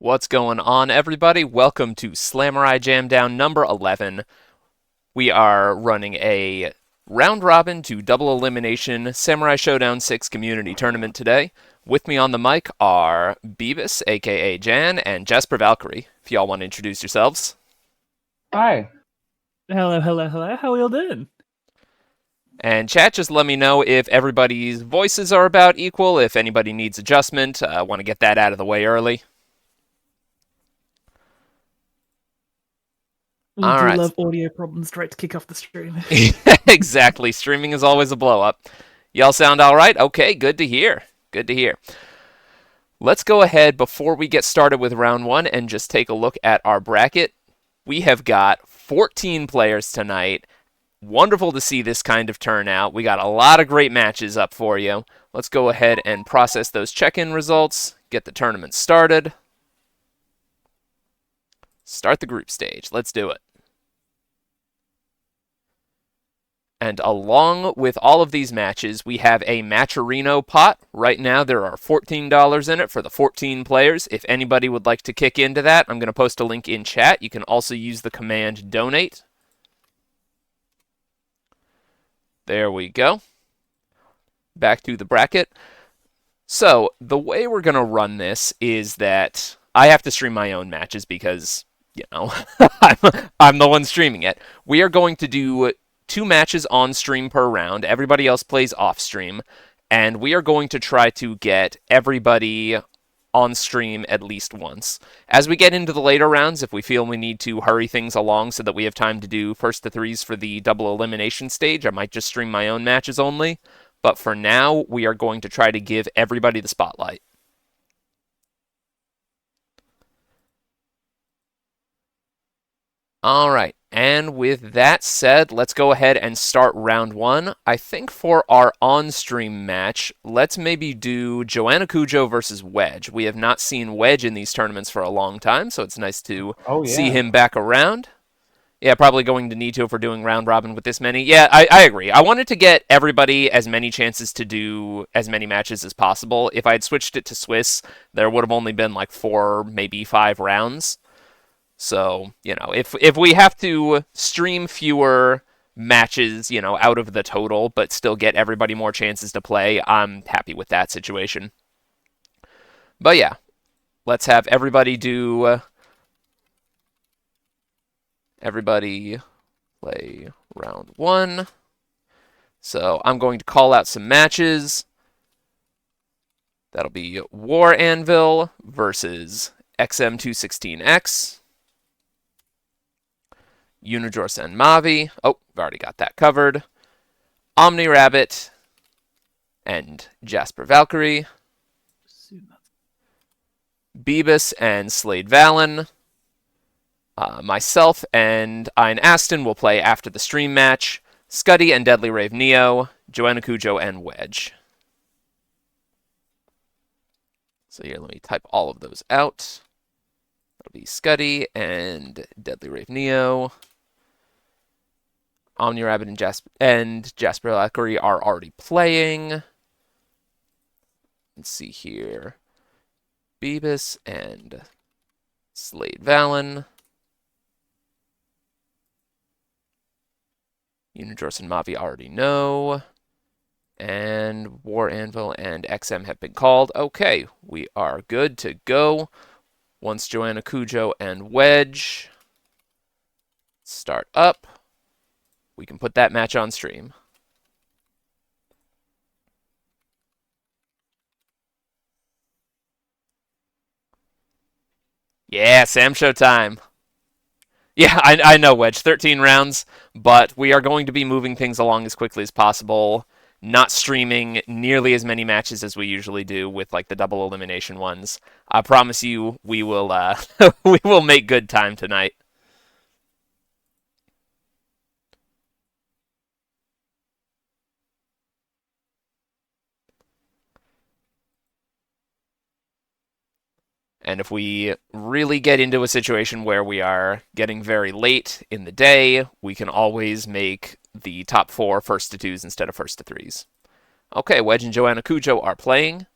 What's going on, everybody? Welcome to Slamurai Jamdown number 11. We are running a round-robin to double elimination Samurai Shodown 6 community tournament today. With me on the mic are Beebus, aka Jan, and JasperValkyrie. If y'all want to introduce yourselves. Hi. Hello. How are you all doing? And chat, just let me know if everybody's voices are about equal, if anybody needs adjustment. I want to get that out of the way early. We All do right. love audio problems straight to kick off the stream. Exactly. Streaming is always a blow-up. Y'all sound all right? Okay, good to hear. Good to hear. Let's go ahead before we get started with round one and just take a look at our bracket. We have got 14 players tonight. Wonderful to see this kind of turnout. We got a lot of great matches up for you. Let's go ahead and process those check-in results, get the tournament started. Start the group stage. Let's do it. And along with all of these matches, we have a Matcherino pot. Right now, there are $14 in it for the 14 players. If anybody would like to kick into that, I'm going to post a link in chat. You can also use the command donate. There we go. Back to the bracket. So, the way we're going to run this is that I have to stream my own matches because, you know, I'm the one streaming it. We are going to do 2 matches on stream per round. Everybody else plays off stream. And we are going to try to get everybody on stream at least once. As we get into the later rounds, if we feel we need to hurry things along so that we have time to do first to threes for the double elimination stage, I might just stream my own matches only. But for now, we are going to try to give everybody the spotlight. All right, and with that said, let's go ahead and start round one. I think for our on-stream match, let's maybe do Joanna Cujoh versus Wedge. We have not seen Wedge in these tournaments for a long time, so it's nice to see him back around. Yeah, probably going to need to if we're doing round robin with this many. Yeah, I agree. I wanted to get everybody as many chances to do as many matches as possible. If I had switched it to Swiss, there would have only been like 4, maybe 5 rounds. So, you know, if we have to stream fewer matches, you know, out of the total, but still get everybody more chances to play, I'm happy with that situation. But yeah, let's have everybody play round one. So I'm going to call out some matches. That'll be War Anvil versus XM216X. Unijorse and Mavi. Oh, we've already got that covered. OmniRabbit and JasperValkyrie. Beebus and SladeValen. Myself and EinAston will play after the stream match. Scuddy and DeadlyRaveNeo. Joanna Cujoh and Wedge. So here, let me type all of those out. That'll be Scuddy and DeadlyRaveNeo. OmniRabbit and JasperValkyrie are already playing. Let's see here. Beebus and SladeValen. Unijorse and Mavi already know. And War Anvil and XM have been called. Okay, we are good to go. Once Joanna Cujoh and Wedge start up, we can put that match on stream. Yeah, Sam Show time. Yeah, I know, Wedge. 13 rounds, but we are going to be moving things along as quickly as possible. Not streaming nearly as many matches as we usually do with like the double elimination ones. I promise you, we will we will make good time tonight. And if we really get into a situation where we are getting very late in the day, we can always make the top 4 first to 2s instead of first to 3s. Okay, Wedge and Joanna Cujoh are playing.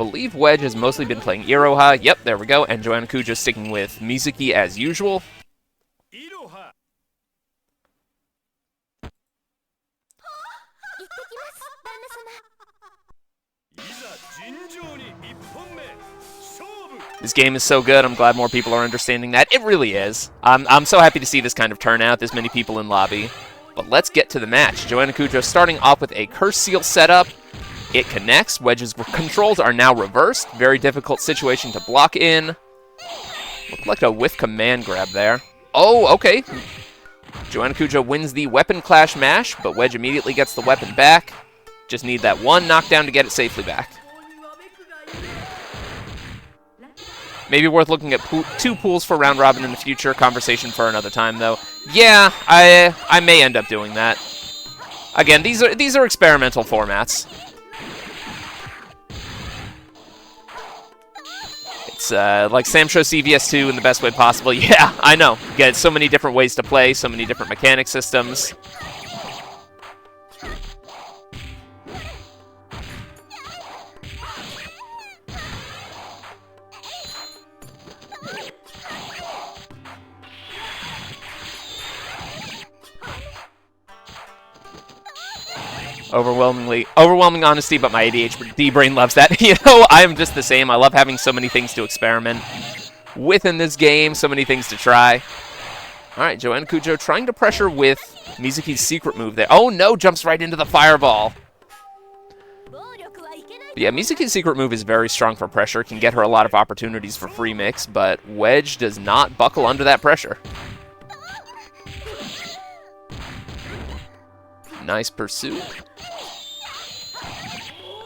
believe Wedge has mostly been playing Iroha. Yep, there we go. And Joanna Cujoh sticking with Mizuki as usual. This game is so good, I'm glad more people are understanding that. It really is. I'm so happy to see this kind of turnout, this many people in lobby. But let's get to the match. Joanna Cujoh starting off with a Curse Seal setup. It connects. Wedge's controls are now reversed. Very difficult situation to block in. Looked like a whiff command grab there. Oh, okay. Joanna Cujoh wins the weapon clash mash, but Wedge immediately gets the weapon back. Just need that one knockdown to get it safely back. Maybe worth looking at two pools for round robin in the future. Conversation for another time, though. Yeah, I may end up doing that. Again, these are experimental formats. It's like Samsho CVS2 in the best way possible. Yeah, I know. You get so many different ways to play, so many different mechanic systems. Overwhelming honesty, but my ADHD brain loves that. You know, I am just the same. I love having so many things to experiment with in this game, so many things to try. All right, Joanna Cujoh trying to pressure with Mizuki's secret move there. Oh no, jumps right into the fireball. But yeah, Mizuki's secret move is very strong for pressure, can get her a lot of opportunities for free mix, but Wedge does not buckle under that pressure. Nice pursuit.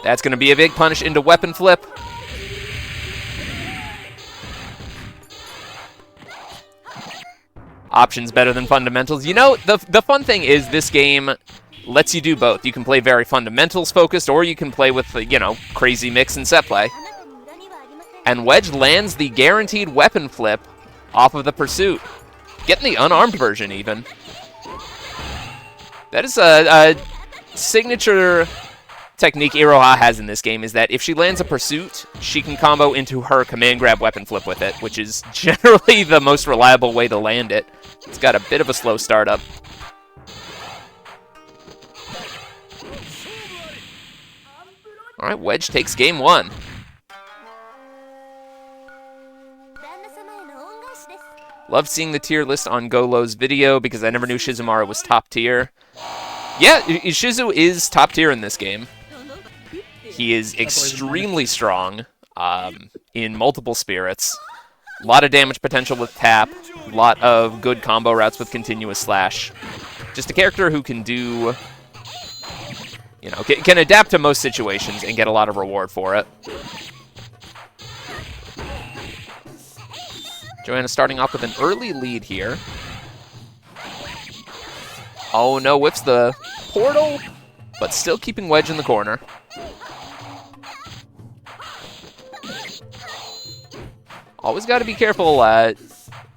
That's going to be a big punish into weapon flip. Options better than fundamentals. You know, the fun thing is this game lets you do both. You can play very fundamentals focused, or you can play with, you know, crazy mix and set play. And Wedge lands the guaranteed weapon flip off of the pursuit. Getting the unarmed version, even. That is a signature technique Iroha has in this game, is that if she lands a pursuit, she can combo into her command grab weapon flip with it, which is generally the most reliable way to land it. It's got a bit of a slow startup. All right, Wedge takes game one. Love seeing the tier list on Goloh's video because I never knew Shizumaru was top tier. Yeah, Shizu is top tier in this game. He is extremely strong in multiple spirits. A lot of damage potential with tap. A lot of good combo routes with continuous slash. Just a character who can do, you know, can adapt to most situations and get a lot of reward for it. Joanna starting off with an early lead here. Oh no, whips the portal, but still keeping Wedge in the corner. Always got to be careful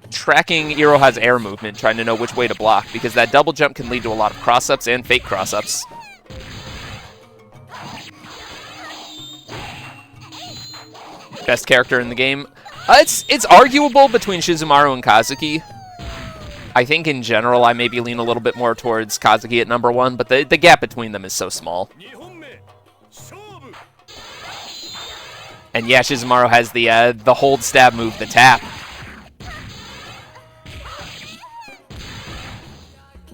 tracking Iroha's air movement, trying to know which way to block, because that double jump can lead to a lot of cross-ups and fake cross-ups. Best character in the game. It's arguable between Shizumaru and Kazuki. I think in general I maybe lean a little bit more towards Kazuki at number one, but the gap between them is so small. And yeah, Shizumaru has the hold stab move, the tap.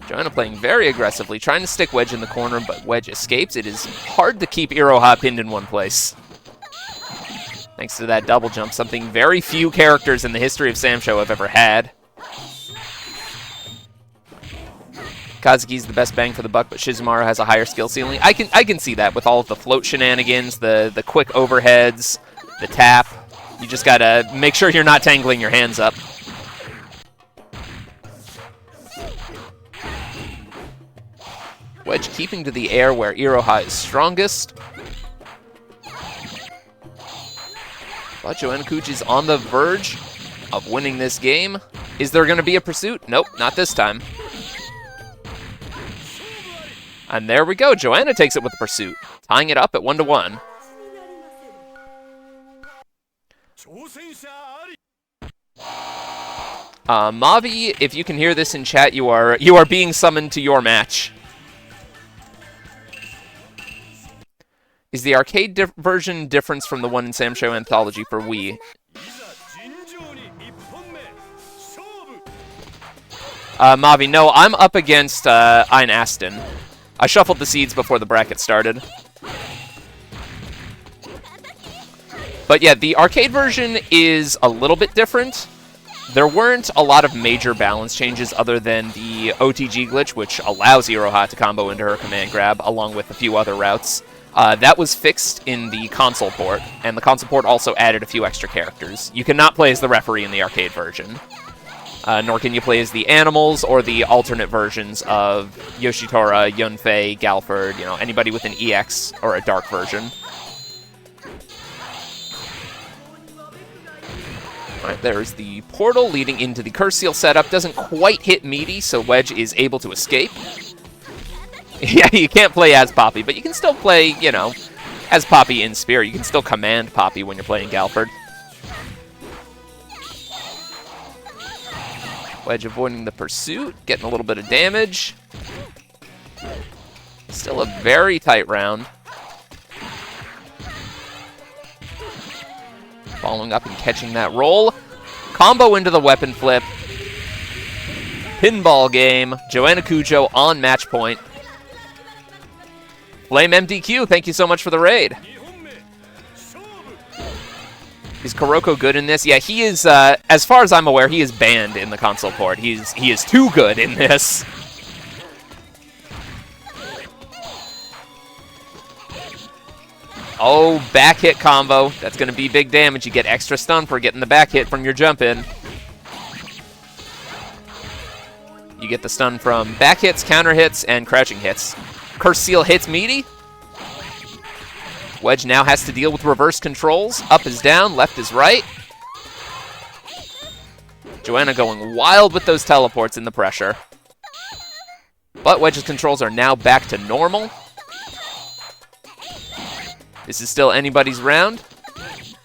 Joanna playing very aggressively, trying to stick Wedge in the corner, but Wedge escapes. It is hard to keep Iroha pinned in one place. Thanks to that double jump, something very few characters in the history of Samsho have ever had. Kazuki's the best bang for the buck, but Shizumaru has a higher skill ceiling. I can see that with all of the float shenanigans, the quick overheads, the tap. You just gotta make sure you're not tangling your hands up. Wedge keeping to the air where Iroha is strongest. But Joanna Cujoh is on the verge of winning this game. Is there going to be a pursuit? Nope, not this time. And there we go. Joanna takes it with the pursuit, tying it up at 1-1. Mavi, if you can hear this in chat, you are being summoned to your match. Is the arcade version different from the one in Sam Show Anthology for Wii? Mavi, no, I'm up against EinAston. I shuffled the seeds before the bracket started. But yeah, the arcade version is a little bit different. There weren't a lot of major balance changes other than the OTG glitch, which allows Iroha to combo into her command grab, along with a few other routes. That was fixed in the console port, and the console port also added a few extra characters. You cannot play as the referee in the arcade version. Nor can you play as the animals or the alternate versions of Yoshitora, Yunfei, Galford, anybody with an EX or a dark version. Alright, there's the portal leading into the curse seal setup. Doesn't quite hit meaty, so Wedge is able to escape. Yeah, you can't play as Poppy, but you can still play, as Poppy in Spirit. You can still command Poppy when you're playing Galford. Wedge avoiding the pursuit, getting a little bit of damage. Still a very tight round. Following up and catching that roll. Combo into the weapon flip. Pinball game. Joanna Cujoh on match point. Flame MDQ, thank you so much for the raid. Is Kuroko good in this? Yeah, he is, as far as I'm aware, he is banned in the console port. He is too good in this. Oh, back hit combo. That's going to be big damage. You get extra stun for getting the back hit from your jump in. You get the stun from back hits, counter hits, and crouching hits. Curse Seal hits meaty. Wedge now has to deal with reverse controls. Up is down, left is right. Joanna going wild with those teleports in the pressure. But Wedge's controls are now back to normal. This is still anybody's round.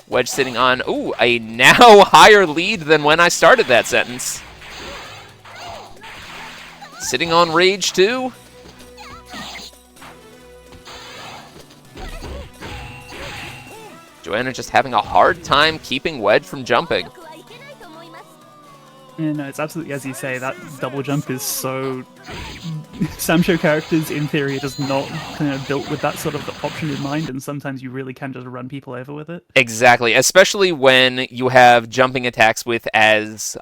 Wedge sitting on, a now higher lead than when I started that sentence. Sitting on Rage 2. Joanna just having a hard time keeping Wedge from jumping. Yeah, no, it's absolutely, as you say, that double jump is so... Samsho characters, in theory, are just not kind of built with that sort of option in mind, and sometimes you really can just run people over with it. Exactly, especially when you have jumping attacks with as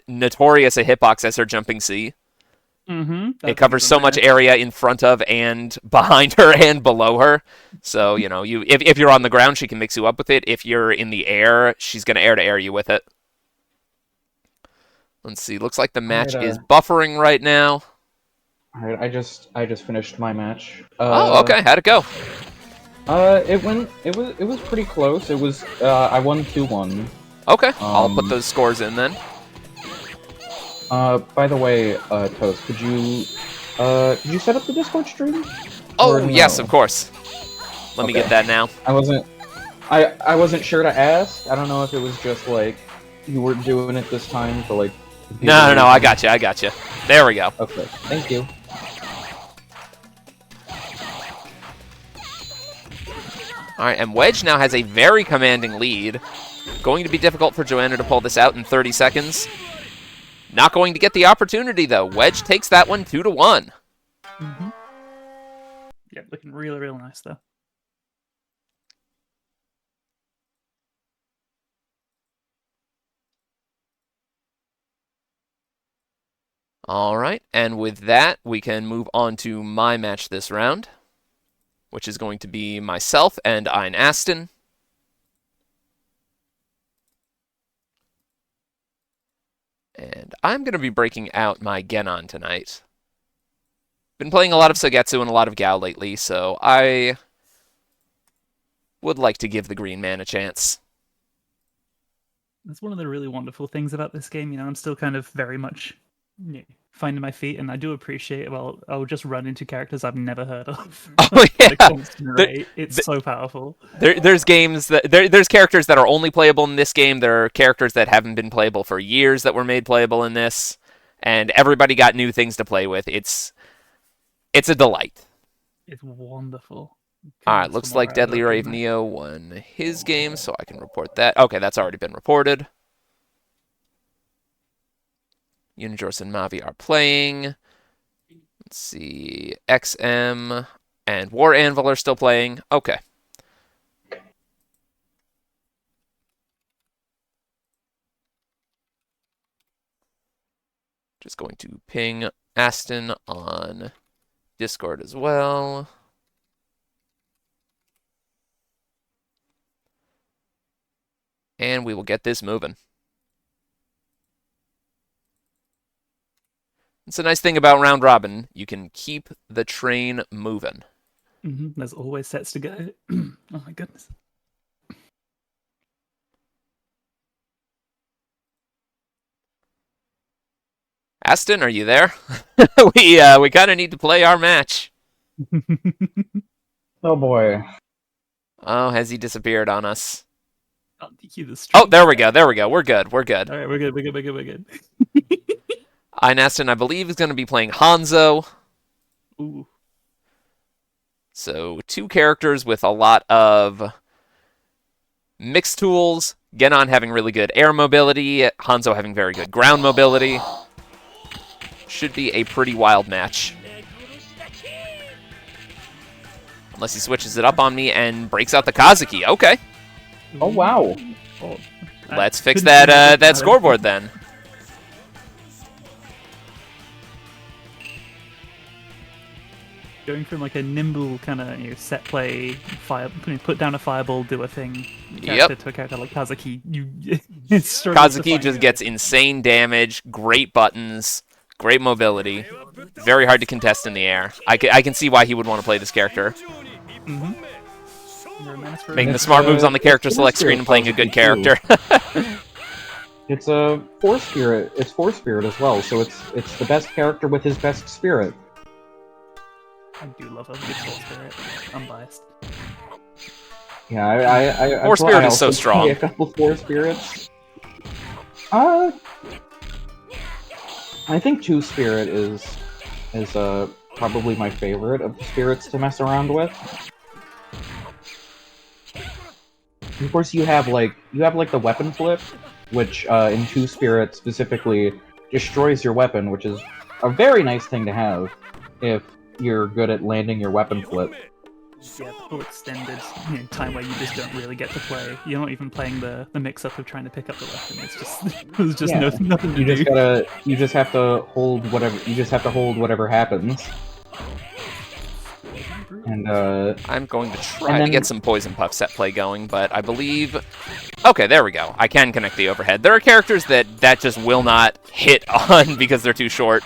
notorious a hitbox as her jumping C. Mm-hmm. It covers so much area in front of and behind her and below her. So, if you're on the ground, she can mix you up with it. If you're in the air, she's going to air-to-air you with it. Let's see. Looks like the match is buffering right now. All right, I just finished my match. Okay. How'd it go? It was pretty close. It was I won 2-1. Okay, I'll put those scores in then. By the way, Toast, could you set up the Discord stream? Oh, no? Yes, of course. Let me get that now. I wasn't sure to ask. I don't know if it was just like you were doing it this time for like. No, I got you. There we go. Okay, thank you. All right, and Wedge now has a very commanding lead. Going to be difficult for Joanna to pull this out in 30 seconds. Not going to get the opportunity, though. Wedge takes that one 2-1. Mm-hmm. Yeah, looking really, really nice, though. All right, and with that, we can move on to my match this round, which is going to be myself and EinAston. And I'm going to be breaking out my Genon tonight. Been playing a lot of Sogetsu and a lot of Gaoh lately, so I would like to give the green man a chance. That's one of the really wonderful things about this game. I'm still kind of very much finding my feet, and I do appreciate. Well, I'll just run into characters I've never heard of. Oh yeah, At a constant rate. It's so powerful. There's games that there's characters that are only playable in this game. There are characters that haven't been playable for years that were made playable in this, and everybody got new things to play with. It's a delight. It's wonderful. All right, looks like DeadlyRaveNeo won his game, so I can report that. Okay, that's already been reported. Unijorse and Mavi are playing. Let's see, XM and War Anvil are still playing. Okay. Just going to ping Aston on Discord as well. And we will get this moving. It's a nice thing about round robin. You can keep the train moving. There's always sets to go. Oh my goodness. Aston, are you there? we kind of need to play our match. Oh boy. Oh, has he disappeared on us? Oh, there we go. There we go. We're good. We're good. All right, we're good. We're good. We're good. We're good. EinAston, I believe, is going to be playing Hanzo. Ooh. So 2 characters with a lot of mixed tools. Genon having really good air mobility. Hanzo having very good ground mobility. Should be a pretty wild match. Unless he switches it up on me and breaks out the Kazuki. Okay. Oh wow. Oh, Let's fix that scoreboard then. Going from like a nimble kind of set play, put down a fireball, do a thing, character to a character like Kazuki, Kazuki just gets insane damage, great buttons, great mobility, very hard to contest in the air. I can see why he would want to play this character. Making the smart moves on the character select screen and playing a good character. It's a Force Spirit. It's Force Spirit as well, so it's the best character with his best spirit. I do love a good Force Spirit. Unbiased. Yeah, I Force Spirit is so strong. A couple Force Spirits. I think 2 Spirit is probably my favorite of the spirits to mess around with. Of course, you have like the weapon flip, which in 2 Spirit specifically destroys your weapon, which is a very nice thing to have if you're good at landing your weapon flip. Yeah, the full extended time where you just don't really get to play. You're not even playing the mix-up of trying to pick up the weapon. It's just nothing to do. You just have to hold whatever happens. And I'm going to try to get some Poison Puff set play going, but I believe... Okay, there we go. I can connect the overhead. There are characters that just will not hit on because they're too short.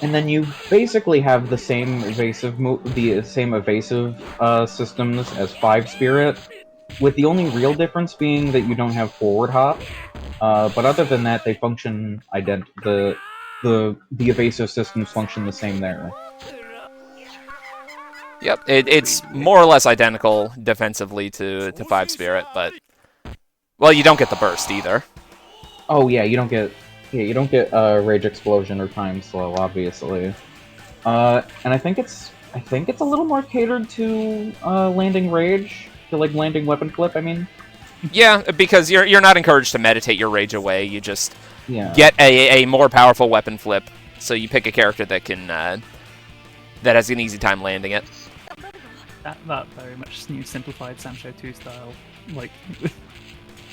And then you basically have the same evasive systems as 5 Spirit, with the only real difference being that you don't have forward hop. But other than that, they function the evasive systems function the same there. Yep, it's more or less identical defensively to 5 Spirit, but... Well, you don't get the burst either. Oh yeah, you don't get Rage Explosion or Time Slow, obviously. And I think it's a little more catered to landing Rage, to like landing Weapon Flip, I mean. Yeah, because you're not encouraged to meditate your Rage away, you just get a more powerful Weapon Flip, so you pick a character that can... that has an easy time landing it. That very much simplified Samsho 2 style, like,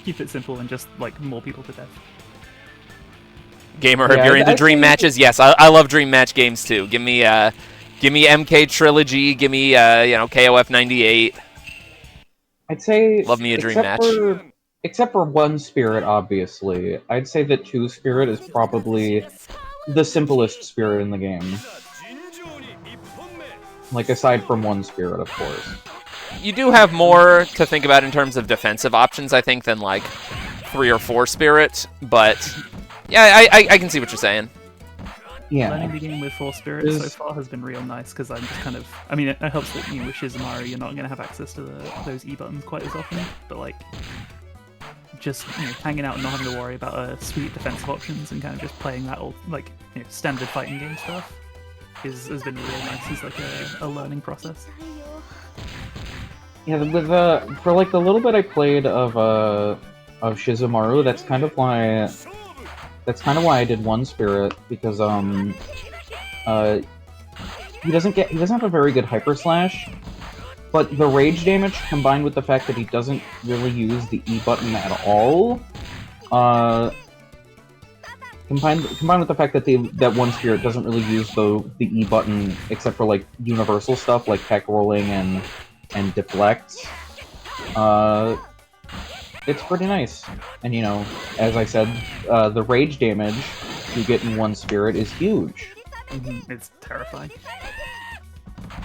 keep it simple and just, like, more people to death. Gamer, if you're into dream matches, yes, I love dream match games too. Give me MK Trilogy, give me KOF 98. I'd say love me a dream match. Except for 1 Spirit, obviously, I'd say that 2 Spirit is probably the simplest Spirit in the game. Like, aside from 1 Spirit, of course. You do have more to think about in terms of defensive options, I think, than, like, 3 or 4 Spirit, but... Yeah, I can see what you're saying. Yeah. Learning the game with 4 spirits so far has been real nice because I'm just kind of. I mean, it helps that with Shizumaru you're not going to have access to those E buttons quite as often, but like just hanging out and not having to worry about sweet defensive options and kind of just playing that old like standard fighting game stuff has been real nice. It's like a learning process. Yeah, with for like the little bit I played of Shizumaru, that's kind of why I did one spirit, because he doesn't have a very good hyper slash, but the rage damage combined with the fact that he doesn't really use the E button at all, combined with the fact that that one spirit doesn't really use the E button except for like universal stuff like tech rolling and deflect, it's pretty nice. And as I said, the rage damage you get in one spirit is huge. It's terrifying.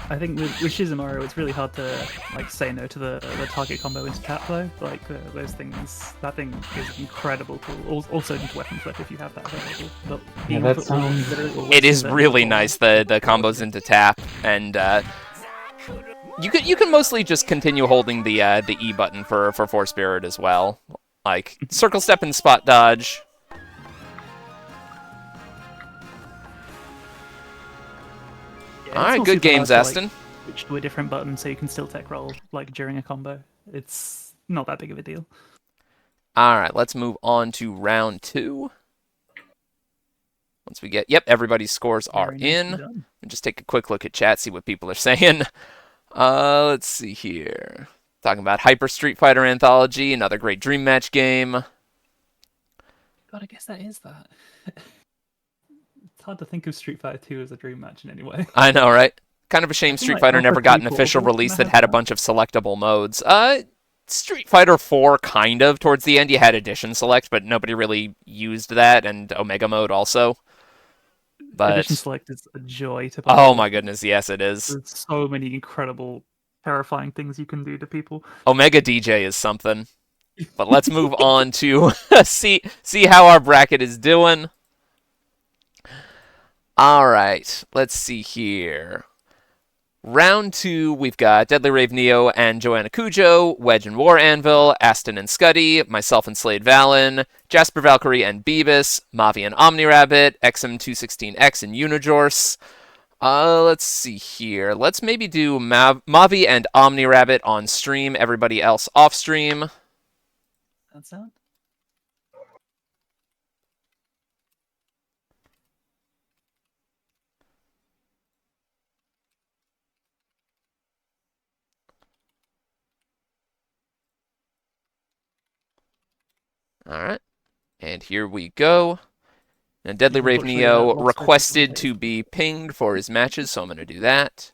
I think with Shizumaru, it's really hard to like say no to the target combo into tap though. Like those things, that thing is incredible tool. Also into weapon flip if you have that available. But Yeah, that sounds. It is really nice, the combos into tap, and you can mostly just continue holding the E button for 4 spirit as well, like circle step and spot dodge. All right, good games, Aston. Switch to a different button so you can still tech roll like during a combo. It's not that big of a deal. All right, let's move on to round 2. Once we get, everybody's scores are in. And just take a quick look at chat, see what people are saying. Let's see here. Talking about Hyper Street Fighter Anthology, another great Dream Match game. God, I guess that is that. It's hard to think of Street Fighter 2 as a Dream Match in any way. I know, right? Kind of a shame Street Fighter never got an official release that had a bunch of selectable modes. Street Fighter 4, kind of. Towards the end, you had Edition Select, but nobody really used that, and Omega Mode also. But Edition Select is a joy to play. Oh my goodness, yes it is. There's so many incredible, terrifying things you can do to people. Omega DJ is something. But let's move on to see how our bracket is doing. All right, let's see here. Round 2, we've got DeadlyRaveNeo and Joanna Cujoh, Wedge and War Anvil, Aston and Scuddy, myself and SladeValen, JasperValkyrie and Beebus, Mavi and OmniRabbit, XM216X and Unijorse. Let's see here. Let's maybe do Mavi and OmniRabbit on stream, everybody else off stream. That sound? All right, and here we go. And DeadlyRaveNeo requested to be pinged for his matches, so I'm going to do that.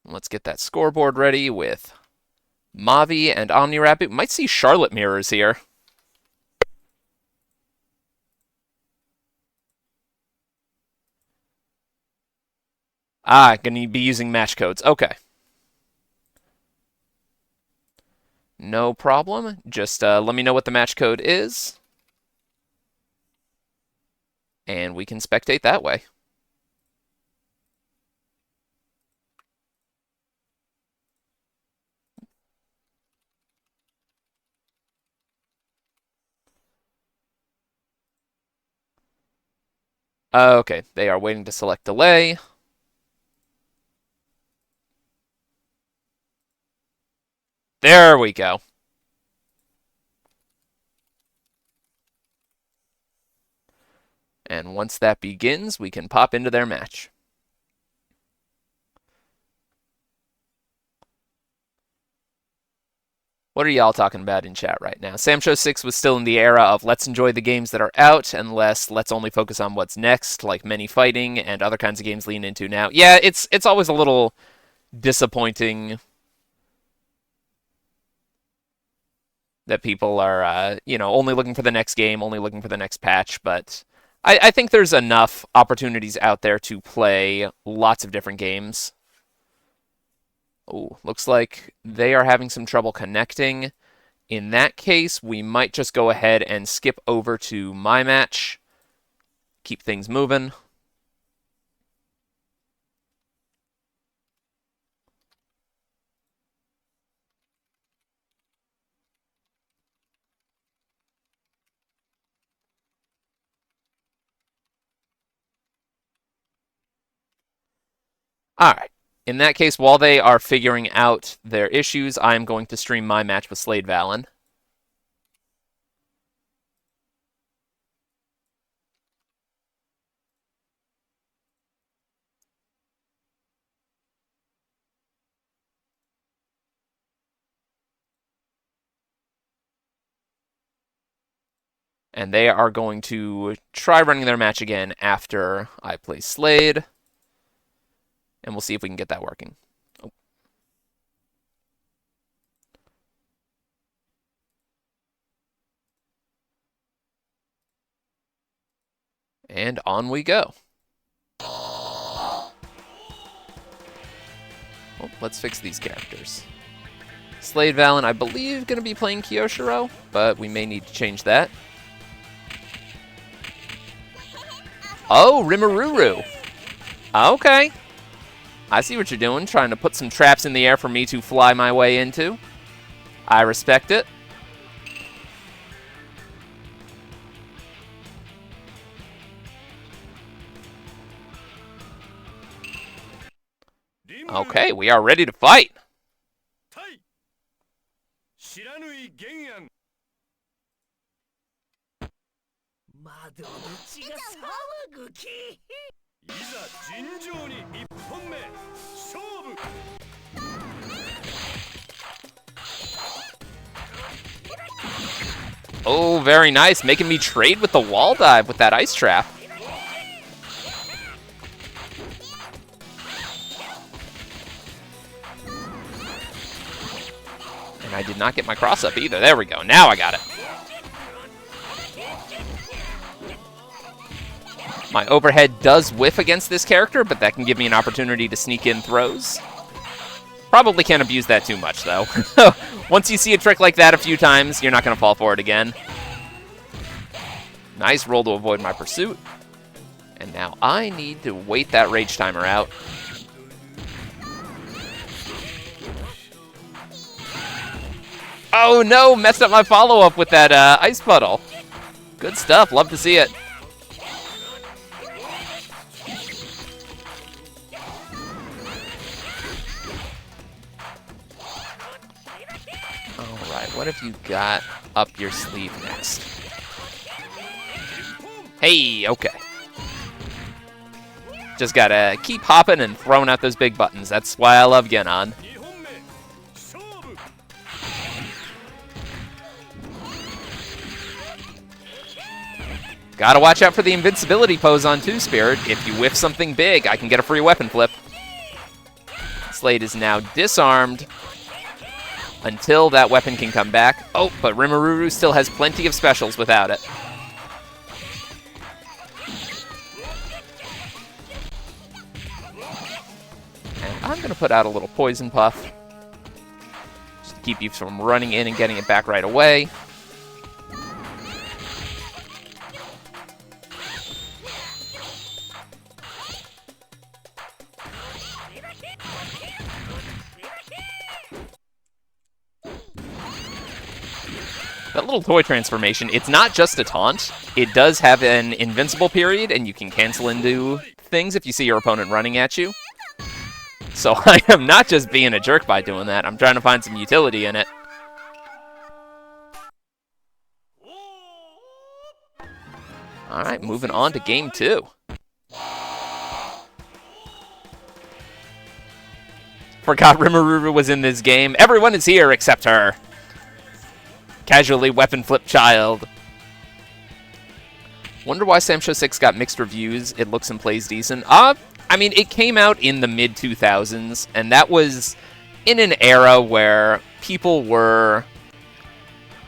Let's get that scoreboard ready with Mavi and OmniRabbit. We might see Charlotte mirrors here. Going to be using match codes. Okay. No problem. Just let me know what the match code is. And we can spectate that way. Okay, they are waiting to select delay. There we go. And once that begins, we can pop into their match. What are y'all talking about in chat right now? SamShow6 was still in the era of let's enjoy the games that are out and let's only focus on what's next, like many fighting and other kinds of games lean into now. Yeah, it's always a little disappointing that people are, only looking for the next game, only looking for the next patch, but I think there's enough opportunities out there to play lots of different games. Oh, looks like they are having some trouble connecting. In that case, we might just go ahead and skip over to my match. Keep things moving. Alright, in that case, while they are figuring out their issues, I'm going to stream my match with SladeValen. And they are going to try running their match again after I play Slade. And we'll see if we can get that working. Oh. And on we go. Oh, let's fix these characters. SladeValen, I believe, going to be playing Kyoshiro, but we may need to change that. Oh, Rimururu. Okay. I see what you're doing, trying to put some traps in the air for me to fly my way into. I respect it. Okay, we are ready to fight. Oh, very nice. Making me trade with the wall dive with that ice trap. And I did not get my cross up either. There we go. Now I got it. My overhead does whiff against this character, but that can give me an opportunity to sneak in throws. Probably can't abuse that too much, though. Once you see a trick like that a few times, you're not going to fall for it again. Nice roll to avoid my pursuit. And now I need to wait that rage timer out. Oh no, messed up my follow-up with that ice puddle. Good stuff, love to see it. Alright, what have you got up your sleeve next? Hey, okay. Just gotta keep hopping and throwing out those big buttons. That's why I love Genon. Gotta watch out for the invincibility pose on 2-Spirit. If you whiff something big, I can get a free weapon flip. Slade is now disarmed until that weapon can come back. Oh, but Rimururu still has plenty of specials without it. And I'm gonna put out a little poison puff just to keep you from running in and getting it back right away. That little toy transformation, it's not just a taunt. It does have an invincible period, and you can cancel into things if you see your opponent running at you. So I am not just being a jerk by doing that. I'm trying to find some utility in it. Alright, moving on to game 2. Forgot Rimururu was in this game. Everyone is here except her. Casually weapon flip child. Wonder why Samsho 6 got mixed reviews. It looks and plays decent. I mean, it came out in the mid-2000s, and that was in an era where people were,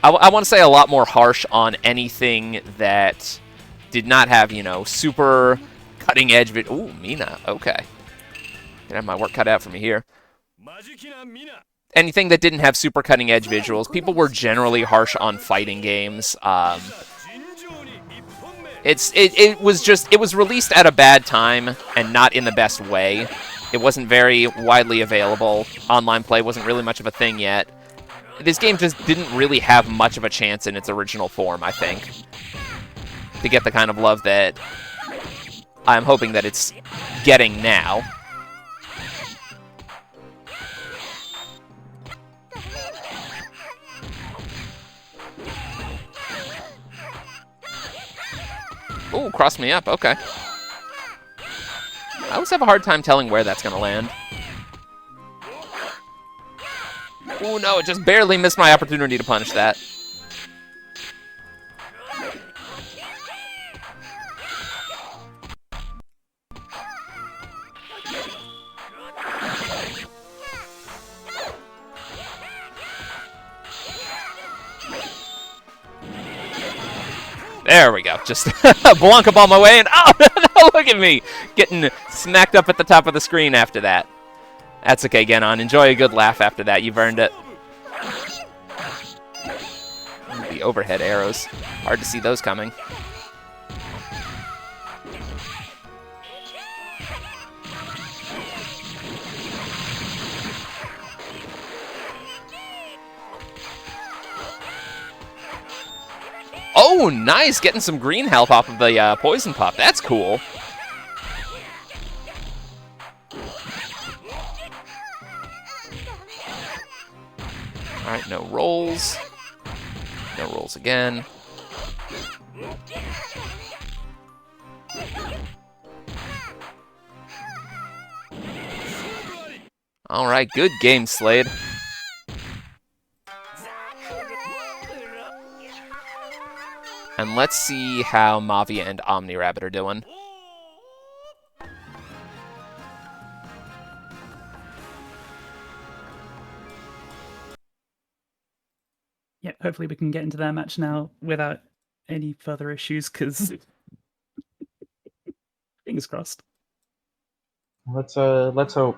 I want to say, a lot more harsh on anything that did not have, you know, super cutting-edge Ooh, Mina. Okay. Gonna have my work cut out for me here. anything that didn't have super cutting edge visuals. People were generally harsh on fighting games. It was released at a bad time and not in the best way. It wasn't very widely available. Online play wasn't really much of a thing yet. This game just didn't really have much of a chance in its original form, I think, to get the kind of love that I'm hoping that it's getting now. Ooh, crossed me up. Okay. I always have a hard time telling where that's going to land. Ooh, no, it just barely missed my opportunity to punish that. There we go. Just Blanca ball my way, and oh, no, look at me getting smacked up at the top of the screen after that. That's okay, Genon. Enjoy a good laugh after that. You've earned it. The overhead arrows. Hard to see those coming. Oh, nice! Getting some green health off of the poison pop. That's cool. Alright, no rolls. No rolls again. Alright, good game, Slade. And let's see how Mavi and OmniRabbit are doing. Yeah, hopefully we can get into their match now without any further issues, because fingers crossed. Let's hope.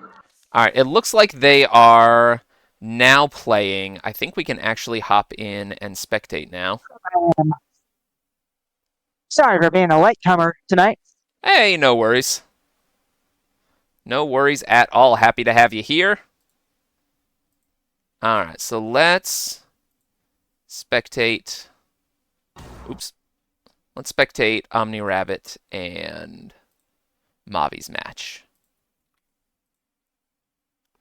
Alright, it looks like they are now playing. I think we can actually hop in and spectate now. Sorry for being a latecomer tonight. Hey, no worries. No worries at all. Happy to have you here. Alright, so let's spectate. Oops. Let's spectate OmniRabbit and Mavi's match.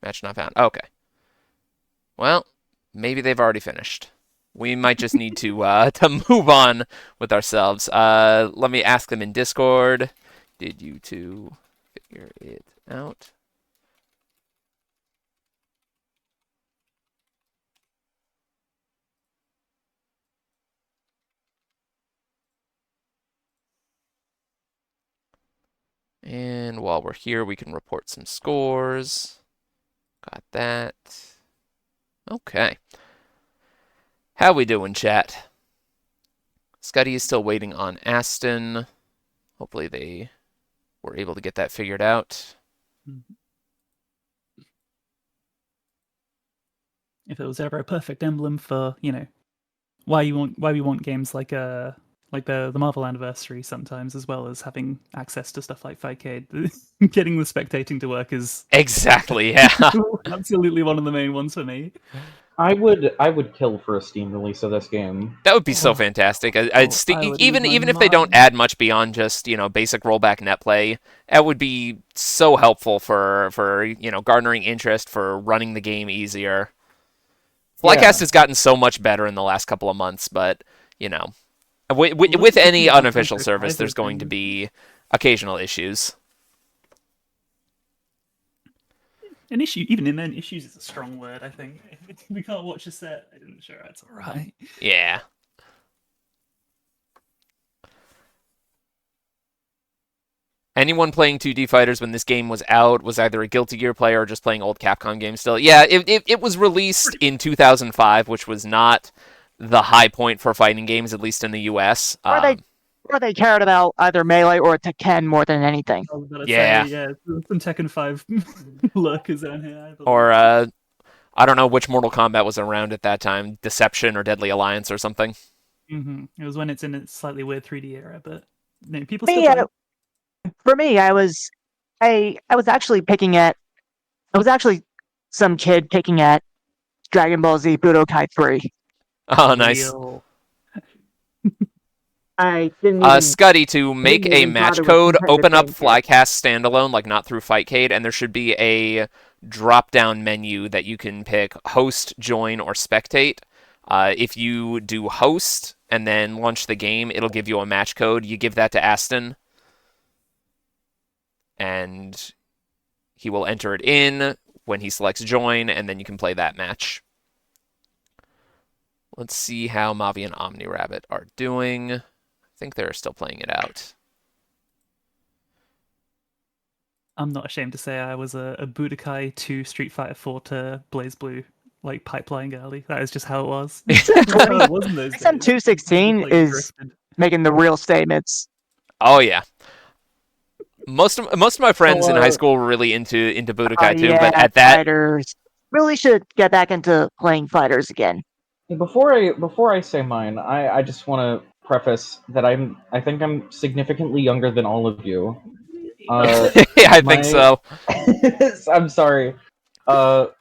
Match not found. Okay. Well, maybe they've already finished. We might just need to move on with ourselves. Let me ask them in Discord. Did you two figure it out? And while we're here, we can report some scores. Got that. Okay. How we doing, chat? Scuddy is still waiting on Aston. Hopefully they were able to get that figured out. If it was ever a perfect emblem for, you know, why we want games like the Marvel Anniversary sometimes, as well as having access to stuff like Fightcade, getting the spectating to work is exactly, yeah. Absolutely one of the main ones for me. I would kill for a Steam release of this game. That would be so fantastic. Even if they don't add much beyond just, you know, basic rollback net play, that would be so helpful for you know, garnering interest, for running the game easier. Flycast has gotten so much better in the last couple of months, but, you know, with any unofficial service, there's going to be occasional issues. An issue, even in then, issues is a strong word, I think. If we can't watch a set, I'm sure that's alright. Yeah. Anyone playing 2D Fighters when this game was out was either a Guilty Gear player or just playing old Capcom games still. Yeah, it was released in 2005, which was not the high point for fighting games, at least in the US. Or they cared about either Melee or Tekken more than anything. Yeah. Some Tekken 5 lurkers down here. I don't know which Mortal Kombat was around at that time, Deception or Deadly Alliance or something. It was when it's in its slightly weird 3D era, but people Me, still play. For me, I was actually some kid picking at Dragon Ball Z Budokai 3. Oh, nice. Real. I didn't even... Scuddy, to make a even match bother with code, competitive open up games yet. Flycast standalone, like not through Fightcade, and there should be a drop-down menu that you can pick host, join, or spectate. If you do host and then launch the game, it'll give you a match code. You give that to Aston, and he will enter it in when he selects join, and then you can play that match. Let's see how Mavi and OmniRabbit are doing. I think they're still playing it out. I'm not ashamed to say I was a Budokai 2 Street Fighter 4 to Blaze Blue like pipeline girly. That is just how it was. XM 216 is making the real statements. Oh yeah. Most of my friends in high school were really into Budokai too, but at that fighters really should get back into playing fighters again. Before I say mine, I just want to preface that I think I'm significantly younger than all of you. Yeah, I think so. I'm sorry, but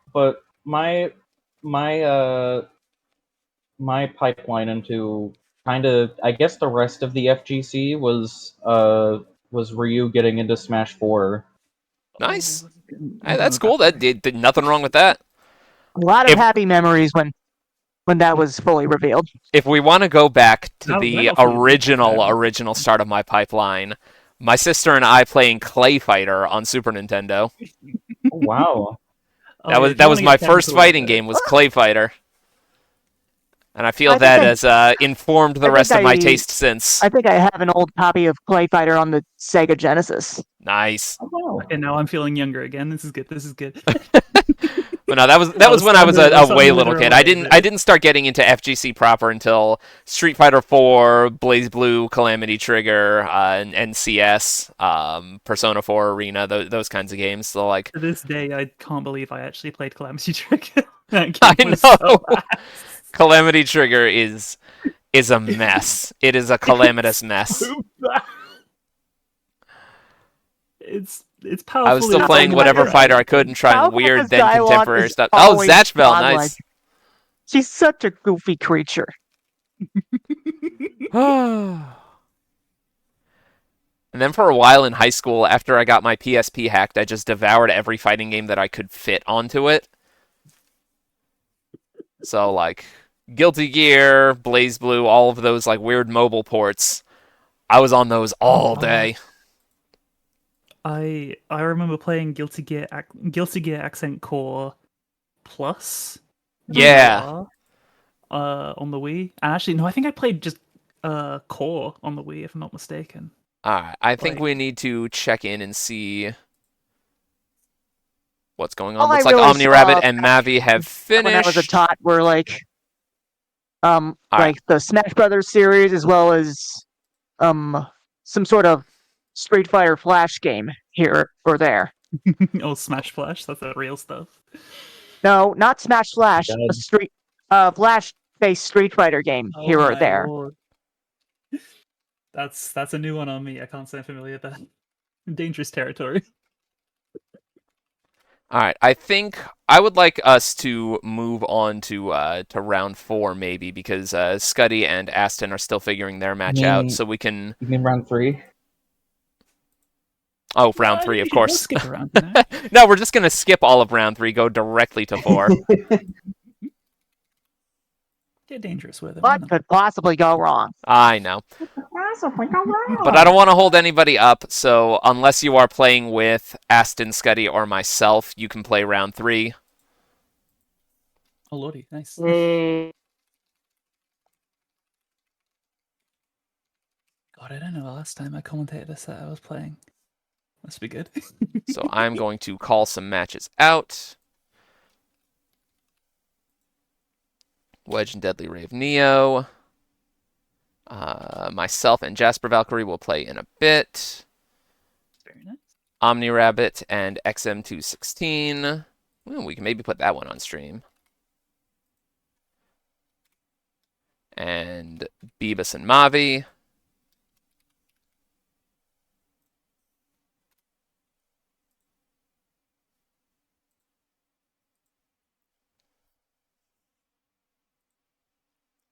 my pipeline into kind of, I guess, the rest of the FGC was Ryu getting into Smash 4. Nice. Hey, that's cool. That did nothing wrong with that. A lot of happy memories when that was fully revealed. If we want to go back to the original start of my pipeline, my sister and I playing Clay Fighter on Super Nintendo. Oh, wow. That was my first fighting game, was Clay Fighter. And I feel that has informed the rest of my taste since. I think I have an old copy of Clay Fighter on the Sega Genesis. Nice. Oh. And now I'm feeling younger again. This is good. But no, that was when I was a way little kid. I didn't start getting into FGC proper until Street Fighter 4, Blaze Blue, Calamity Trigger, and CS, Persona 4 Arena, those kinds of games. So like to this day, I can't believe I actually played Calamity Trigger. I know. So Calamity Trigger is a mess. It is a calamitous mess. It's powerful. I was still playing whatever fighter I could and trying weird then contemporary stuff. Oh, Zatchbell, nice. She's such a goofy creature. And then for a while in high school, after I got my PSP hacked, I just devoured every fighting game that I could fit onto it. So like Guilty Gear, Blaze Blue, all of those like weird mobile ports. I was on those all day. I remember playing Guilty Gear Accent Core Plus. Yeah. On the Wii. And actually, no, I think I played just Core on the Wii, if I'm not mistaken. Alright, I think we need to check in and see what's going on. Looks like OmniRabbit and Mavi have finished. When I was a tot, were like the Smash Brothers series, as well as some sort of Street Fighter Flash game here or there. Oh, Smash Flash? That's the real stuff. No, not Smash Flash. A Flash-based Street Fighter game here or there. Lord. That's a new one on me. I can't say I'm familiar with that. Dangerous territory. All right, I think I would like us to move on to round 4 maybe, because Scuddy and Aston are still figuring their match out, so we can. You mean round 3? Oh, round 3, of course. Skip around, No, we're just gonna skip all of round 3, go directly to 4. Get dangerous with it. What could possibly go wrong? I know. But I don't want to hold anybody up, so unless you are playing with Aston, Scuddy, or myself, you can play round 3. Oh, lordy, nice. Mm. God, I don't know the last time I commentated a set I was playing. Must be good. So I'm going to call some matches out. Wedge and DeadlyRaveNeo. Myself and JasperValkyrie will play in a bit. Very nice. OmniRabbit and XM216 Ooh, we can maybe put that one on stream. And Beebus and Mavi.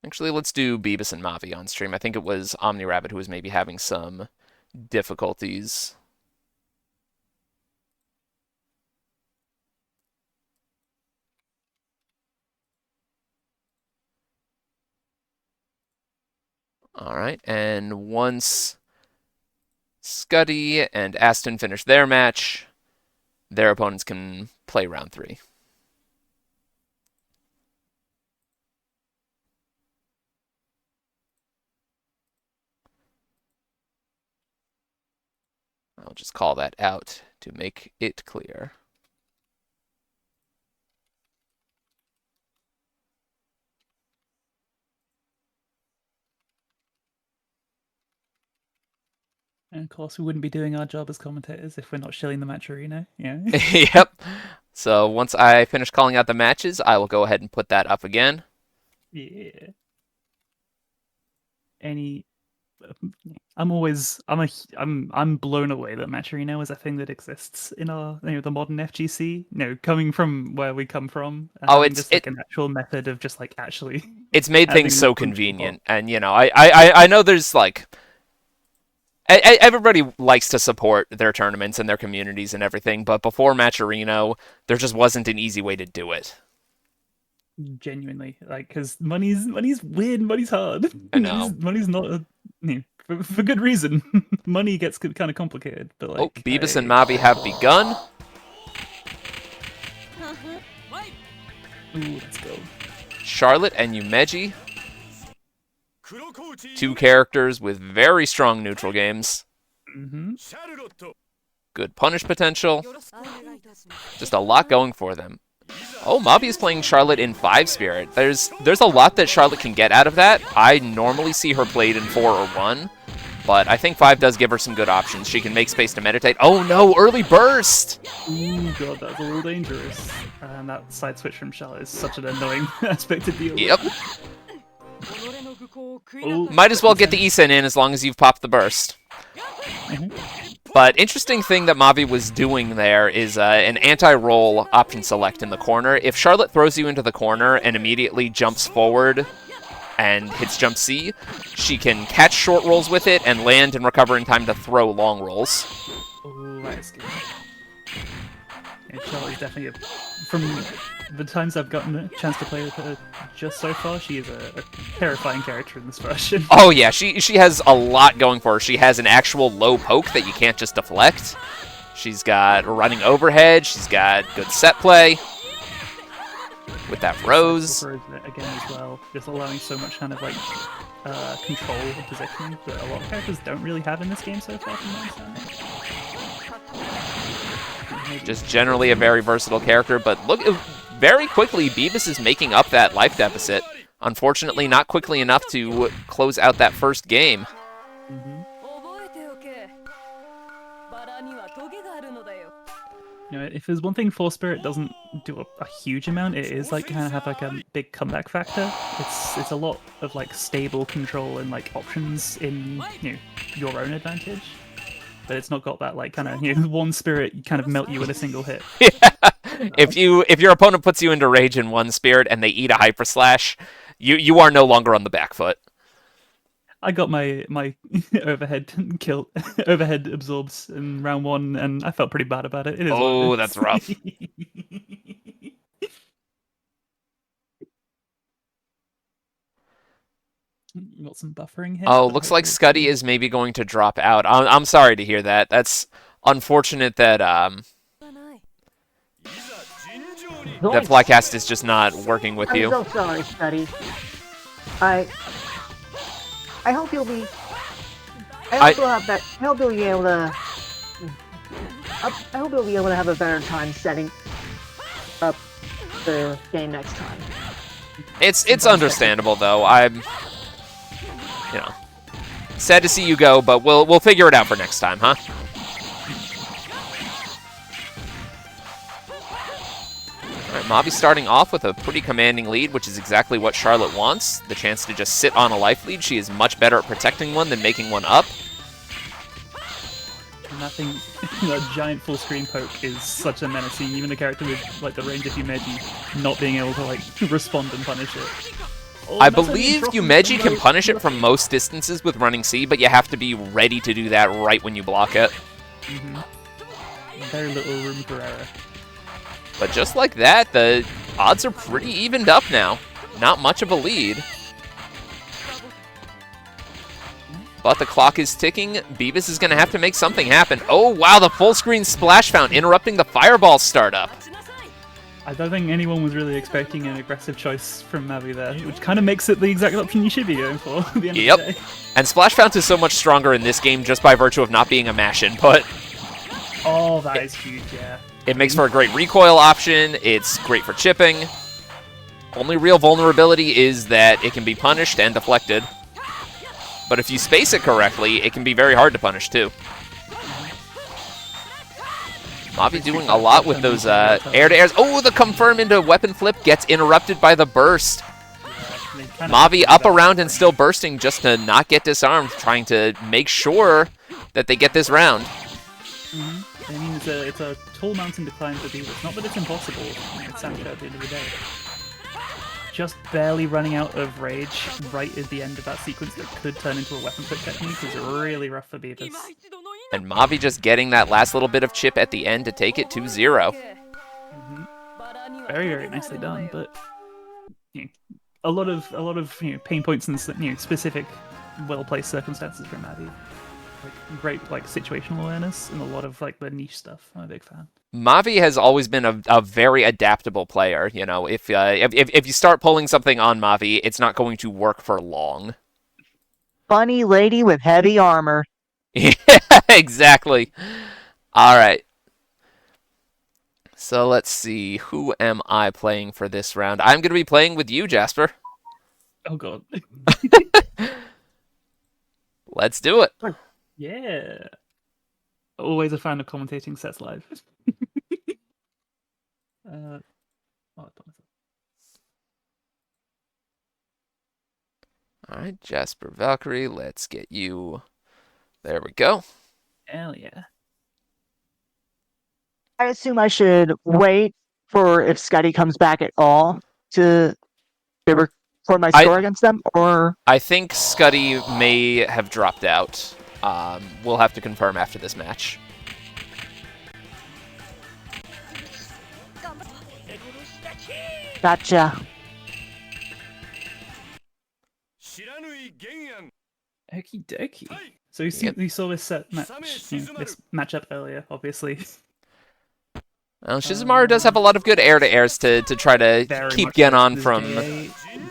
Actually, let's do Beebus and Mavi on stream. I think it was OmniRabbit who was maybe having some difficulties. All right, and once Scuddy and Aston finish their match, their opponents can play round 3. I'll just call that out to make it clear. And of course, we wouldn't be doing our job as commentators if we're not shilling the match arena. Yeah. Yep. So once I finish calling out the matches, I will go ahead and put that up again. Yeah. I'm blown away that match arena is a thing that exists in our the modern FGC. Coming from where we come from. It's just an actual method of just like actually. It's made things so convenient, and I know there's like. Everybody likes to support their tournaments and their communities and everything, but before Matcherino, there just wasn't an easy way to do it. Genuinely, because money's weird, money's hard. I know. Money's not for good reason. Money gets kind of complicated, but Beebus and Mavi have begun. Ooh, let's go. Charlotte and Yumeji. 2 characters with very strong neutral games. Good punish potential. Just a lot going for them. Oh, Mavi is playing Charlotte in 5-spirit. There's a lot that Charlotte can get out of that. I normally see her played in 4 or 1, but I think 5 does give her some good options. She can make space to meditate. Oh no, early burst! Ooh, god, that's a little dangerous. And that side switch from Charlotte is such an annoying aspect to deal with. Yep. Might as well get the Isen in as long as you've popped the burst. But interesting thing that Mavi was doing there is an anti-roll option select in the corner. If Charlotte throws you into the corner and immediately jumps forward and hits jump C, she can catch short rolls with it and land and recover in time to throw long rolls. Oh, that's good. Yeah, Charlotte's definitely from the times I've gotten a chance to play with her just so far, she is a terrifying character in this version. Oh yeah, she has a lot going for her. She has an actual low poke that you can't just deflect. She's got running overhead. She's got good set play with that Rose. Again as well, just allowing so much kind of control of positioning that a lot of characters don't really have in this game so far from my side. Just generally a very versatile character, but look, very quickly Beebus is making up that life deficit. Unfortunately, not quickly enough to close out that first game. If there's one thing 4-spirit doesn't do a huge amount, it is kind of have a big comeback factor. It's a lot of stable control and options in your own advantage. But it's not got that kind of 1-spirit kind of melt you in a single hit. Yeah. If your opponent puts you into rage in 1-spirit and they eat a hyper slash, you are no longer on the back foot. I got my overhead absorbs in round 1, and I felt pretty bad about it. That's rough. Got some buffering here. Oh, looks like Scuddy is maybe going to drop out. I'm sorry to hear that. That's unfortunate that that Flycast is just not working with you. I'm so sorry, Scuddy. I hope you'll be. I hope you'll be able to. I hope you'll be able to have a better time setting up the game next time. It's understandable though. I'm sad to see you go, but we'll figure it out for next time, huh? Alright, Mavi starting off with a pretty commanding lead, which is exactly what Charlotte wants. The chance to just sit on a life lead. She is much better at protecting one than making one up. Nothing. A giant full screen poke is such a menace. Even a character with like the range of Yumeji not being able to like respond and punish it. Oh, I believe Yumeji can punish it from most distances with running C, but you have to be ready to do that right when you block it. Very little room for error. But just like that, the odds are pretty evened up now. Not much of a lead. But the clock is ticking. Beebus is going to have to make something happen. Oh, wow, the full screen splash fountain interrupting the fireball startup. I don't think anyone was really expecting an aggressive choice from Mavi there, which kind of makes it the exact option you should be going for at the end of the day. And splash fountain is so much stronger in this game just by virtue of not being a mash input. Oh, that is huge, yeah. It makes for a great recoil option. It's great for chipping. Only real vulnerability is that it can be punished and deflected. But if you space it correctly, it can be very hard to punish too. Mavi doing a lot with those air-to-airs. Oh, the confirm into weapon flip gets interrupted by the burst. Mavi up around and still bursting just to not get disarmed, trying to make sure that they get this round. I mean, it's a tall mountain to climb for Beebus. Not that it's impossible. It's Sancho at the end of the day. Just barely running out of rage right at the end of that sequence that could turn into a weapon flip technique is really rough for Beebus. And Mavi just getting that last little bit of chip at the end to take it 2-0. Very, very nicely done, but you know, a lot of pain points and specific well-placed circumstances from Mavi. Like, great situational awareness and a lot of the niche stuff. I'm a big fan. Mavi has always been a very adaptable player. You know, if you start pulling something on Mavi, it's not going to work for long. Funny lady with heavy armor. Yeah, exactly. All right. So let's see. Who am I playing for this round? I'm going to be playing with you, Jasper. Oh, God. Let's do it. Yeah. Always a fan of commentating sets live. Alright, JasperValkyrie, let's get you. There we go. Hell yeah. I assume I should wait for if Scotty comes back at all to record my score against them, or... I think Scuddy may have dropped out. We'll have to confirm after this match. Gotcha. Okie dokie. So we saw this set match, this matchup earlier, obviously. Well, Shizumaru does have a lot of good air-to-airs to try to keep Genon from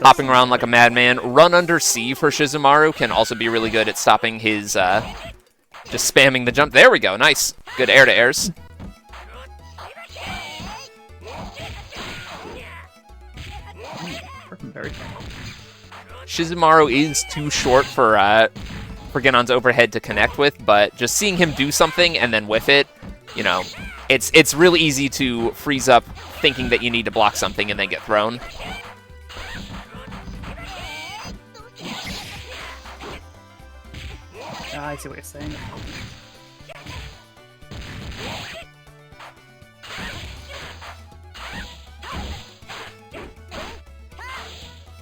hopping around like a madman. Run under C for Shizumaru can also be really good at stopping his just spamming the jump. There we go, nice. Good air-to-airs. Very Shizumaru is too short for Genon's overhead to connect with, but just seeing him do something and then whiff it, you know, it's really easy to freeze up thinking that you need to block something and then get thrown. I see what you're saying.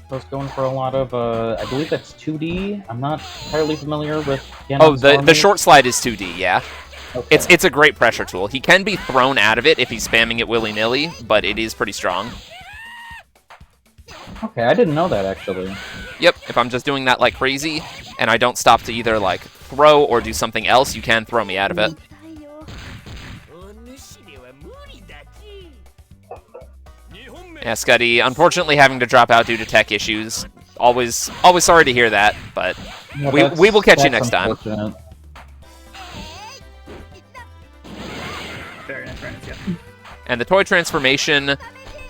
I was going for a lot of, I believe that's 2D. I'm not entirely familiar with Genon's the short slide is 2D, yeah. Okay. It's a great pressure tool. He can be thrown out of it if he's spamming it willy-nilly, but it is pretty strong. Okay, I didn't know that, actually. Yep, if I'm just doing that like crazy, and I don't stop to either like throw or do something else, you can throw me out of it. Yeah, Scuddy, unfortunately having to drop out due to tech issues. Always sorry to hear that, but Yeah, we will catch you next time. Very nice, yeah. And the toy transformation,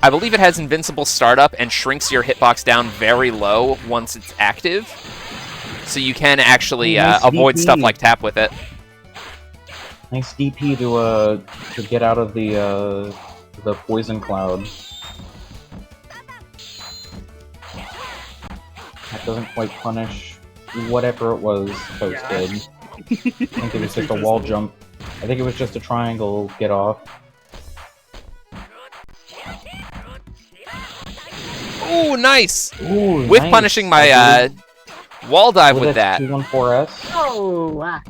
I believe it has invincible startup and shrinks your hitbox down very low once it's active. So you can actually avoid stuff like tap with it. Nice DP to get out of the the poison cloud. That doesn't quite punish whatever it was Toast did. I think it was just a wall jump. I think it was just a triangle get off. Ooh, nice! Ooh, With nice. punishing my wall dive with that. 214S. Oh,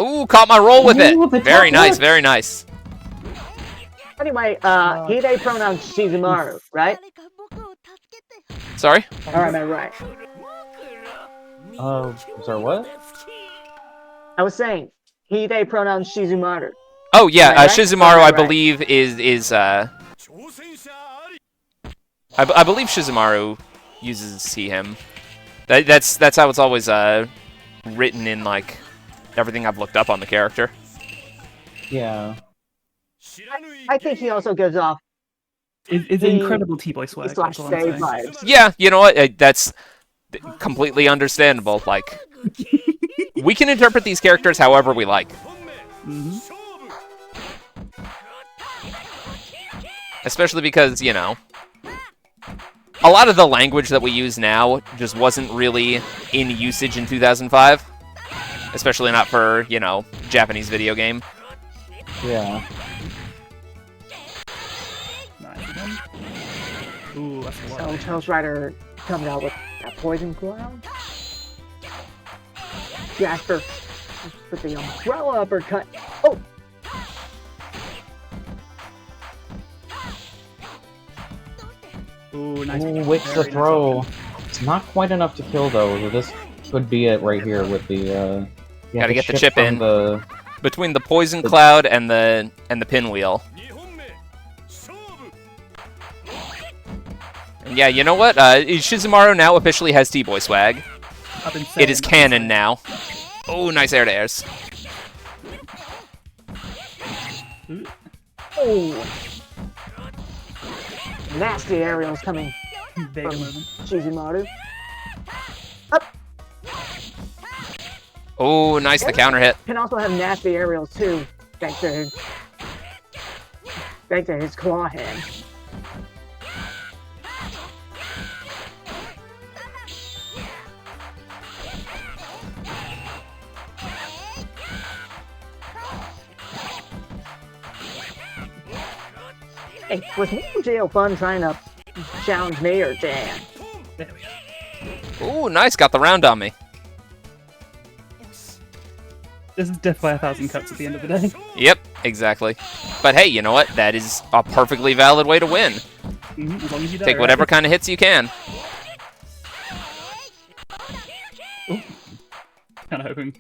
Ooh, caught my roll with Ooh, the it. Very top nice, left. very nice. Anyway, he pronoun Shizumaru, right? Sorry? Alright, am I right? Sorry, what? I was saying, he pronoun Shizumaru. Oh yeah, Am I right? Shizumaru, Am I I right? believe I believe Shizumaru uses he him. That's how it's always written in like everything I've looked up on the character. Yeah. I think he also gives off It's The- incredible T-boy swag. slash That's all I'm save saying. vibes. Yeah, you know what? That's completely understandable. Like, we can interpret these characters however we like. Mhm. Especially because, you know, a lot of the language that we use now just wasn't really in usage in 2005. Especially not for, you know, Japanese video game. Yeah. Nice. Ooh, that's a lot. So ToastRider comes out with a poison cloud. Jasper with the umbrella uppercut. Oh! Ooh, nice. Ooh, wait Very the nice throw. option. It's not quite enough to kill though. This could be it right here with the you have Gotta to get the chip from in. The... Between the poison cloud and the pinwheel. And yeah, you know what? Shizumaru now officially has T-boy swag. I've been It saying is that. canon now. Oh, nice air to airs. Oh! Nasty aerials coming Big from movement. Shizumaru. Oh, nice the counter hit. Can also have nasty aerials too, thanks to his claw hand. Hey, was Neo fun trying to challenge me or Dan? There we go. Ooh, nice, got the round on me. This is death by 1,000 cuts at the end of the day. Yep, exactly. But hey, you know what? That is a perfectly valid way to win. As long as you die, Take right? whatever kind of hits you can. Kind of hoping.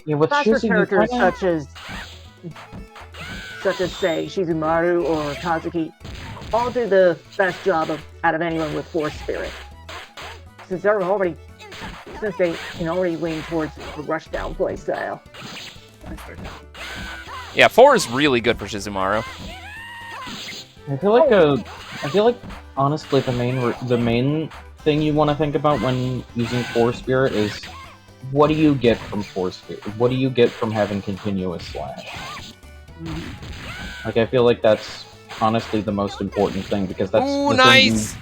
Yeah, with Faster Shizu, you characters kinda... such as say Shizumaru or Kazuki all do the best job out of anyone with Force Spirit. Since they can already lean towards the rushdown playstyle. Nice, very nice. Yeah, 4 is really good for Shizumaru. I feel like honestly the main thing you want to think about when using Force Spirit is what do you get from Force Spirit? What do you get from having continuous slash? Like I feel like that's honestly the most important thing because that's Ooh, the nice! thing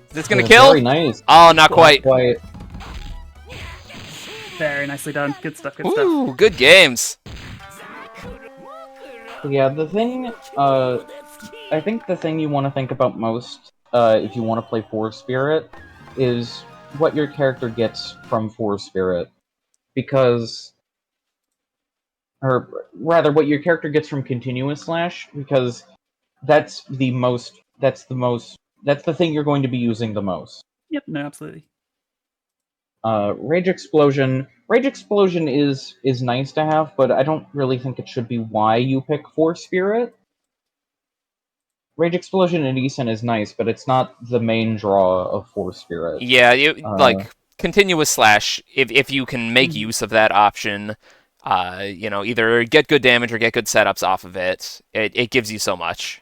Is this gonna you... kill? Very nice. Oh, not quite. Very nicely done. Good stuff, good stuff. Ooh, good games. Yeah, the thing, I think the thing you want to think about most, if you want to play Force Spirit, is what your character gets from Force Spirit. Because... Or, rather, what your character gets from Continuous Slash, because that's the thing you're going to be using the most. Yep, no, absolutely. Rage Explosion is nice to have, but I don't really think it should be why you pick Force Spirit. Rage Explosion in EinAston is nice, but it's not the main draw of Force Spirit. Yeah, like, continuous slash, if you can make use of that option, you know, either get good damage or get good setups off of it, it gives you so much.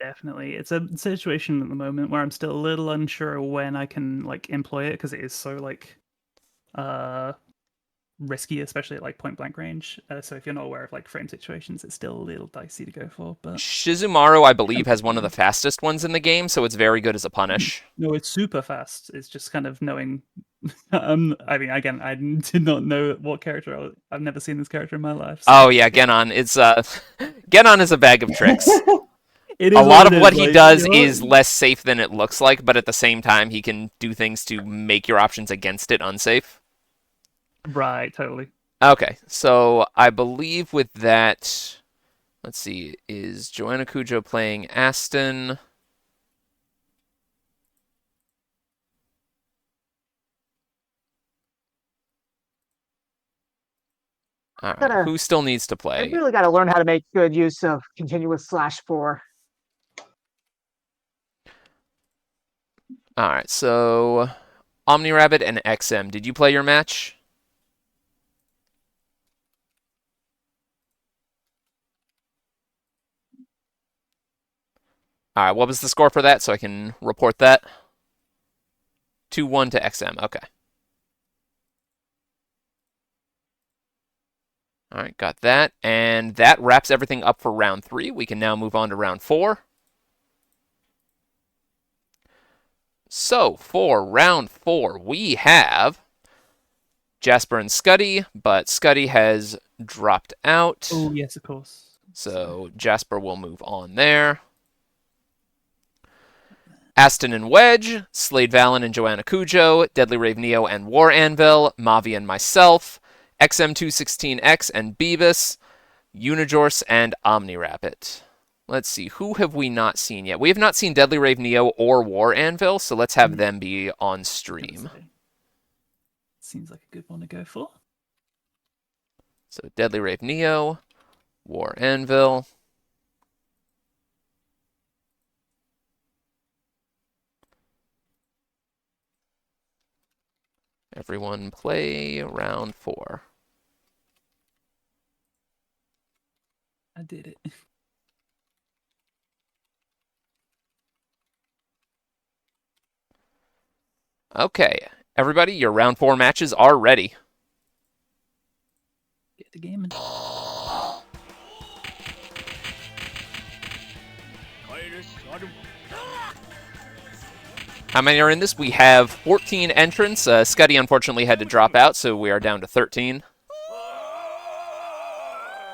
Definitely. It's a situation at the moment where I'm still a little unsure when I can like employ it because it is so like risky, especially at like point blank range. So if you're not aware of like frame situations, it's still a little dicey to go for. But Shizumaru, I believe, has one of the fastest ones in the game, so it's very good as a punish. no, it's super fast. It's just kind of knowing. I mean, again, I did not know what character. I've never seen this character in my life. So. Oh yeah, Genon. It's Genon is a bag of tricks. A lot of what he does is less safe than it looks like, but at the same time, he can do things to make your options against it unsafe. Right, totally. Okay, so I believe with that, let's see, is Joanna Cujoh playing Aston? All right, who still needs to play? I really got to learn how to make good use of continuous /4. All right, so OmniRabbit and XM, did you play your match? All right, what was the score for that so I can report that? 2-1 to XM, okay. All right, got that. And that wraps everything up for round 3. We can now move on to round 4. So, for round 4, we have Jasper and Scuddy, but Scuddy has dropped out. Oh, yes, of course. So, Jasper will move on there. Aston and Wedge, SladeValen and Joanna Cujoh, DeadlyRaveNeo and War Anvil, Mavi and myself, XM216X and Beebus, Unijorse and OmniRabbit. Let's see, who have we not seen yet? We have not seen DeadlyRaveNeo or War Anvil, so let's have them be on stream. Seems like a good one to go for. So DeadlyRaveNeo, War Anvil. Everyone play round 4. I did it. Okay, everybody, your round 4 matches are ready. Get the game in. How many are in this? We have 14 entrants. Scuddy unfortunately had to drop out, so we are down to 13.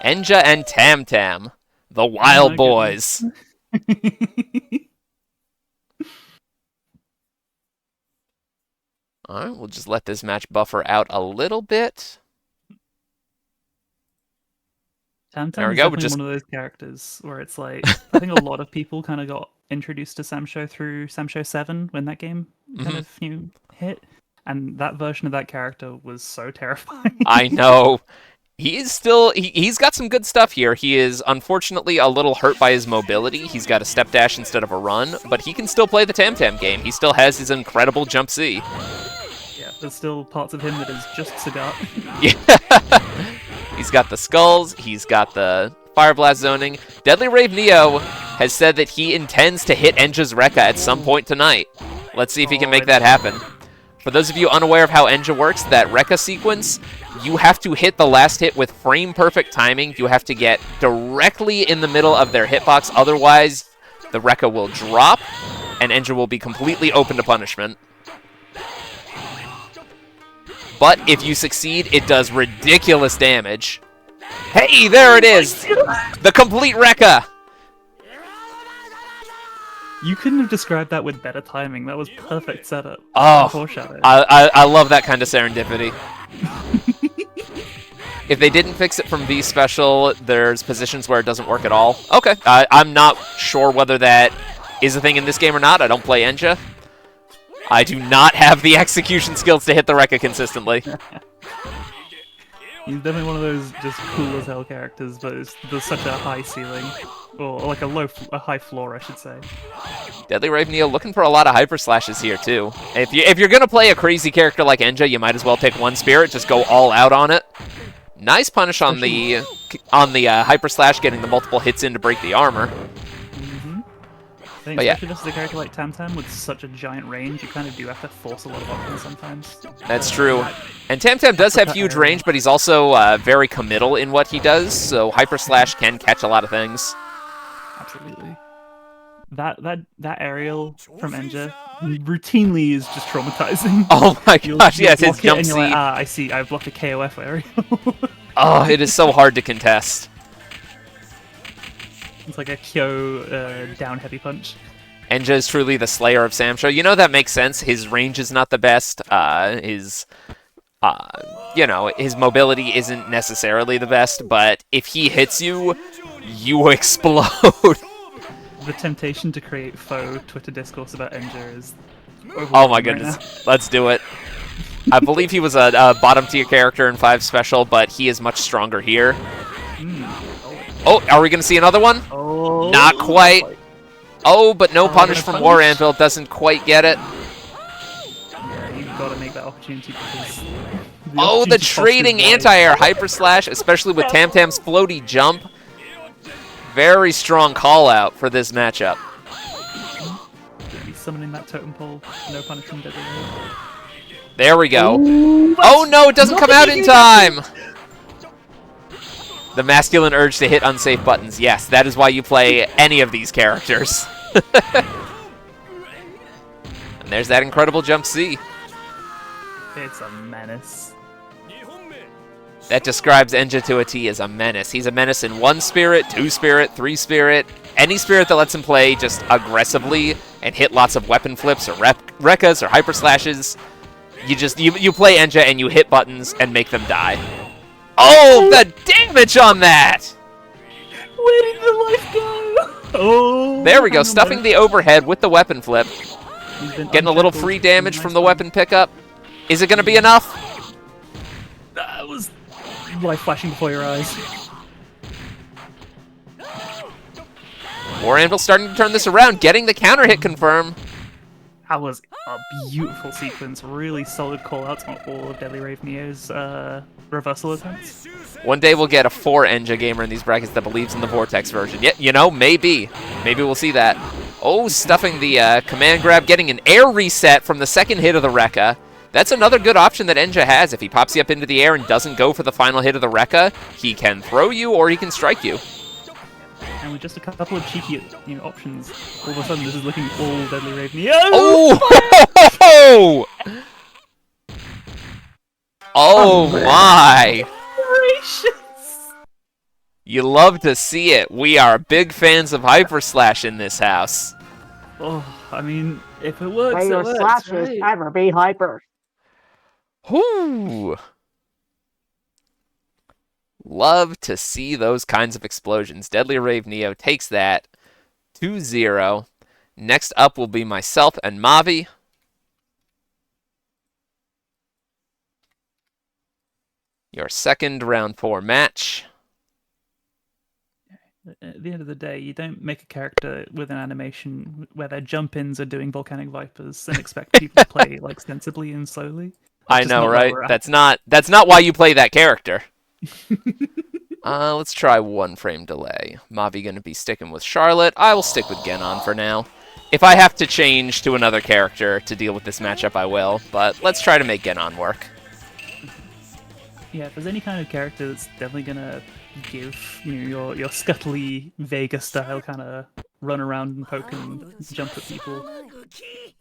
Enja and Tam Tam, the Wild Boys. All right, we'll just let this match buffer out a little bit. Tam Tam is definitely one of those characters where it's like, I think a lot of people kind of got introduced to Samsho through Samsho 7 when that game kind of hit. And that version of that character was so terrifying. I know. He is still, he's got some good stuff here. He is unfortunately a little hurt by his mobility. He's got a step dash instead of a run, but he can still play the Tam Tam game. He still has his incredible jump C. Yeah, there's still parts of him that is just Sagat. Yeah. He's got the skulls, he's got the Fire Blast zoning. DeadlyRaveNeo has said that he intends to hit Enja's Rekka at some point tonight. Let's see if he can make that happen. For those of you unaware of how Enja works, that Rekka sequence, you have to hit the last hit with frame-perfect timing. You have to get directly in the middle of their hitbox, otherwise the Rekka will drop, and Enja will be completely open to punishment. But if you succeed, it does ridiculous damage. Hey, there it is! The complete Rekka! You couldn't have described that with better timing. That was perfect setup. Oh, I love that kind of serendipity. If they didn't fix it from V Special, there's positions where it doesn't work at all. Okay, I'm not sure whether that is a thing in this game or not. I don't play Enja. I do not have the execution skills to hit the Rekka consistently. He's definitely one of those just cool as hell characters, but there's such a high ceiling. Or like a high floor, I should say. DeadlyRaveNeo looking for a lot of hyper slashes here too. If you're gonna play a crazy character like Enja, you might as well pick one spirit, just go all out on it. Nice punish on the hyper slash, getting the multiple hits in to break the armor. I think But yeah. especially versus a character like Tam with such a giant range, you kind of do have to force a lot of options sometimes. That's true. And Tam does have huge range, but he's also very committal in what he does, so Hyper Slash can catch a lot of things. Absolutely. That aerial from Enja routinely is just traumatizing. Oh my gosh, yes, his block it jump and you're C. like, I see, I've blocked a KOF aerial. Oh, it is so hard to contest. It's like a Kyoh down heavy punch. Enja is truly the slayer of Samsho. You know, that makes sense. His range is not the best. His mobility isn't necessarily the best, but if he hits you, you explode. The temptation to create faux Twitter discourse about Enja is Oh my goodness. Let's do it. I believe he was a bottom tier character in 5 Special, but he is much stronger here. Oh, are we going to see another one? Oh, Not quite. Oh, but no punish from War Anvil doesn't quite get it. Yeah, you've got to make that opportunity because... Oh, the trading anti-air Hyper Slash, especially with Tam's floaty jump. Very strong call-out for this matchup. He's summoning that totem pole. No punish from Deadly. There we go. Oh no, it doesn't come out in time! The masculine urge to hit unsafe buttons. Yes, that is why you play any of these characters. And there's that incredible jump C. It's a menace. That describes Enja to a T as a menace. He's a menace in 1 spirit, 2 spirit, 3 spirit. Any spirit that lets him play just aggressively and hit lots of weapon flips or Rekkas or Hyper Slashes. You play Enja and you hit buttons and make them die. Oh, the damage on that! Where did the life go? Oh, there we go, stuffing the overhead with the weapon flip. Getting a little free damage from the weapon pickup. Is it going to be enough? That was life flashing before your eyes. War Anvil starting to turn this around, getting the counter hit confirm. That was a beautiful sequence. Really solid call-outs on all of DeadlyRaveNeo's reversal attempts. One day we'll get a 4 Enja gamer in these brackets that believes in the Vortex version. Yeah, you know, maybe. Maybe we'll see that. Oh, stuffing the command grab, getting an air reset from the second hit of the Rekka. That's another good option that Enja has. If he pops you up into the air and doesn't go for the final hit of the Rekka, he can throw you or he can strike you. And with just a couple of cheeky options, all of a sudden this is looking all DeadlyRaveNeo. Oh! Oh my! Gracious. You love to see it. We are big fans of Hyper Slash in this house. Oh, I mean, if it works, May it your works, slashers right? ever be hyper. Whoo! Love to see those kinds of explosions. DeadlyRaveNeo takes that 2-0. Next up will be myself and Mavi. Your second round 4 match. At the end of the day, you don't make a character with an animation where their jump-ins are doing volcanic vipers and expect people to play like sensibly and slowly. I know, right? That's not why you play that character. Let's try 1 frame delay. Mavi gonna be sticking with Charlotte. I will stick with Genon for now. If I have to change to another character to deal with this matchup, I will. But let's try to make Genon work. Yeah, if there's any kind of character that's definitely gonna give your scuttly Vega style kind of run around and poke and jump at people.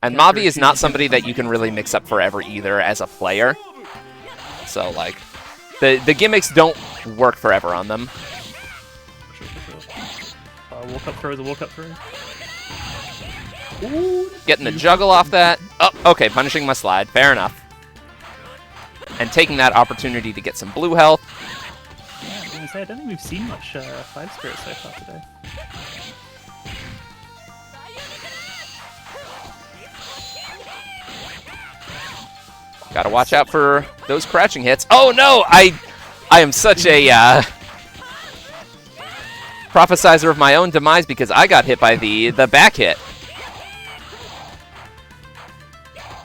And Mavi is not somebody that you can really mix up forever either as a player. So like, the gimmicks don't work forever on them. For sure. Walk up throw is a walk up throw. Ooh, getting the juggle off that. Oh, okay, punishing my slide. Fair enough. And taking that opportunity to get some blue health. Yeah, I was gonna say, I don't think we've seen much 5 spirits so far today. Gotta watch out for those crouching hits. Oh no! I am such a prophesizer of my own demise because I got hit by the back hit.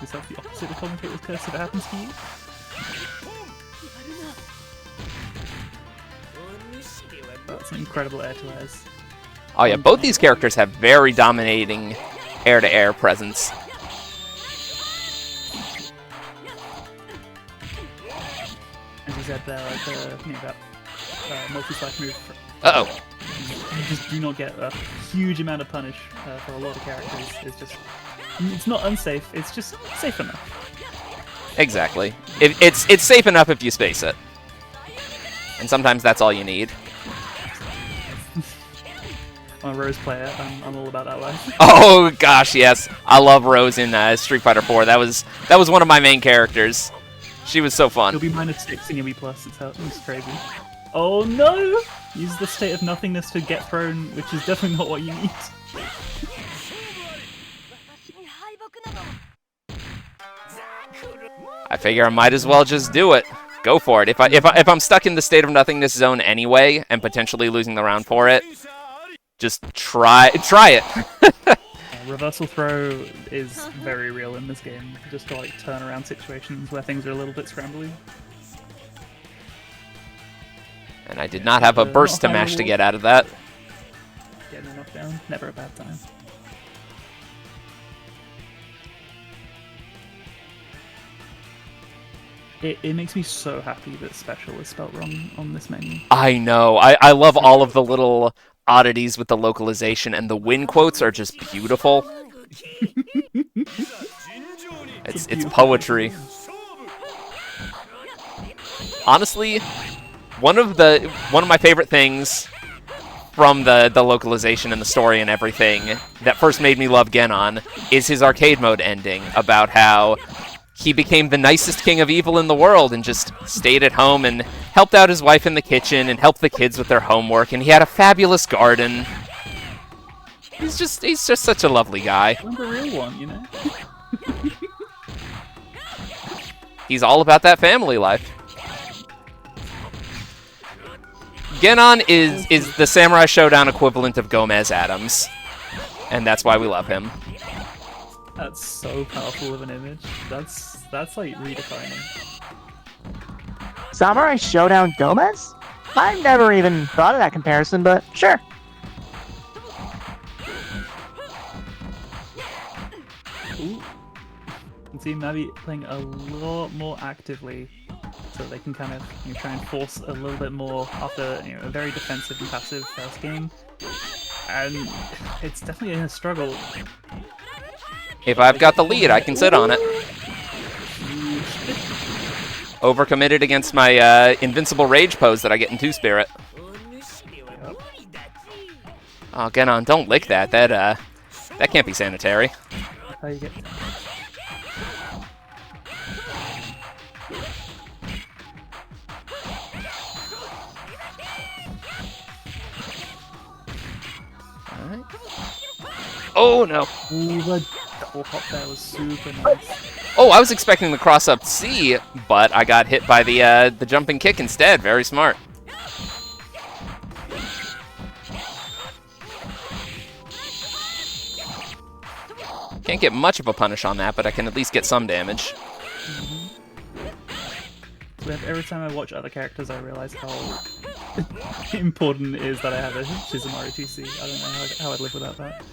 Is that the opposite of commentator's curse if it happens to you? That's an incredible air to airs. Oh yeah, both these characters have very dominating air-to-air presence. As you said there, like that multi-slash move. Uh-oh. You just do not get a huge amount of punish for a lot of characters. It's not unsafe, it's just safe enough. Exactly. It's safe enough if you space it. And sometimes that's all you need. I'm a Rose player, I'm all about that life. Oh gosh, yes. I love Rose in Street Fighter 4. That was one of my main characters. She was so fun. You'll be -6 and you'll be plus, it's crazy. Oh no! Use the state of nothingness to get thrown, which is definitely not what you need. I figure I might as well just do it. Go for it. If I'm stuck in the state of nothingness zone anyway, and potentially losing the round for it, just try it. Reversal throw is very real in this game, just to like turn around situations where things are a little bit scrambly. And I did not have a burst to mash to get out of that. Getting a knockdown, never a bad time. It makes me so happy that special is spelt wrong on this menu. I know. I love all of the little oddities with the localization, and the win quotes are just beautiful. It's poetry. Honestly, one of my favorite things from the localization and the story and everything that first made me love Genon is his arcade mode ending about how he became the nicest king of evil in the world and just stayed at home and helped out his wife in the kitchen and helped the kids with their homework, and he had a fabulous garden. He's just such a lovely guy. I'm the real one, you know? He's all about that family life. Genon is the Samurai Shodown equivalent of Gomez Adams, and that's why we love him. That's so powerful of an image. That's like redefining. Samurai Shodown Gomez? I've never even thought of that comparison, but sure. Ooh. You can see Mavi playing a lot more actively, so they can kind of try and force a little bit more after a very defensive and passive first game. And it's definitely a struggle. If I've got the lead, I can sit on it. Overcommitted against my invincible rage pose that I get in Two-Spirit. Oh, Genon, don't lick that. That can't be sanitary. That's how you get. Alright. Oh no! Ooh, the double hop there was super nice. Oh, I was expecting the cross up C, but I got hit by the jumping kick instead. Very smart. Can't get much of a punish on that, but I can at least get some damage. Every time I watch other characters, I realize how important it is that I have a Shizumaru TC. I don't know how I'd live without that.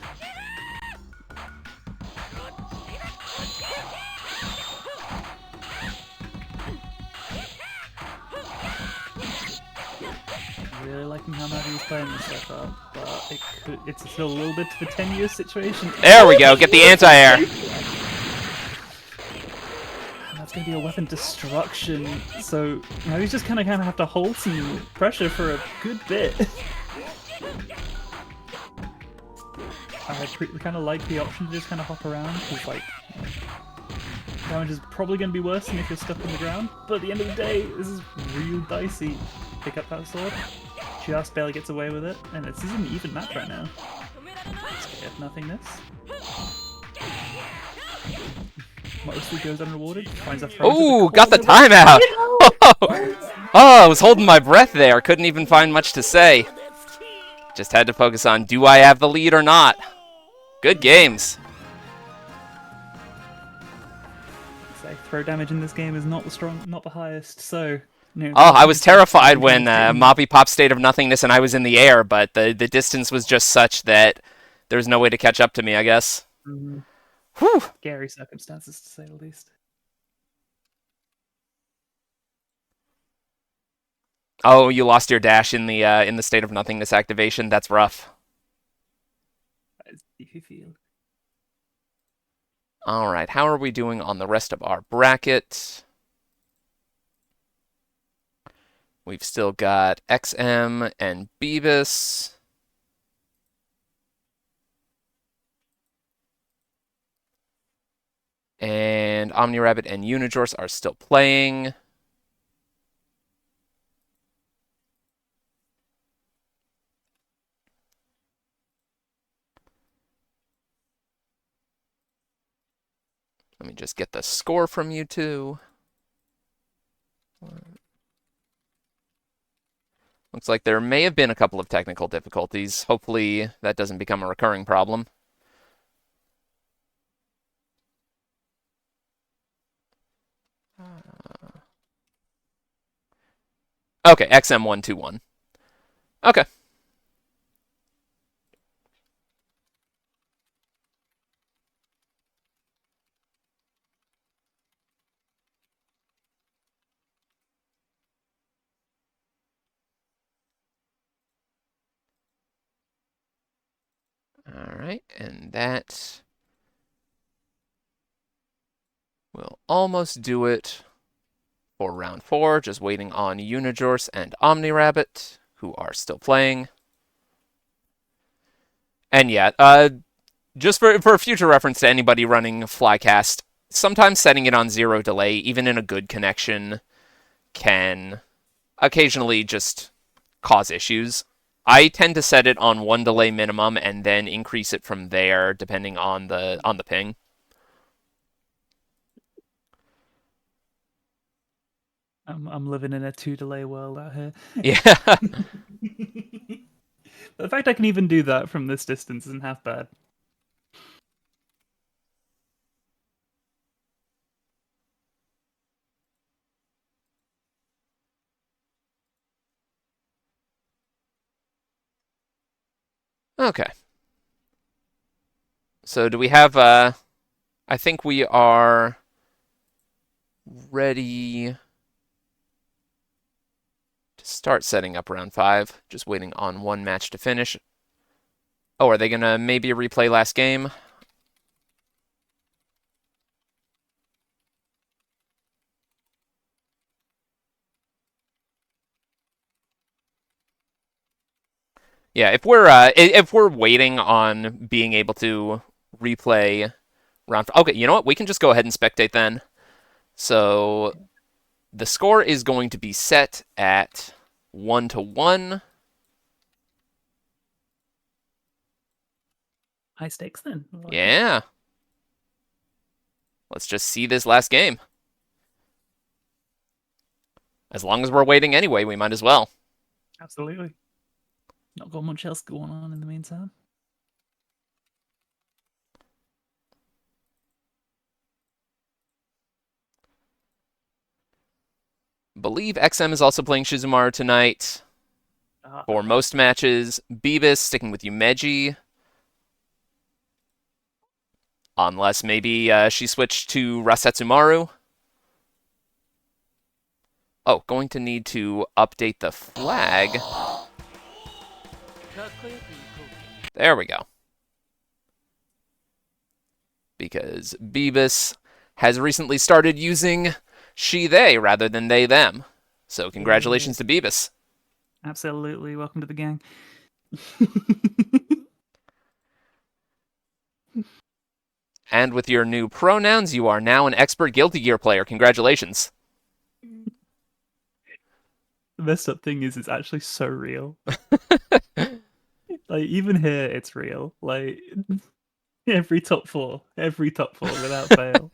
Really liking how Mavi's playing this so far, but it's still a little bit of a tenuous situation. There we go, get the anti-air. That's going to be a weapon destruction, so Mavi's just kind of have to hold some pressure for a good bit. I kind of like the option to just kind of hop around, because like, damage is probably going to be worse than if you're stuck on the ground, but at the end of the day, this is real dicey. Pick up that sword, just barely gets away with it, and this is an even match right now. Scared nothingness. Mostly goes unrewarded, finds a throw. Ooh, got the timeout! Oh, I was holding my breath there, couldn't even find much to say. Just had to focus on, do I have the lead or not? Good games. Throw damage in this game is not the highest, so No, Oh, I was it's terrified like- when Mavi popped State of Nothingness and I was in the air, but the distance was just such that there was no way to catch up to me, I guess. Mhm. Whew. Scary circumstances, to say the least. Oh, you lost your dash in the State of Nothingness activation. That's rough. That is beefy field. All right, how are we doing on the rest of our bracket? We've still got XM and Beebus. And OmniRabbit and Unijorse are still playing. Let me just get the score from you two. Looks like there may have been a couple of technical difficulties. Hopefully that doesn't become a recurring problem. Okay, XM121. Okay. All right, and that will almost do it for round 4. Just waiting on Unijorse and OmniRabbit, who are still playing. And yeah, just for future reference to anybody running Flycast, sometimes setting it on 0 delay, even in a good connection, can occasionally just cause issues. I tend to set it on 1 delay minimum and then increase it from there depending on the ping. I'm living in a 2 delay world out here. Yeah. The fact I can even do that from this distance isn't half bad. Okay. So do we have I think we are ready to start setting up round 5. Just waiting on one match to finish. Oh, are they gonna maybe replay last game? Yeah, if we're waiting on being able to replay round 5. Okay, you know what? We can just go ahead and spectate then. So the score is going to be set at 1-1. High stakes then. Yeah. Let's just see this last game. As long as we're waiting anyway, we might as well. Absolutely. Not got much else going on in the meantime. Believe XM is also playing Shizumaru tonight for most matches. Beebus sticking with Yumeji. Unless maybe she switched to Rasetsumaru. Oh, going to need to update the flag. There we go. Because Beebus has recently started using she-they rather than they-them. So congratulations to Beebus. Absolutely. Welcome to the gang. And with your new pronouns, you are now an expert Guilty Gear player. Congratulations. The messed up thing is it's actually so real. Like, even here, it's real. Like, every top four without fail.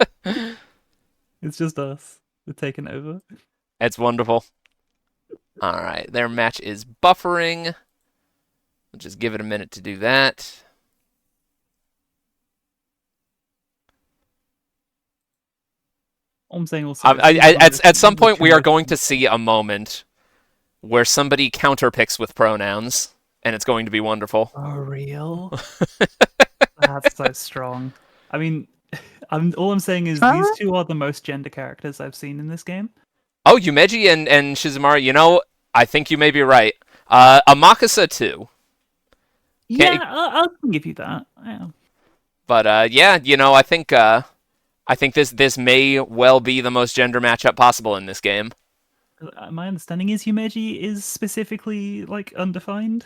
It's just us. We're taking over. It's wonderful. All right, their match is buffering. We'll just give it a minute to do that. All I'm saying also is at some point we are generic- going to see a moment where somebody counterpicks with pronouns, and it's going to be wonderful. For real? That's so strong. I mean, all I'm saying is these two are the most gender characters I've seen in this game. Oh, Yumeji and Shizumaru, you know, I think you may be right. Amakasa too. Yeah, I'll give you that. Yeah. But yeah, you know, I think this may well be the most gender matchup possible in this game. My understanding is Yumeji is specifically like undefined.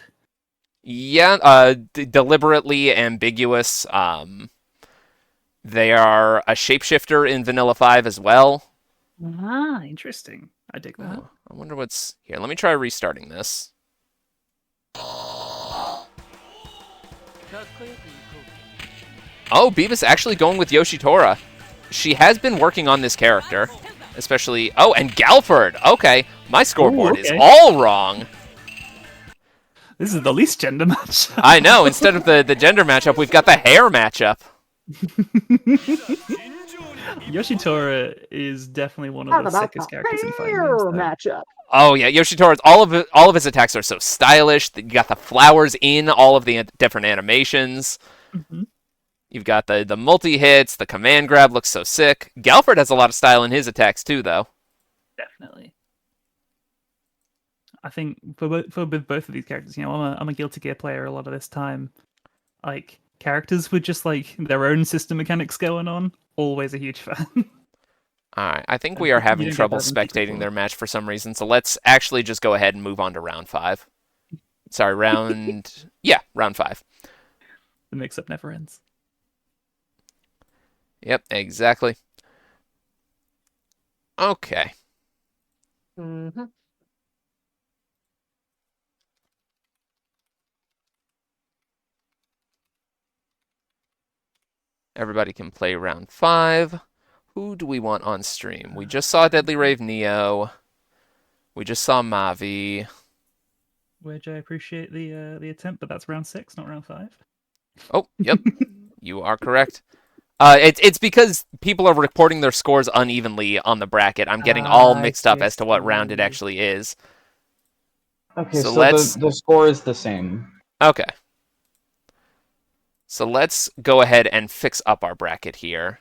Yeah, deliberately ambiguous. They are a shapeshifter in Vanilla 5 as well. Ah, interesting. I dig that. Oh, I wonder what's here. Let me try restarting this. Oh, Beebus actually going with Yoshitora. She has been working on this character, especially... Oh, and Galford! Okay, my scoreboard is all wrong. This is the least gender match. I know, instead of the gender matchup, we've got the hair matchup. Yoshitora is definitely one of the sickest characters in fighting games. Matchup. Oh yeah, Yoshitora's all of his attacks are so stylish. You got the flowers in all of the different animations. Mm-hmm. You've got the multi-hits, the command grab looks so sick. Galford has a lot of style in his attacks too, though. Definitely. I think for both of these characters, you know, I'm a Guilty Gear player a lot of this time. Like, characters with just like their own system mechanics going on, always a huge fan. Alright, I think we are having trouble spectating their match for some reason, so let's actually just go ahead and move on to round 5. Sorry, round 5. The mix-up never ends. Yep, exactly. Okay. Mm-hmm. Everybody can play round 5. Who do we want on stream? We just saw DeadlyRaveNeo. We just saw Mavi. Wedge, I appreciate the attempt, but that's round 6, not round 5. Oh, yep. You are correct. It's because people are reporting their scores unevenly on the bracket. I'm getting all mixed up as to what round it actually is. Okay, so the score is the same. Okay. So let's go ahead and fix up our bracket here.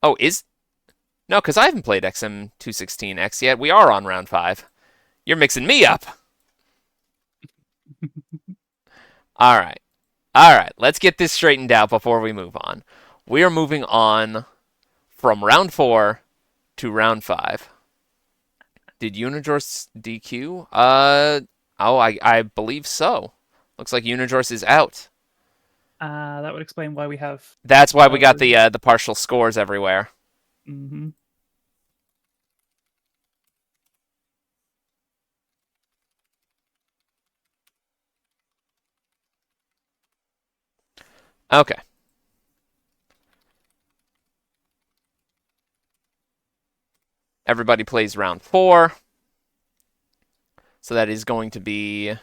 Oh, no, because I haven't played XM216X yet. We are on round 5. You're mixing me up. All right. Let's get this straightened out before we move on. We are moving on from round 4 to round 5. Did Unijorse DQ? I believe so. Looks like Unijorse is out. That would explain why we have... That's why we got the partial scores everywhere. Mm-hmm. Okay. Everybody plays round 4. So that is going to be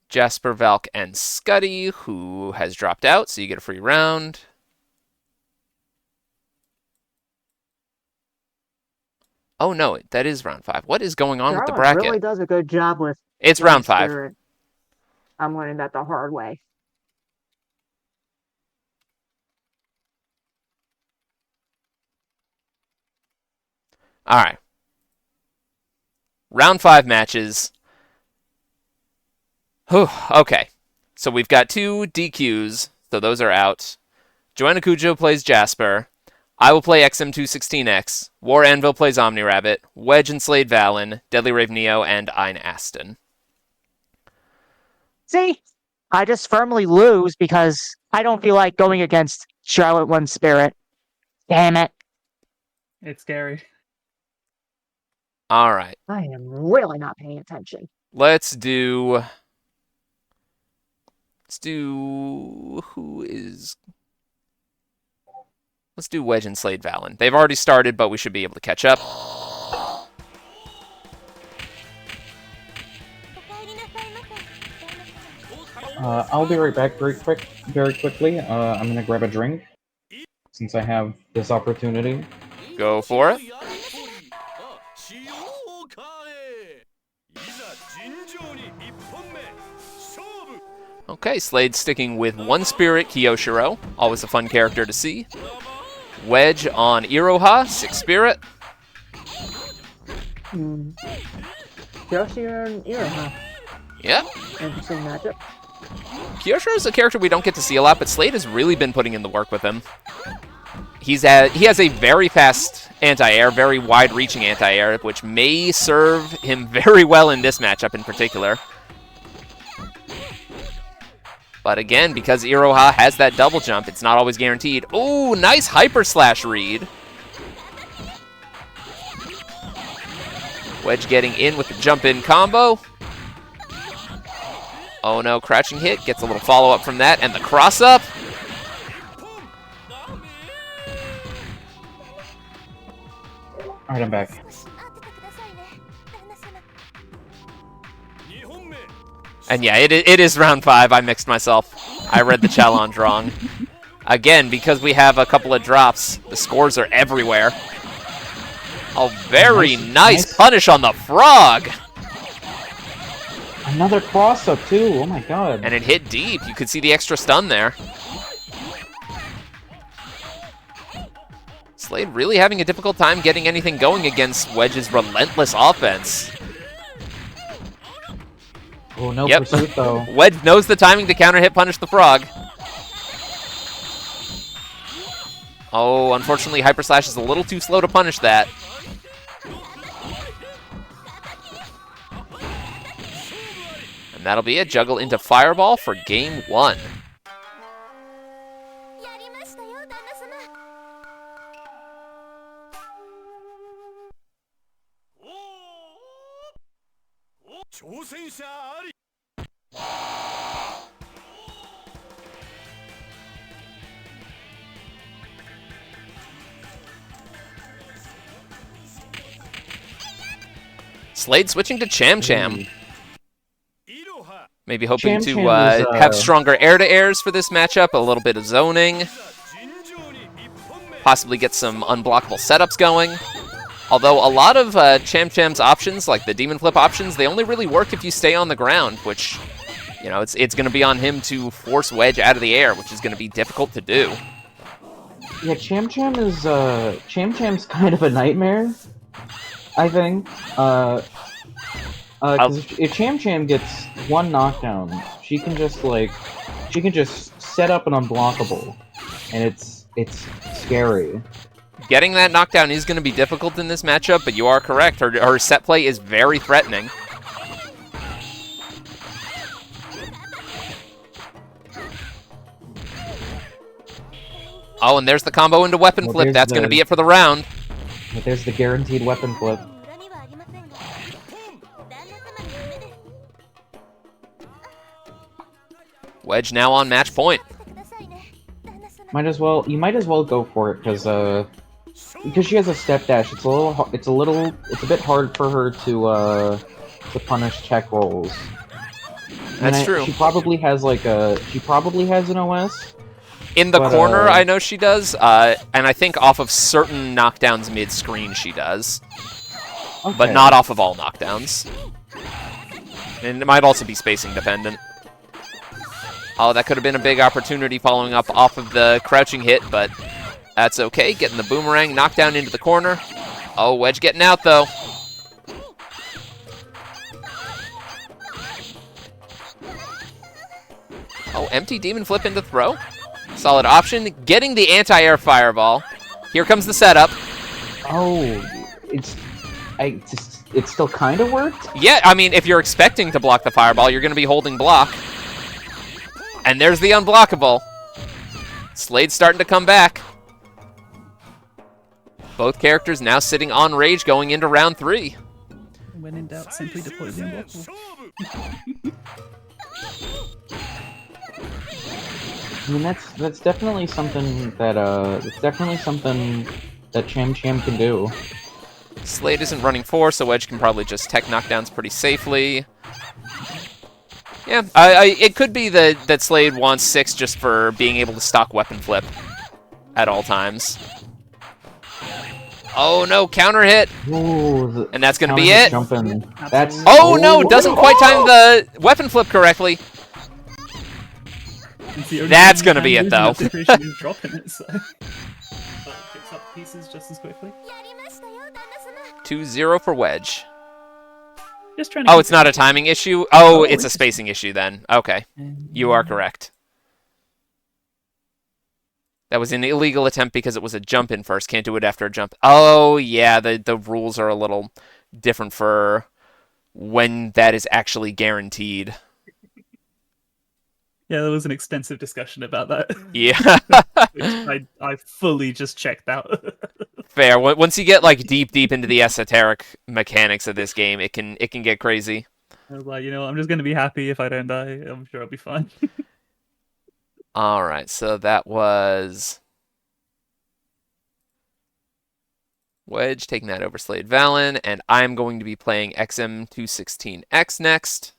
Jasper, Valk, and Scuddy, who has dropped out, so you get a free round. Oh no, that is round 5. What is going on with the bracket? Really does a good job with... It's round 5. Spirit. I'm learning that the hard way. Alright. Round 5 matches. Whew, okay. So we've got 2 DQs, so those are out. Joanna Cujoh plays Jasper. I will play XM216X. War Anvil plays OmniRabbit. Wedge and SladeValen. DeadlyRaveNeo and EinAston. See? I just firmly lose because I don't feel like going against Charlotte One Spirit. Damn it. It's scary. Alright. I am really not paying attention. Let's do... Who is... Let's do Wedge and SladeValen. They've already started, but we should be able to catch up. I'll be right back very quickly. I'm gonna grab a drink. since I have this opportunity. Go for it. Okay, Slade sticking with one spirit, Kyoshiro. Always a fun character to see. Wedge on Iroha, 6 spirit. Kyoshiro and Iroha. Yep. Interesting matchup. Kyoshiro is a character we don't get to see a lot, but Slade has really been putting in the work with him. He has a very fast anti-air, very wide-reaching anti-air, which may serve him very well in this matchup in particular. But again, because Iroha has that double jump, it's not always guaranteed. Ooh, nice hyper slash read. Wedge getting in with the jump in combo. Oh no, crouching hit, gets a little follow-up from that, and the cross-up. Alright, I'm back. And yeah, it is round 5. I mixed myself. I read the challenge wrong. Again, because we have a couple of drops, the scores are everywhere. Oh, very nice punish on the frog! Another cross-up, too. Oh my god. And it hit deep. You could see the extra stun there. Slade really having a difficult time getting anything going against Wedge's relentless offense. Oh, no pursuit, though. Wedge knows the timing to counter hit punish the frog. Oh, unfortunately, Hyper Slash is a little too slow to punish that. And that'll be a juggle into Fireball for game 1. Slade switching to Cham. Maybe hoping to have stronger air-to-airs for this matchup, a little bit of zoning. Possibly get some unblockable setups going. Although a lot of Cham's options, like the Demon Flip options, they only really work if you stay on the ground, which, you know, it's going to be on him to force Wedge out of the air, which is going to be difficult to do. Yeah, Cham's kind of a nightmare, I think. Because if Cham gets one knockdown, she can just set up an unblockable, and it's scary. Getting that knockdown is going to be difficult in this matchup, but you are correct. Her set play is very threatening. Oh, and there's the combo into weapon flip. That's going to be it for the round. But there's the guaranteed weapon flip. Wedge now on match point. You might as well go for it because she has a step dash. It's a bit hard for her to punish check rolls. That's true. She probably has an OS. In the corner, I know she does, and I think off of certain knockdowns mid-screen she does. Okay. But not off of all knockdowns. And it might also be spacing dependent. Oh, that could have been a big opportunity following up off of the crouching hit, but that's okay. Getting the boomerang knockdown into the corner. Oh, Wedge getting out, though. Oh, empty Demon Flip into throw. Solid option. Getting the anti-air Fireball. Here comes the setup. Oh, it still kind of worked? Yeah, I mean, if you're expecting to block the Fireball, you're going to be holding block. And there's the unblockable. Slade's starting to come back. Both characters now sitting on rage going into round 3. When in doubt, simply deploy the unblockable. I mean, that's definitely something that Cham can do. Slade isn't running 4, so Wedge can probably just tech knockdowns pretty safely. Yeah, it could be that Slade wants 6 just for being able to stock weapon flip at all times. Oh no, counter hit! Ooh, And that's gonna be it. Jumping. That's. Oh no, doesn't quite time the weapon flip correctly. That's gonna be it though. Is dropping it, so. But picks up pieces just as quickly. 2-0 for Wedge. Just trying to Oh, it's not a timing issue? Oh, it's a spacing issue then. Okay. You are correct. That was an illegal attempt because it was a jump in first. Can't do it after a jump. Oh, yeah, the rules are a little different for when that is actually guaranteed. Yeah, there was an extensive discussion about that. Yeah. Which I fully just checked out. Fair. Once you get like deep into the esoteric mechanics of this game, it can get crazy. I was like, you know, I'm just gonna be happy if I don't die. I'm sure I'll be fine. All right, so that was Wedge taking that over SladeValen, and I'm going to be playing XM216X next.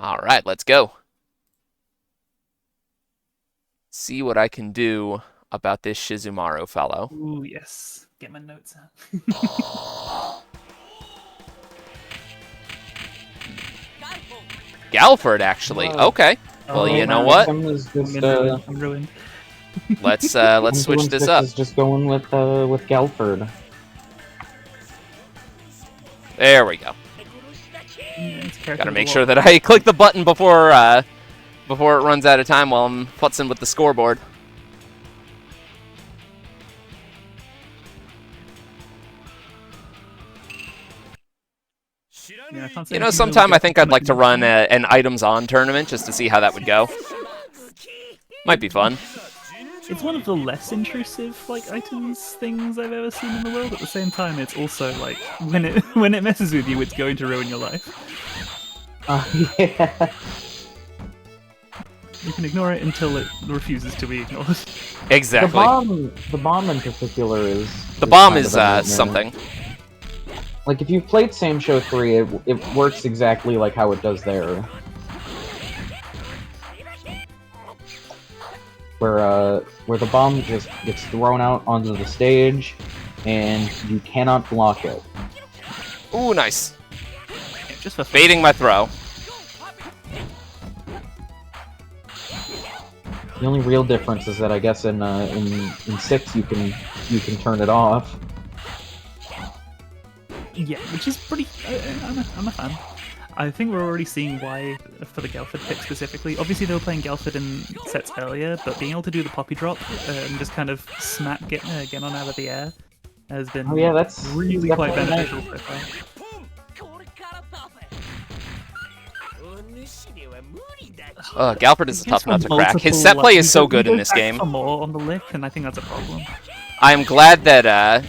All right, let's go. See what I can do about this Shizumaru fellow. Ooh, yes. Get my notes out. Galford, actually. Okay. Well, you know what? I'm ruined. Let's switch this up. Just going with Galford. There we go. Yeah, Gotta make sure that I click the button before it runs out of time while I'm futzing with the scoreboard. Yeah, You know, sometime I think I'd like to run an items on tournament just to see how that would go. Might be fun. It's one of the less intrusive items things I've ever seen in the world. At the same time, it's also like when it messes with you, it's going to ruin your life. Yeah. You can ignore it until it refuses to be ignored. Exactly. The bomb in particular is. The bomb kind is of a nightmare. something. Like if you've played Same Show 3, it works exactly like how it does there. Where the bomb just gets thrown out onto the stage, and you cannot block it. Ooh, nice. Just for Baiting my throw. The only real difference is that I guess in 6 you can turn it off. Yeah, which is pretty. I'm a fan. I think we're already seeing why for the Galford pick specifically. Obviously, they were playing Galford in sets earlier, but being able to do the poppy drop and just kind of smack get on out of the air has been That's really quite definitely beneficial so far. Galford is a tough nut to crack. His set play is so good in this game. More on the lick, and I think that's a problem. I am glad that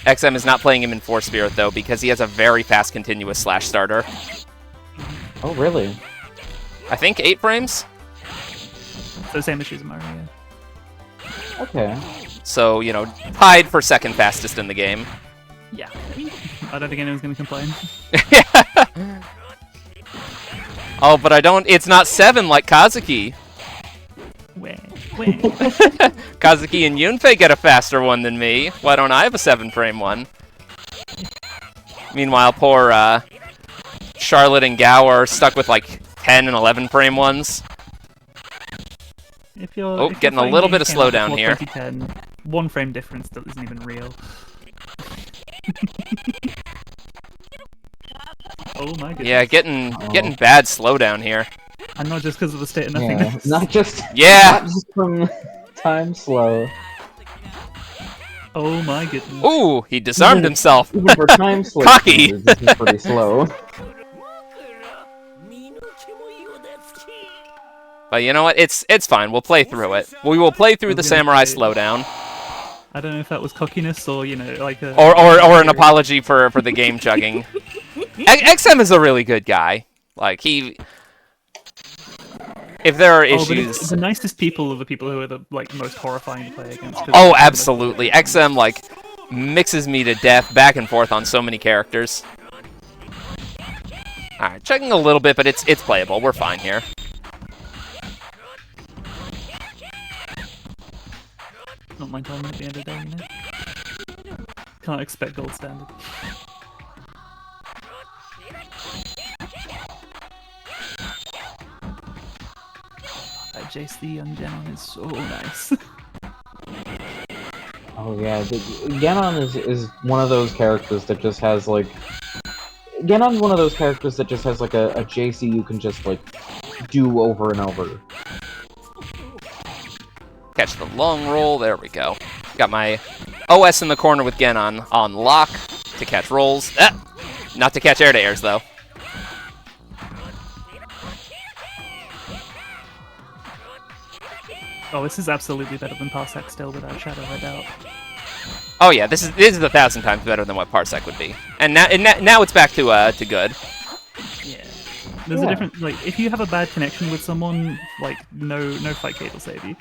XM is not playing him in Force Spirit, though, because he has a very fast continuous slash starter. Oh, really? I think 8 frames? So same as Shizumaru, yeah. Okay. So, you know, tied for second fastest in the game. Yeah. I don't think anyone's going to complain. Oh, but it's not 7 like Kazuki. Where? Kazuki and Yunfei get a faster one than me. Why don't I have a 7-frame one? Meanwhile, poor Charlotte and Gaoh are stuck with like 10 and 11-frame ones. If you're Getting a little bit of slowdown here. 2010, 1 frame difference that isn't even real. Oh my goodness. Yeah, getting bad slowdown here. And not just because of the state of Yeah, nothingness. not just from time slow. Oh my goodness. Ooh, he disarmed himself. Even for time slow, Cocky. this is pretty slow. But you know what? It's fine. We'll play through it. We will play through the Samurai slowdown. I don't know if that was cockiness or, you know, like a... Or an apology for the game chugging. XM is a really good guy. Like, if there are But issues. the nicest people are the people who are the like most horrifying to play against. 'cause Oh, they're absolutely. XM like mixes me to death back and forth on so many characters. All right, checking a little bit, but it's playable. We're fine here. Not my time at the end of the day, you know. Can't expect gold standard. That Jace the young Genon is so nice. Oh yeah, Ganon is one of those characters that just has like... Ganon's one of those characters that just has like a JC you can just like do over and over. Catch the long roll. There we go. Got my OS in the corner with Genon on lock to catch rolls. Not to catch air-to-airs, though. Oh, this is absolutely better than Parsec still, without a shadow of a doubt. Oh yeah, this is 1,000 times better than what Parsec would be. And now it's back to good. Yeah. There's a different, like, if you have a bad connection with someone, like, no fight gate will save you.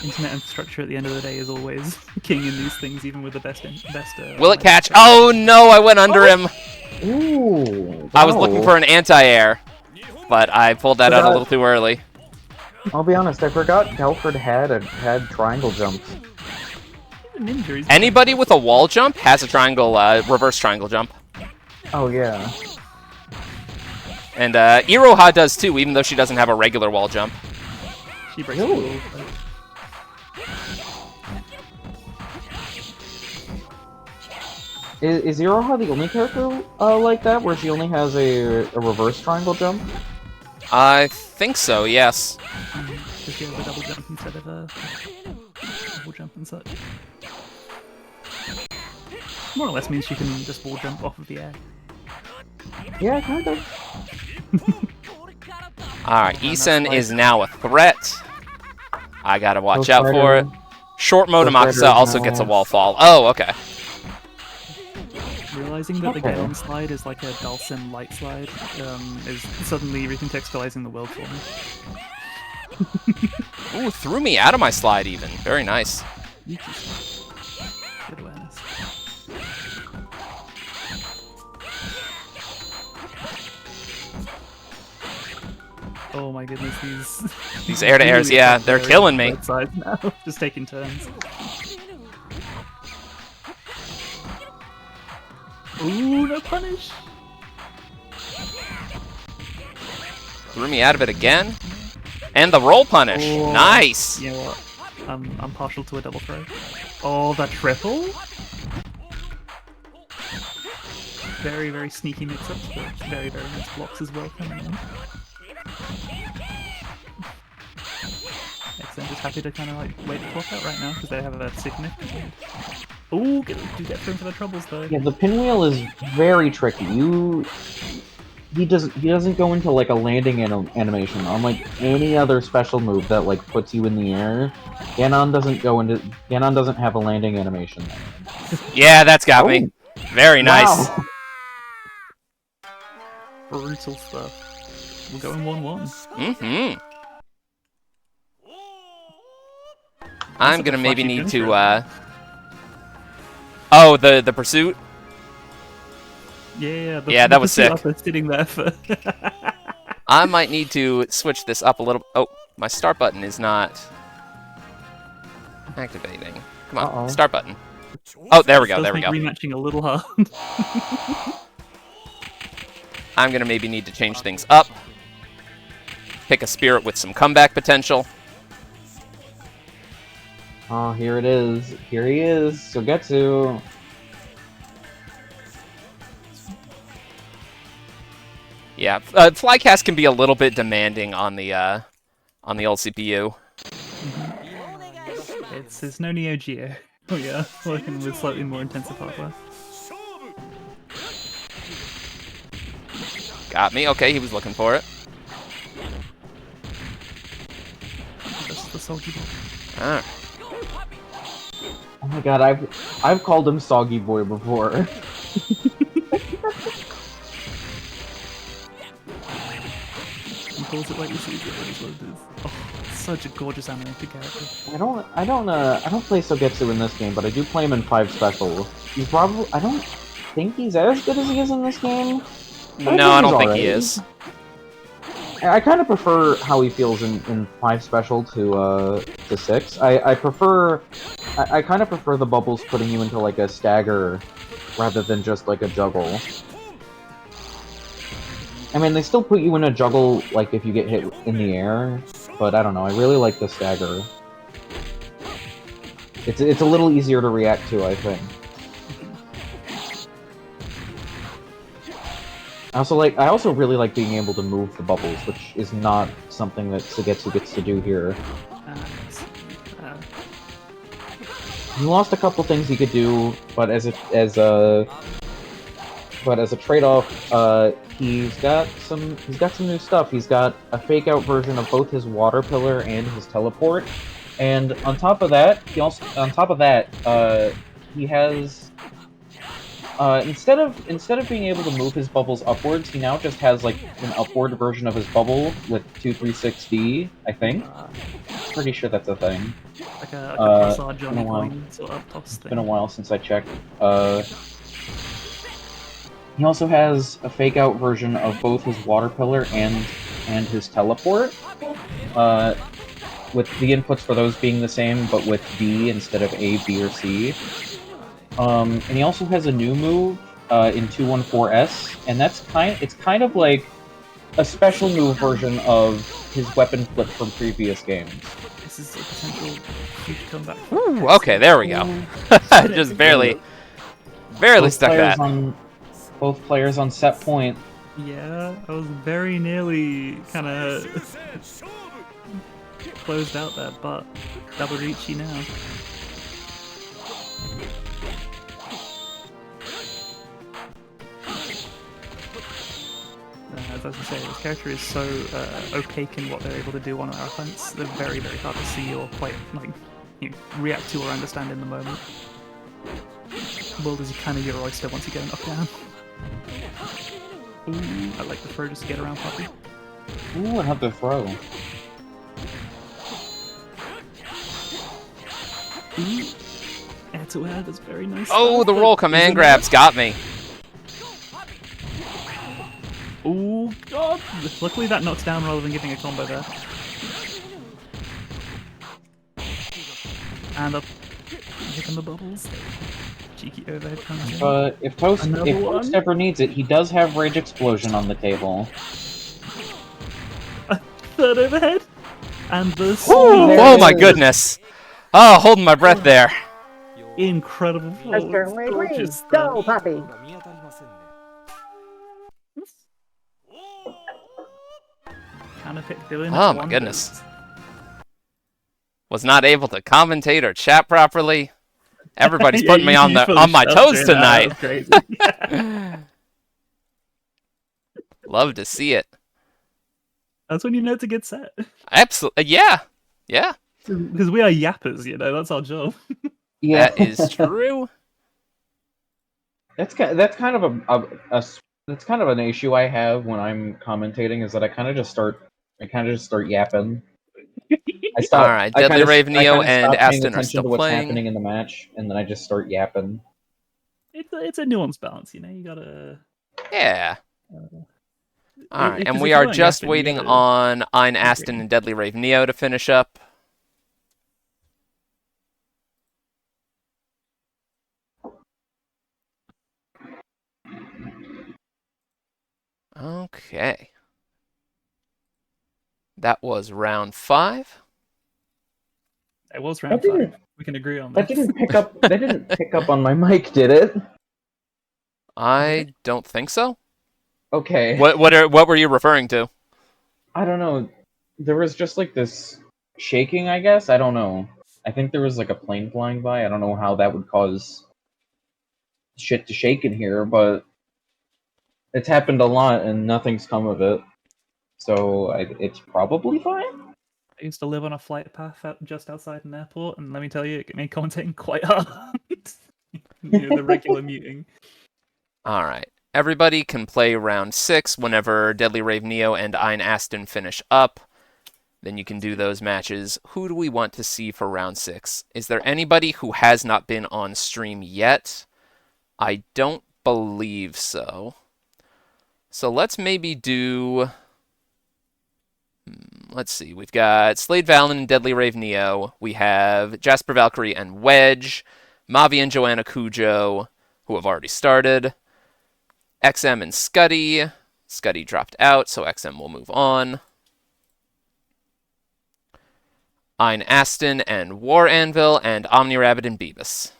Internet infrastructure at the end of the day is always king in these things, even with the best. Will it catch? Oh no, I went under him. Ooh, I was looking for an anti-air, but I pulled that out a little too early. I'll be honest, I forgot Galford had triangle jumps. Ninja, Anybody with a wall jump has a triangle, reverse triangle jump. Oh yeah. And Iroha does too, even though she doesn't have a regular wall jump. she breaks the rules. Is Iroha the only character like that, where she only has a reverse triangle jump? I think so, yes. Because she has a double jump instead of a double jump and such. More or less means she can just wall jump off of the air. Yeah, kind of. Alright, Isen is now a threat. I gotta watch out for it. Short mode Amakusa also gets a wall fall. Oh, okay. Realizing that the Gaoh slide is like a Dalsim light slide is suddenly recontextualizing the world for me. Ooh, threw me out of my slide even. Very nice. Good awareness. Oh my goodness, These air-to-airs, yeah, they're killing me. Sides now. Just taking turns. Ooh, no punish! Threw me out of it again. And the roll punish. Oh, Nice! You know what? I'm partial to a double throw. Oh, the triple? Very, very sneaky mix-ups, but very, very nice blocks as well coming in. XM just happy to kind of like wait the clock out right now because they have a significant lead. Ooh, do get through for the troubles though. Yeah, the pinwheel is very tricky. He doesn't go into like a landing animation. Unlike any other special move that like puts you in the air, Ganon doesn't have a landing animation. Yeah, that's got me. Very nice. Wow. Brutal stuff. We're going 1-1. Mm-hmm. I'm gonna maybe need to, Oh, the pursuit? Yeah, yeah, that was sick. Sitting there for... I might need to switch this up a little. Oh, my start button is not activating. Come on, start button. Oh, there we go, there we go. Rematching a little hard. I'm gonna maybe need to change things up. Pick a spirit with some comeback potential. Oh, here it is. Here he is. Sogetsu. Yeah, Flycast can be a little bit demanding on the old CPU. It's no Neo Geo. Oh yeah, working with slightly more intensive hardware. Got me. Okay, he was looking for it. That's the soggy ball. Alright. Oh my god, I've called him Soggy Boy before. calls it like you see it. Oh, it's such a gorgeous animated character. I don't play Sogetsu in this game, but I do play him in 5 Special. He's probably... I don't think he's as good as he is in this game. No, I don't think he is. I kind of prefer how he feels in 5 Special to 6. I kind of prefer the bubbles putting you into like a stagger rather than just like a juggle. I mean, they still put you in a juggle like if you get hit in the air, but I don't know, I really like the stagger. It's a little easier to react to, I think. I also really like being able to move the bubbles, which is not something that Sogetsu gets to do here. He lost a couple things he could do, but as a trade-off, he's got some new stuff. He's got a fake-out version of both his water pillar and his teleport, and on top of that, he has. Instead of being able to move his bubbles upwards, he now just has like an upward version of his bubble with 236D, I think. Pretty sure that's a thing. Like a Prasad Johnny coin sort of toss thing. It's been a while since I checked. He also has a fake-out version of both his water pillar and his teleport. With the inputs for those being the same, but with D instead of A, B, or C. And he also has a new move in 214S, and it's kind of like a special move version of his weapon flip from previous games. This is a potential huge comeback. Ooh, okay, there we go. Just barely stuck that. Both players on set point. Yeah, I was very nearly kind of closed out there, but double reachy now. As I say, this character is so opaque in what they're able to do on our offense. They're very, very hard to see or quite react to or understand in the moment. World is kind of your oyster once you get knocked down. Ooh, I like the throw just to get around Puppy. Ooh, I have the throw. Ooh, add to air, that's very nice. Oh, the roll command grabs got me. Oh god! Luckily that knocks down rather than giving a combo there. And up, hitting the bubbles. Cheeky overhead comes in. But if Toast ever needs it, he does have Rage Explosion on the table. A third overhead, and the oh my goodness! Oh, holding my breath there. Incredible. Gorgeous. Go, Puppy. Oh my goodness. Was not able to commentate or chat properly. Everybody's putting me on my toes tonight. Love to see it. That's when you know to get set. Absolutely, yeah. Because we are yappers, that's our job. Yeah, that is true. That's kind of an issue I have when I'm commentating, is that I kind of just start yapping. Alright, DeadlyRaveNeo and Aston are still to what's playing. happening in the match, and then I just start yapping. It's a nuanced balance, you gotta... Yeah. Alright, and we are just waiting on EinAston and DeadlyRaveNeo to finish up. Okay. That was round 5. It was round 5. We can agree on that. That didn't pick up on my mic, did it? I don't think so. Okay. What were you referring to? I don't know. There was just like this shaking, I guess. I don't know. I think there was like a plane flying by. I don't know how that would cause shit to shake in here, but it's happened a lot and nothing's come of it. So it's probably fine. I used to live on a flight path just outside an airport, and let me tell you, it made commentating quite hard. The regular muting. All right. Everybody can play round 6 whenever DeadlyRaveNeo and EinAston finish up. Then you can do those matches. Who do we want to see for round 6? Is there anybody who has not been on stream yet? I don't believe so. So let's maybe do... Let's see. We've got SladeValen and DeadlyRaveNeo. We have JasperValkyrie and Wedge. Mavi and Joanna Cujoh, who have already started. XM and Scuddy. Scuddy dropped out, so XM will move on. EinAston and War Anvil, and OmniRabbit and Beebus.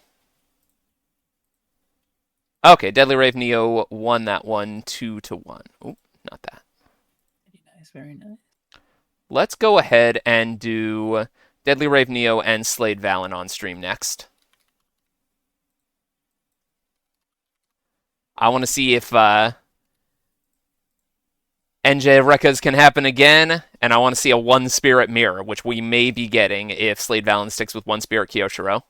Okay, DeadlyRaveNeo won that one 2-1. Oop, not that. Very nice, very nice. Let's go ahead and do DeadlyRaveNeo and SladeValen on stream next. I want to see if Enja Rekkas can happen again, and I want to see a one-spirit mirror, which we may be getting if SladeValen sticks with one-spirit Kyoshiro.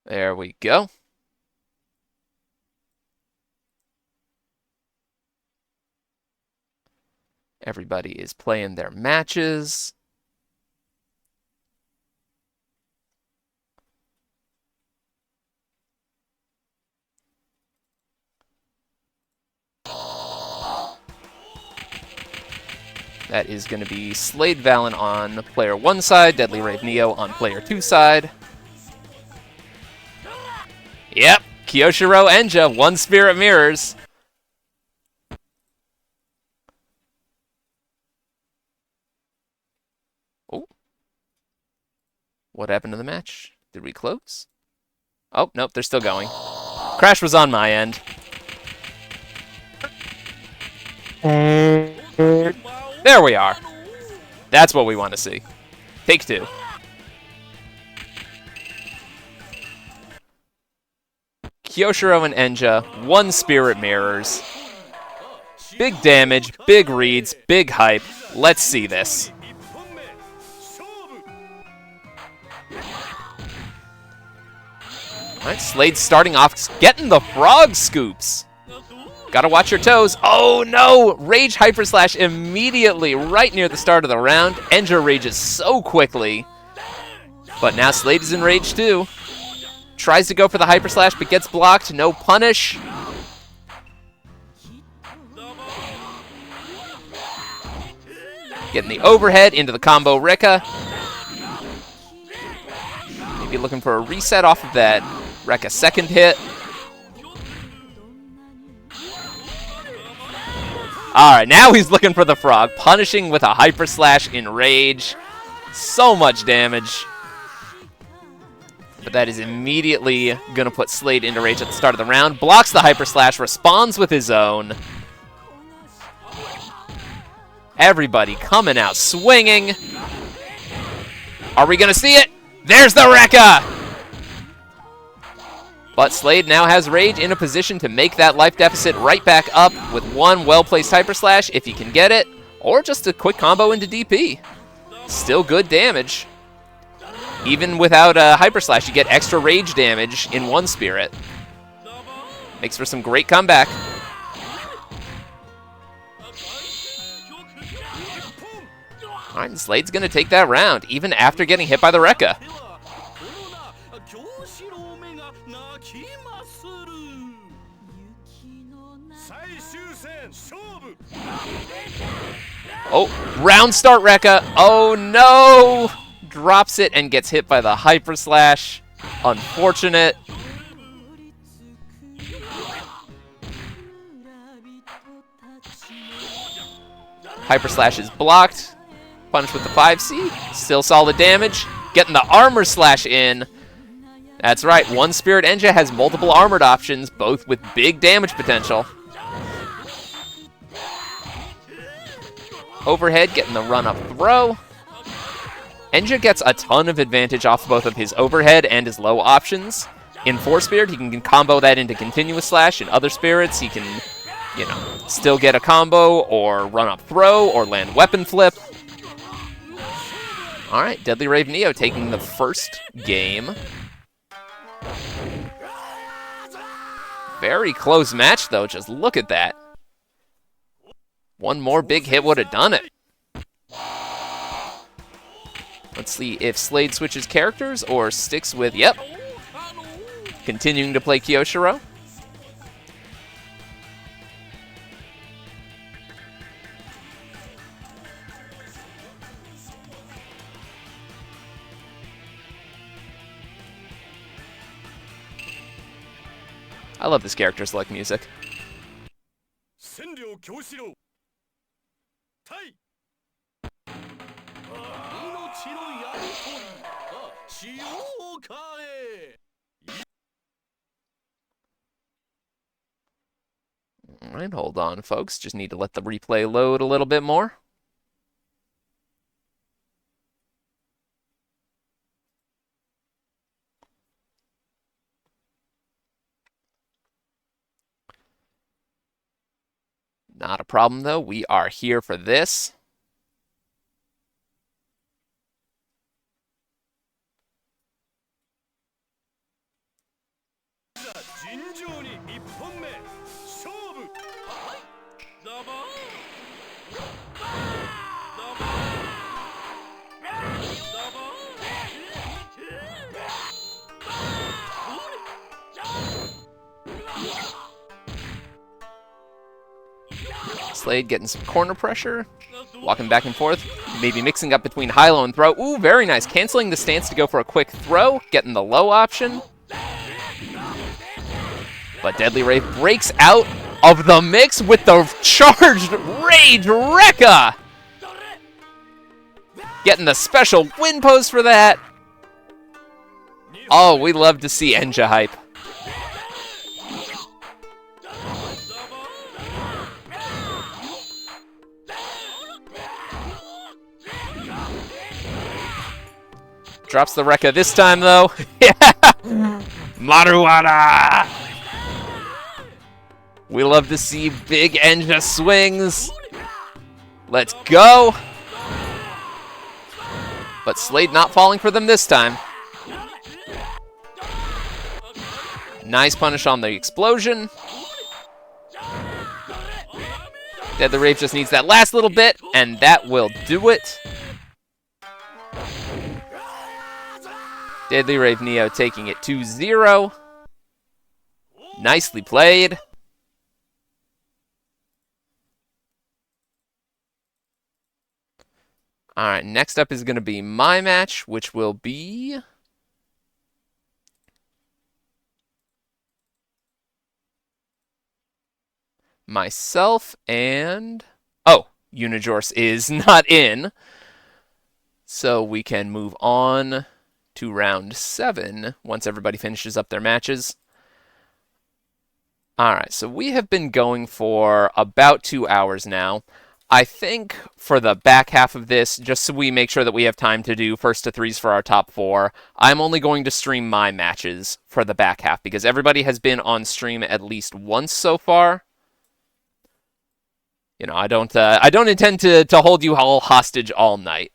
There we go. Everybody is playing their matches. That is going to be SladeValen on player 1 side, DeadlyRaveNeo on player 2 side. Yep, Kyoshiro Enja, one spirit mirrors. Oh. What happened to the match? Did we close? Oh, nope, they're still going. Crash was on my end. There we are. That's what we want to see. Take 2. Kyoshiro and Enja, one spirit mirrors. Big damage, big reads, big hype. Let's see this. Alright, Slade starting off, getting the frog scoops. Gotta watch your toes. Oh no! Rage Hyper Slash immediately, right near the start of the round. Enja rages so quickly. But now Slade is in rage too. Tries to go for the Hyper Slash, but gets blocked. No punish. Getting the overhead into the combo Rekka. Maybe looking for a reset off of that Rekka second hit. Alright, now he's looking for the frog. Punishing with a Hyper Slash in rage. So much damage. But that is immediately going to put Slade into rage at the start of the round. Blocks the Hyper Slash, responds with his own. Everybody coming out swinging. Are we going to see it? There's the Rekka! But Slade now has rage in a position to make that life deficit right back up with one well-placed Hyper Slash if he can get it, or just a quick combo into DP. Still good damage. Even without a Hyper Slash, you get extra rage damage in one spirit. Makes for some great comeback. Alright, and Slade's going to take that round, even after getting hit by the Rekka. Oh, round start Rekka. Oh no! Drops it and gets hit by the Hyper Slash. Unfortunate. Hyper Slash is blocked. Punished with the 5C. Still solid damage. Getting the Armor Slash in. That's right, one Spirit Enja has multiple armored options, both with big damage potential. Overhead, getting the run-up throw. Enja gets a ton of advantage off both of his overhead and his low options. In 4 Spirit, he can combo that into Continuous Slash. In other spirits, he can you know, still get a combo or run up throw or land weapon flip. All right, DeadlyRaveNeo taking the first game. Very close match, though. Just look at that. One more big hit would have done it. Let's see if Slade switches characters or sticks with, yep. Continuing to play Kyoshiro. I love this character select music. Alright, hold on, folks. Just need to let the replay load a little bit more. Not a problem, though. We are here for this. Slade getting some corner pressure, walking back and forth, maybe mixing up between high-low and throw. Ooh, very nice. Canceling the stance to go for a quick throw, getting the low option. But DeadlyRave breaks out of the mix with the charged Rage Rekka. Getting the special win pose for that. Oh, we love to see Enja hype. Drops the Rekka this time, though. Yeah! Maruana! We love to see big Enja swings. Let's go! But Slade not falling for them this time. Nice punish on the explosion. DeadlyRave just needs that last little bit, and that will do it. DeadlyRaveNeo taking it 2-0. Nicely played. Alright, next up is going to be my match, which will be myself and... Oh, Unijorse is not in. So we can move on to round 7 once everybody finishes up their matches. Alright, so we have been going for about 2 hours now. I think for the back half of this, just so we make sure that we have time to do first to threes for our top 4, I'm only going to stream my matches for the back half because everybody has been on stream at least once so far. You know, I don't intend to hold you all hostage all night.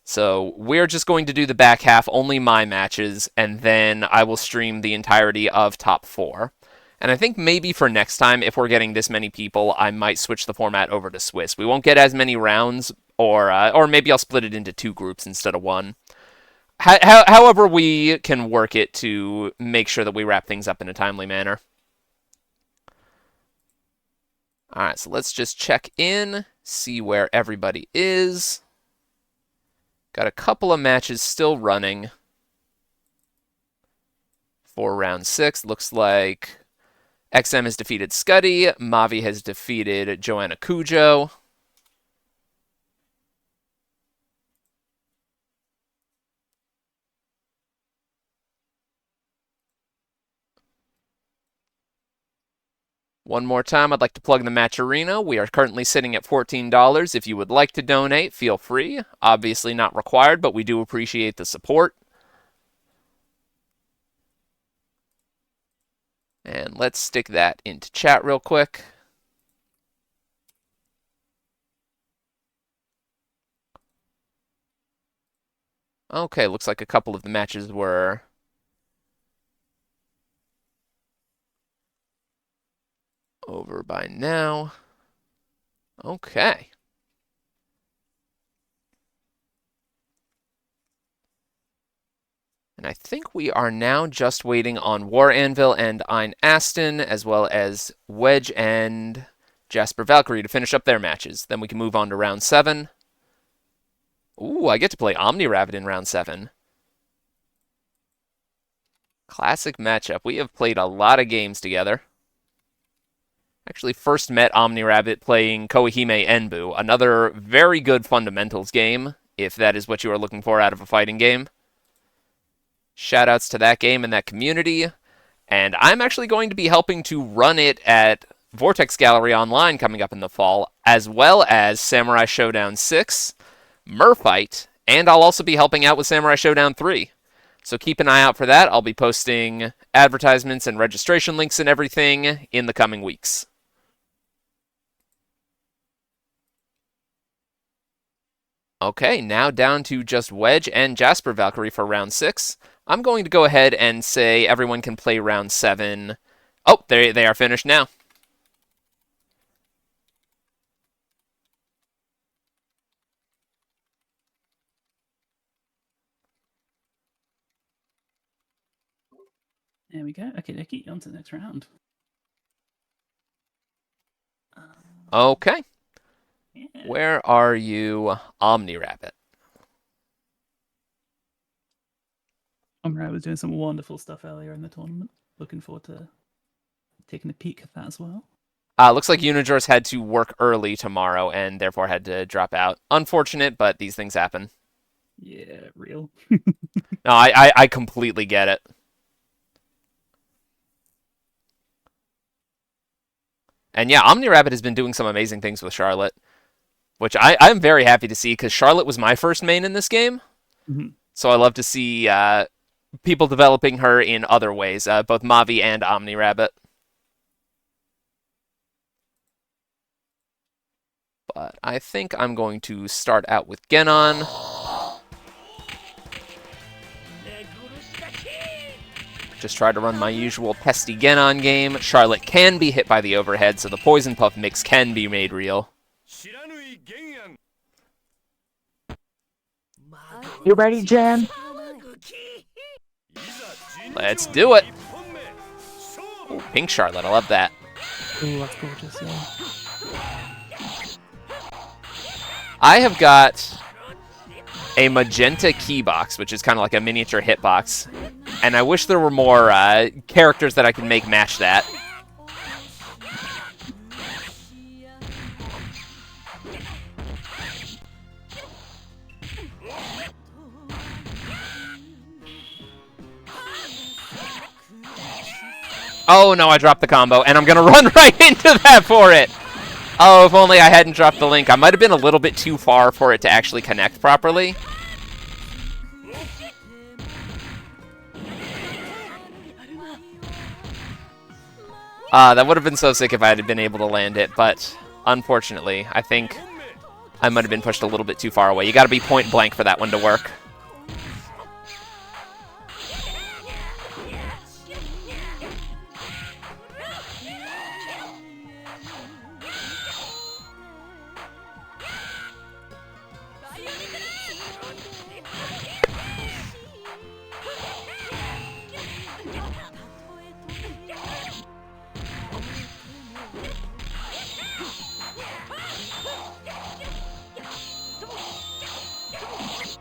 So we're just going to do the back half, only my matches, and then I will stream the entirety of top 4. And I think maybe for next time, if we're getting this many people, I might switch the format over to Swiss. We won't get as many rounds, or maybe I'll split it into 2 groups instead of 1. However we can work it to make sure that we wrap things up in a timely manner. Alright, so let's just check in, see where everybody is. Got a couple of matches still running for round 6. Looks like XM has defeated Scuddy. Mavi has defeated Joanna Cujoh. One more time, I'd like to plug the Match Arena. We are currently sitting at $14. If you would like to donate, feel free. Obviously not required, but we do appreciate the support. And let's stick that into chat real quick. Okay, looks like a couple of the matches were over by now. Okay. And I think we are now just waiting on War Anvil and EinAston, as well as Wedge and JasperValkyrie to finish up their matches. Then we can move on to round 7. Ooh, I get to play OmniRabbit in round 7. Classic matchup. We have played a lot of games together. Actually first met OmniRabbit playing Koihime Enbu, another very good fundamentals game, if that is what you are looking for out of a fighting game. Shoutouts to that game and that community. And I'm actually going to be helping to run it at Vortex Gallery Online coming up in the fall, as well as Samurai Shodown 6, Merfight, and I'll also be helping out with Samurai Shodown 3. So keep an eye out for that. I'll be posting advertisements and registration links and everything in the coming weeks. Okay, now down to just Wedge and JasperValkyrie for round 6. I'm going to go ahead and say everyone can play round 7. Oh, they are finished now. There we go. Okay, on to the next round. Okay. Yeah. Where are you, OmniRabbit? OmniRabbit was doing some wonderful stuff earlier in the tournament. Looking forward to taking a peek at that as well. Looks like Unijors had to work early tomorrow and therefore had to drop out. Unfortunate, but these things happen. Yeah, real. No, I completely get it. And yeah, OmniRabbit has been doing some amazing things with Charlotte, which I'm very happy to see because Charlotte was my first main in this game. Mm-hmm. So I love to see people developing her in other ways, both Mavi and OmniRabbit. But I think I'm going to start out with Genon. Just try to run my usual pesty Genon game. Charlotte can be hit by the overhead, so the Poison Puff mix can be made real. You ready, Jan? Let's do it! Ooh, pink Charlotte, I love that. Ooh, that's gorgeous, yeah. I have got a magenta key box, which is kind of like a miniature hitbox. And I wish there were more characters that I could make match that. Oh no, I dropped the combo, and I'm gonna run right into that for it! Oh, if only I hadn't dropped the link. I might have been a little bit too far for it to actually connect properly. That would have been so sick if I had been able to land it, but unfortunately, I think I might have been pushed a little bit too far away. You gotta be point blank for that one to work.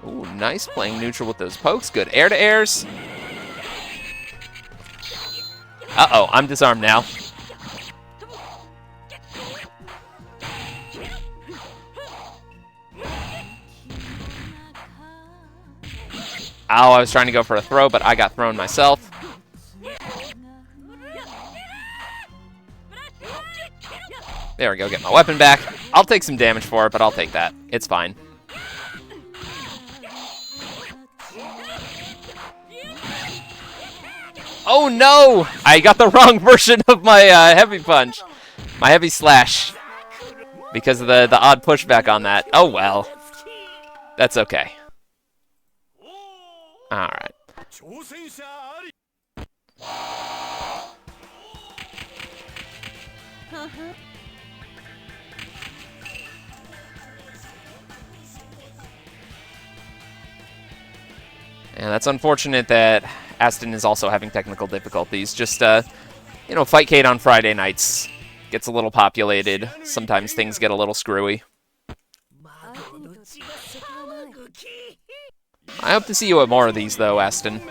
Ooh, nice playing neutral with those pokes. Good air-to-airs. Uh-oh, I'm disarmed now. Ow, I was trying to go for a throw, but I got thrown myself. There we go, get my weapon back. I'll take some damage for it, but I'll take that. It's fine. Oh no! I got the wrong version of my heavy punch. My heavy slash. Because of the odd pushback on that. Oh well. That's okay. Alright. And that's unfortunate that Aston is also having technical difficulties. Just, you know, Fightcade on Friday nights gets a little populated. Sometimes things get a little screwy. I hope to see you at more of these, though, Aston.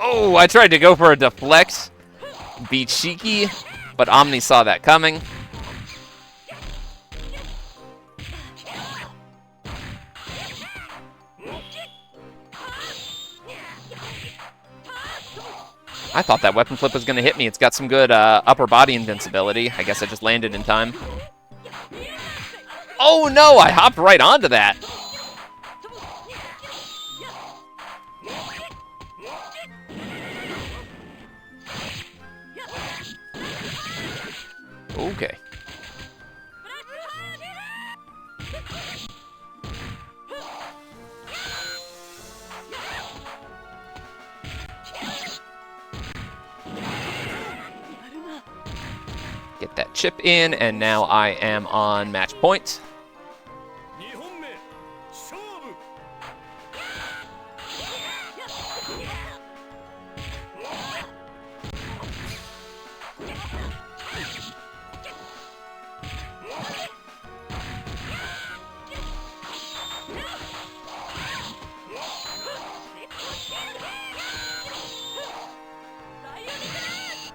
Oh, I tried to go for a deflect. Be cheeky, but Omni saw that coming. I thought that weapon flip was going to hit me. It's got some good upper body invincibility. I guess I just landed in time. Oh no, I hopped right onto that. Okay. Get that chip in, and now I am on match point.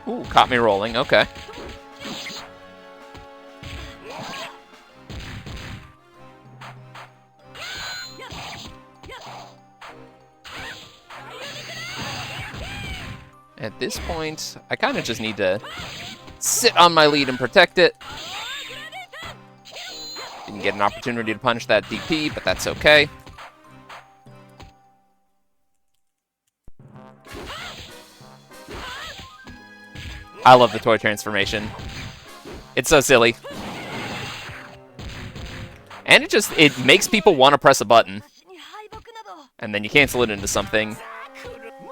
Ooh, caught me rolling, okay. At this point, I kind of just need to sit on my lead and protect it. Didn't get an opportunity to punish that DP, but that's okay. I love the toy transformation. It's so silly. And it makes people want to press a button. And then you cancel it into something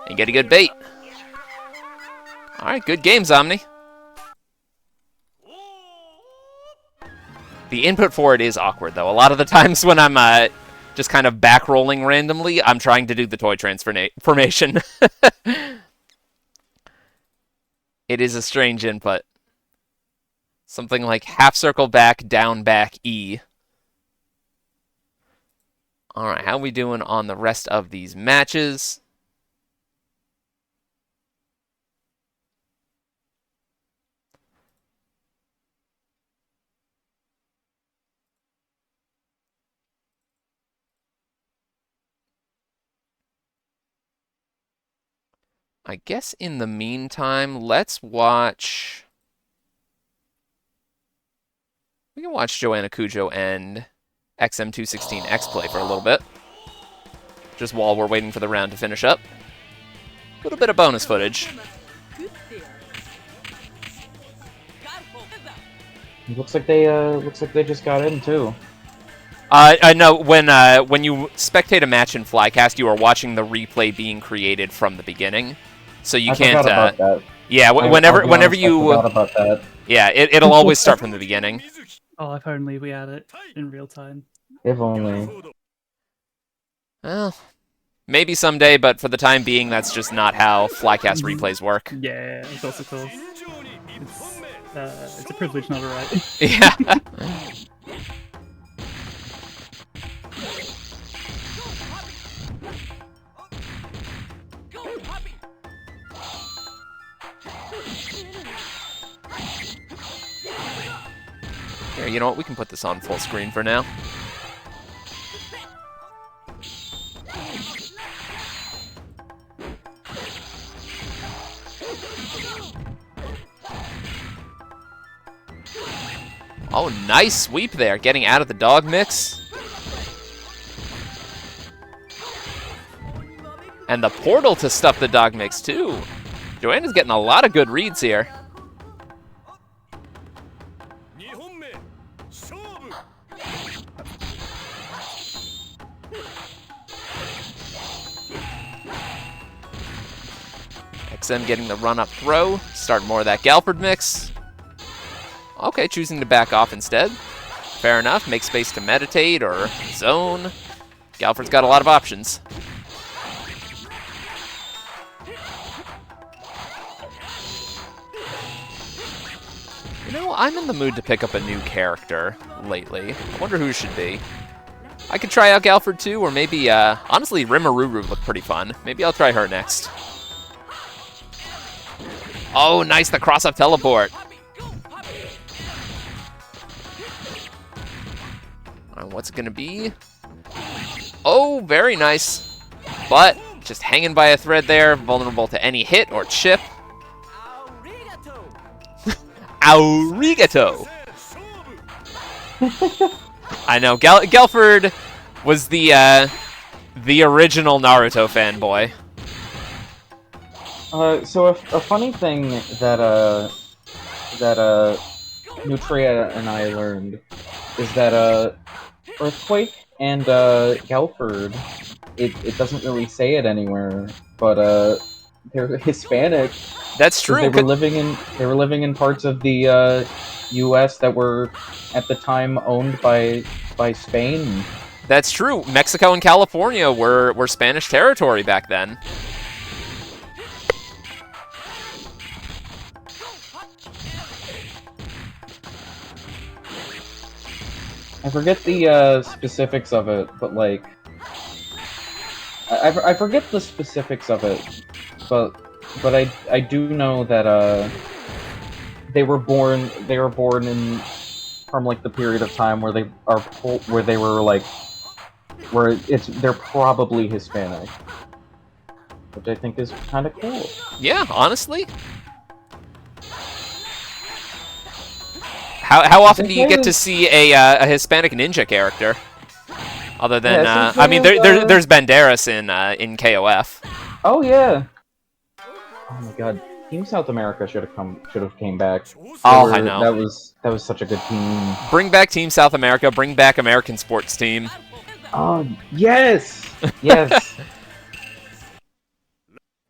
and get a good bait. Alright, good games, Omni. The input for it is awkward, though. A lot of the times when I'm just kind of back-rolling randomly, I'm trying to do the toy transformation. It is a strange input. Something like half circle back, down, back, E. Alright, how are we doing on the rest of these matches? I guess in the meantime, let's watch... We can watch Joanna, Cujoh, and XM216X play for a little bit. Just while we're waiting for the round to finish up. A little bit of bonus footage. Looks like they just got in too. I know when you spectate a match in Flycast, you are watching the replay being created from the beginning, so you can't. Forgot about that. Yeah, whenever you. I forgot about that. Yeah, it'll always start from the beginning. Oh, if only we had it in real time. If only. Well, maybe someday, but for the time being, that's just not how Flycast replays work. Yeah, of course. It's a privilege, not a right. Yeah. Here, you know what? We can put this on full screen for now. Oh, nice sweep there, getting out of the dog mix. And the portal to stuff the dog mix, too. Joanna's getting a lot of good reads here. XM getting the run-up throw. Start more of that Galford mix. Okay, choosing to back off instead. Fair enough. Make space to meditate or zone. Galford's got a lot of options. You know, I'm in the mood to pick up a new character lately. I wonder who it should be. I could try out Galford too, or maybe, honestly, Rimururu looked pretty fun. Maybe I'll try her next. Oh, nice, the cross-up teleport. What's it gonna be? Oh, very nice. But just hanging by a thread there, vulnerable to any hit or chip. Arigato. I know, Galford was the original Naruto fanboy. So a funny thing that Nutria and I learned is that Earthquake and Galford, it doesn't really say it anywhere, but they're Hispanic. That's true. They were living in parts of the U.S. that were at the time owned by Spain. That's true. Mexico and California were Spanish territory back then. I forget the specifics of it, but like, I forget the specifics of it, but I do know that they were born in from like the period of time where they're probably Hispanic, which I think is kind of cool. Yeah, honestly. How often do you get to see a Hispanic ninja character? Other than, I mean, there's Banderas in KOF. Oh yeah. Oh my God, Team South America should have came back. I know. That was such a good team. Bring back Team South America. Bring back American Sports Team. Oh yes, yes.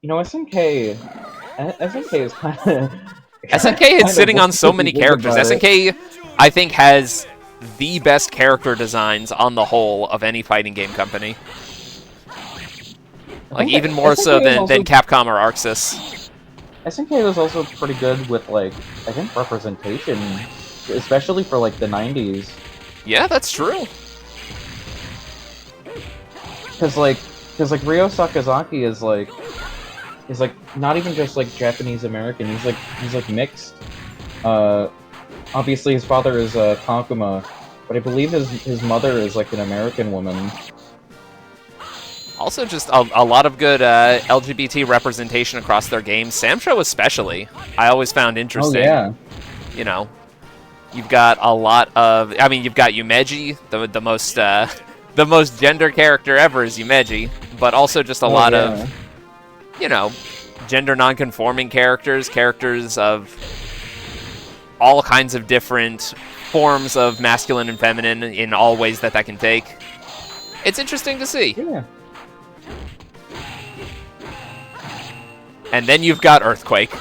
You know, SNK is kind of. SNK is sitting on so many characters. SNK, I think, has the best character designs on the whole of any fighting game company. Like, even more so than Capcom or Arxis. SNK was also pretty good with, like, I think representation, especially for, like, the 90s. Yeah, that's true. Because Ryo Sakazaki is not even just like Japanese American. He's like mixed. Obviously his father is Kankuma, but I believe his mother is like an American woman. Also, just a lot of good LGBT representation across their games. Samsho especially, I always found interesting. Oh yeah. You know, you've got a lot of. I mean, you've got Yumeji, the most gender character ever is Yumeji, but also just a lot of. You know, gender non-conforming characters of all kinds of different forms of masculine and feminine in all ways that can take. It's interesting to see. Yeah. And then you've got Earthquake.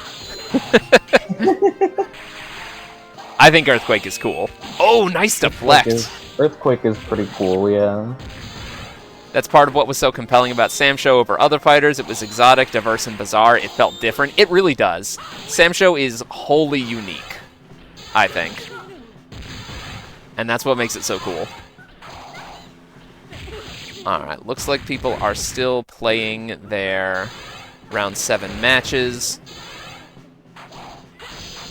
I think Earthquake is cool. Oh, nice deflect. Earthquake is pretty cool, yeah. That's part of what was so compelling about Samsho over other fighters. It was exotic, diverse, and bizarre. It felt different. It really does. Samsho is wholly unique, I think. And that's what makes it so cool. Alright, looks like people are still playing their round 7 matches.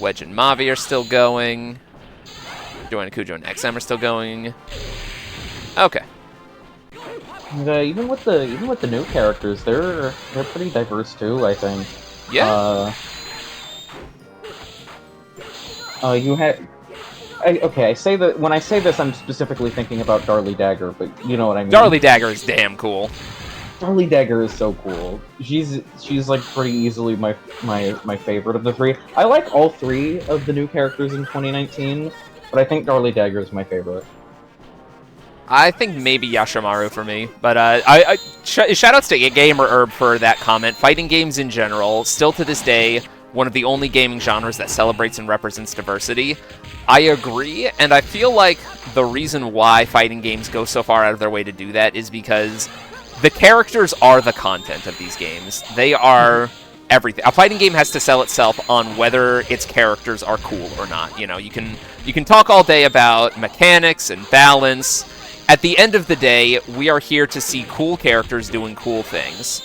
Wedge and Mavi are still going. Joanna, Cujoh, and XM are still going. Okay. And, even with the new characters, they're pretty diverse too, I think. Yeah. You had. I say that when I say this, I'm specifically thinking about Darly Dagger, but you know what I mean. Darly Dagger is damn cool. Darly Dagger is so cool. She's like pretty easily my favorite of the three. I like all three of the new characters in 2019, but I think Darly Dagger is my favorite. I think maybe Yoshimaru for me, but shoutouts to Gamer Herb for that comment. Fighting games in general, still to this day, one of the only gaming genres that celebrates and represents diversity. I agree, and I feel like the reason why fighting games go so far out of their way to do that is because the characters are the content of these games. They are everything. A fighting game has to sell itself on whether its characters are cool or not. You know, you can talk all day about mechanics and balance. At the end of the day, we are here to see cool characters doing cool things.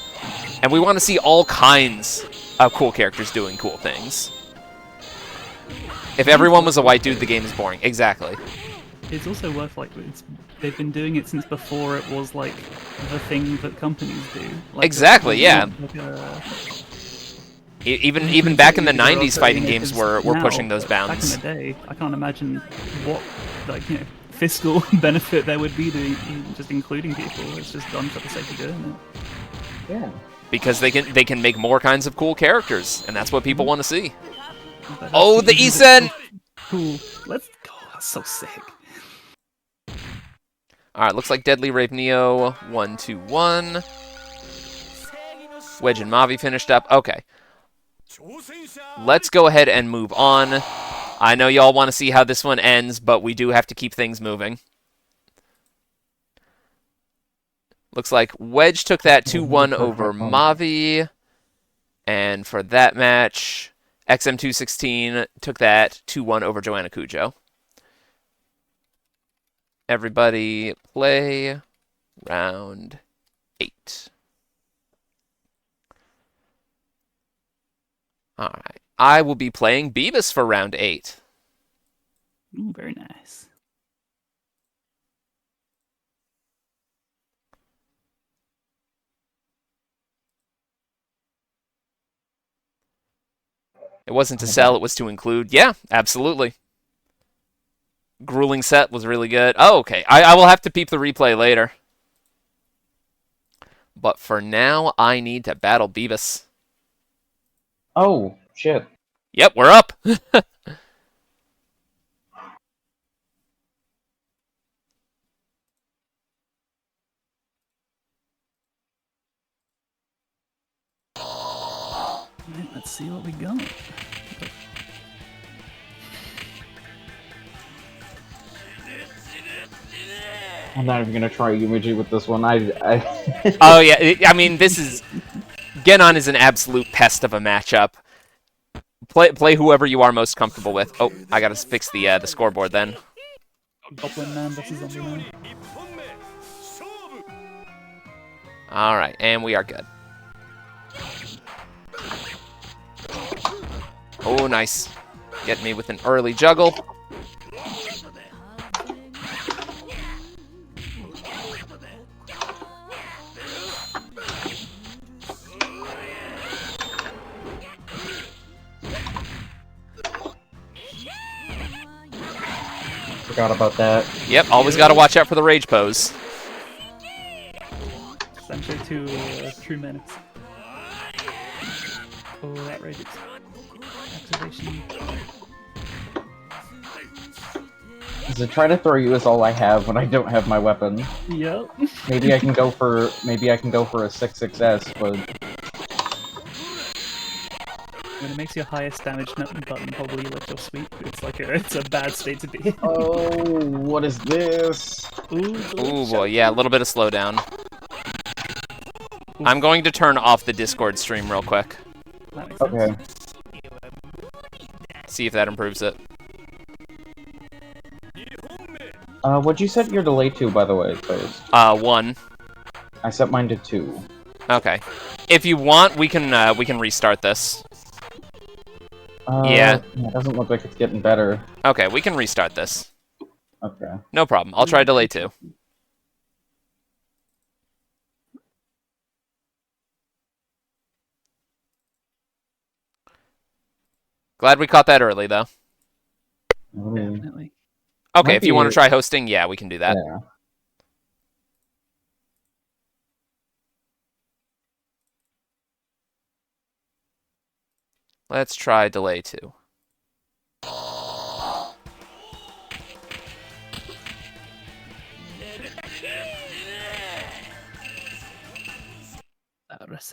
And we want to see all kinds of cool characters doing cool things. If everyone was a white dude, the game is boring. Exactly. It's also worth, like, they've been doing it since before it was, like, the thing that companies do. Like, Exactly, yeah. Like Even back in the 90s, fighting games were pushing those bounds. Back in the day, I can't imagine what, like, you know, fiscal benefit there would be to just including people. It's just done for the sake of doing it. Yeah. Because they can make more kinds of cool characters, and that's what people want to see. Oh, the Isen! Cool. Let's go. That's so sick. Alright, looks like DeadlyRaveNeo 1-2-1. Wedge and Mavi finished up. Okay. Let's go ahead and move on. I know y'all want to see how this one ends, but we do have to keep things moving. Looks like Wedge took that 2-1 over Mavi. And for that match, XM216 took that 2-1 over Joanna Cujoh. Everybody play round 8. Alright. I will be playing Beebus for round 8. Ooh, very nice. It wasn't to sell, it was to include. Yeah, absolutely. Grueling set was really good. Oh, okay. I will have to peep the replay later. But for now, I need to battle Beebus. Oh, shit. Yep, we're up. Let's see what we got. I'm not even gonna try Yumeji with this one. Oh yeah, I mean this is Genon is an absolute pest of a matchup. Play whoever you are most comfortable with. Oh, I gotta fix the scoreboard then. Goblin Man versus Zombie Man. All right, and we are good. Oh, nice. Get me with an early juggle. Forgot about that. Yep, always gotta watch out for the rage pose. Essentially two true menace. Oh, that rage activation. Is it try to throw you is all I have when I don't have my weapon? Yep. Maybe I can go for a 6-6S, but When it makes your highest damage button probably lift your sweep, it's a bad state to be in. oh, what is this? Ooh boy, yeah, a little bit of slowdown. I'm going to turn off the Discord stream real quick. That makes Okay. sense. See if that improves it. What'd you set your delay to, by the way, please? 1. I set mine to 2. Okay. If you want, we can restart this. Yeah. It doesn't look like it's getting better. Okay, we can restart this. Okay. No problem. I'll try delay 2. Glad we caught that early, though. Definitely. Okay, Might if you be- want to try hosting, yeah, we can do that. Yeah. Let's try delay 2.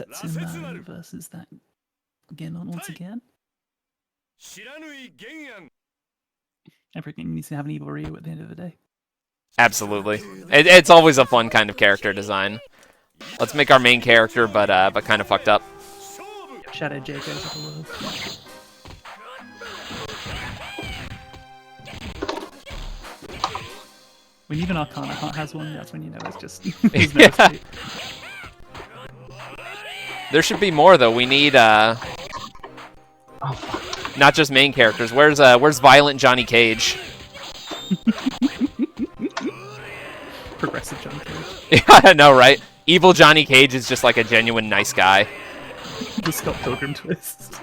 Rasetsumaru versus that once again. Everything needs to have an evil Ryu at the end of the day. Absolutely. It's always a fun kind of character design. Let's make our main character, but kind of fucked up. Shadow J goes up a little. When even Arcana has one, that's when you know it's just... Yeah. There should be more, though. We need, not just main characters. Where's Violent Johnny Cage? Progressive Johnny Cage. Yeah, I know, right? Evil Johnny Cage is just like a genuine nice guy. The Scott Pilgrim twist.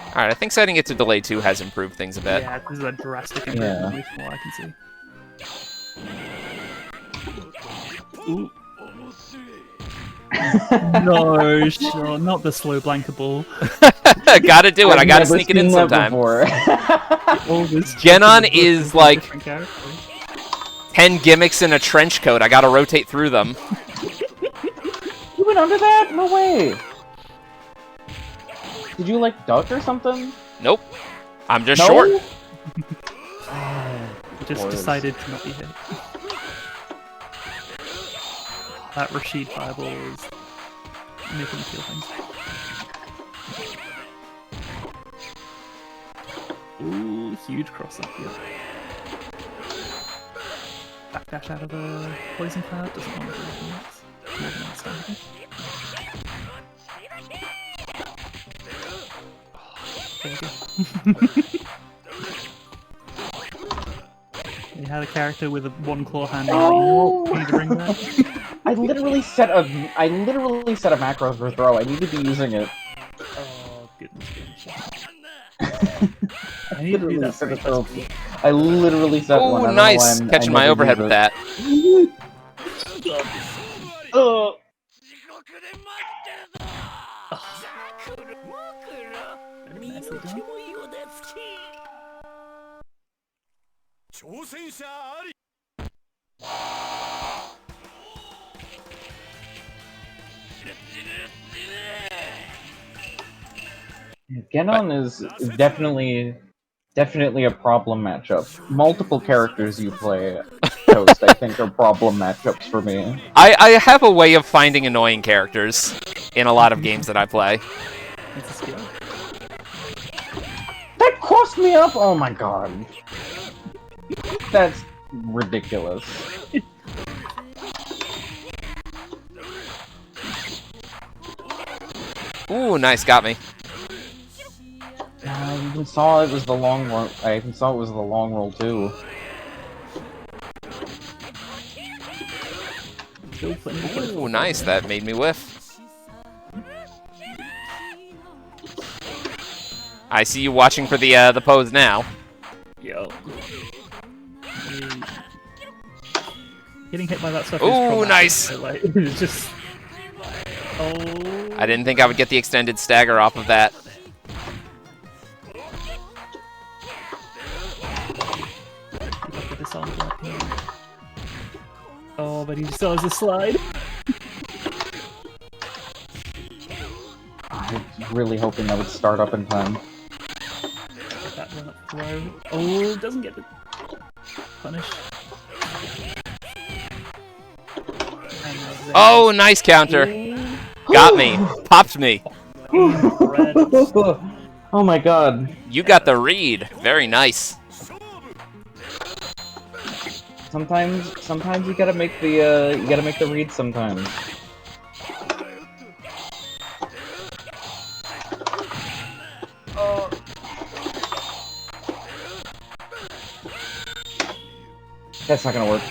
Alright, I think setting it to delay 2 has improved things a bit. Yeah, this is a drastic improvement from what I can see. Ooh. No, sure, not the slow blankable. Gotta do it. I gotta sneak it in sometime. Genon is like 10 gimmicks in a trench coat. I gotta rotate through them. You went under that? No way. Did you like duck or something? Nope. I'm just short. Just decided to not be hit. That Rashid fireball is making me feel things. Ooh, huge cross up here. Backdash out of the poison cloud, doesn't want to do anything else. More than understandable. You had a character with a one claw hand. Oh! You need to bring that. I literally set a macro for throw. I need to be using it. Oh goodness gracious! I need to do that for I literally set one. Oh, nice! Catching my overhead with that. Nicely done. Genon is definitely a problem matchup. Multiple characters you play, Toast, I think are problem matchups for me. I have a way of finding annoying characters in a lot of games that I play. It's a skill. That crossed me up! Oh my god. That's ridiculous. Ooh, nice, got me. I even saw it was the long roll. I even saw it was the long roll too. Ooh, nice, that made me whiff. I see you watching for the pose now. Yo. Getting hit by that stuff Ooh, is traumatic. nice. Like, it's just... Oh... I didn't think I would get the extended stagger off of that. Oh, but he still has a slide. I was really hoping that would start up in time. That run up throw. Oh, doesn't get the punish. Oh, nice counter. Got me. Popped me. Oh my god. You got the read. Very nice. Sometimes you gotta make the read sometimes. That's not gonna work.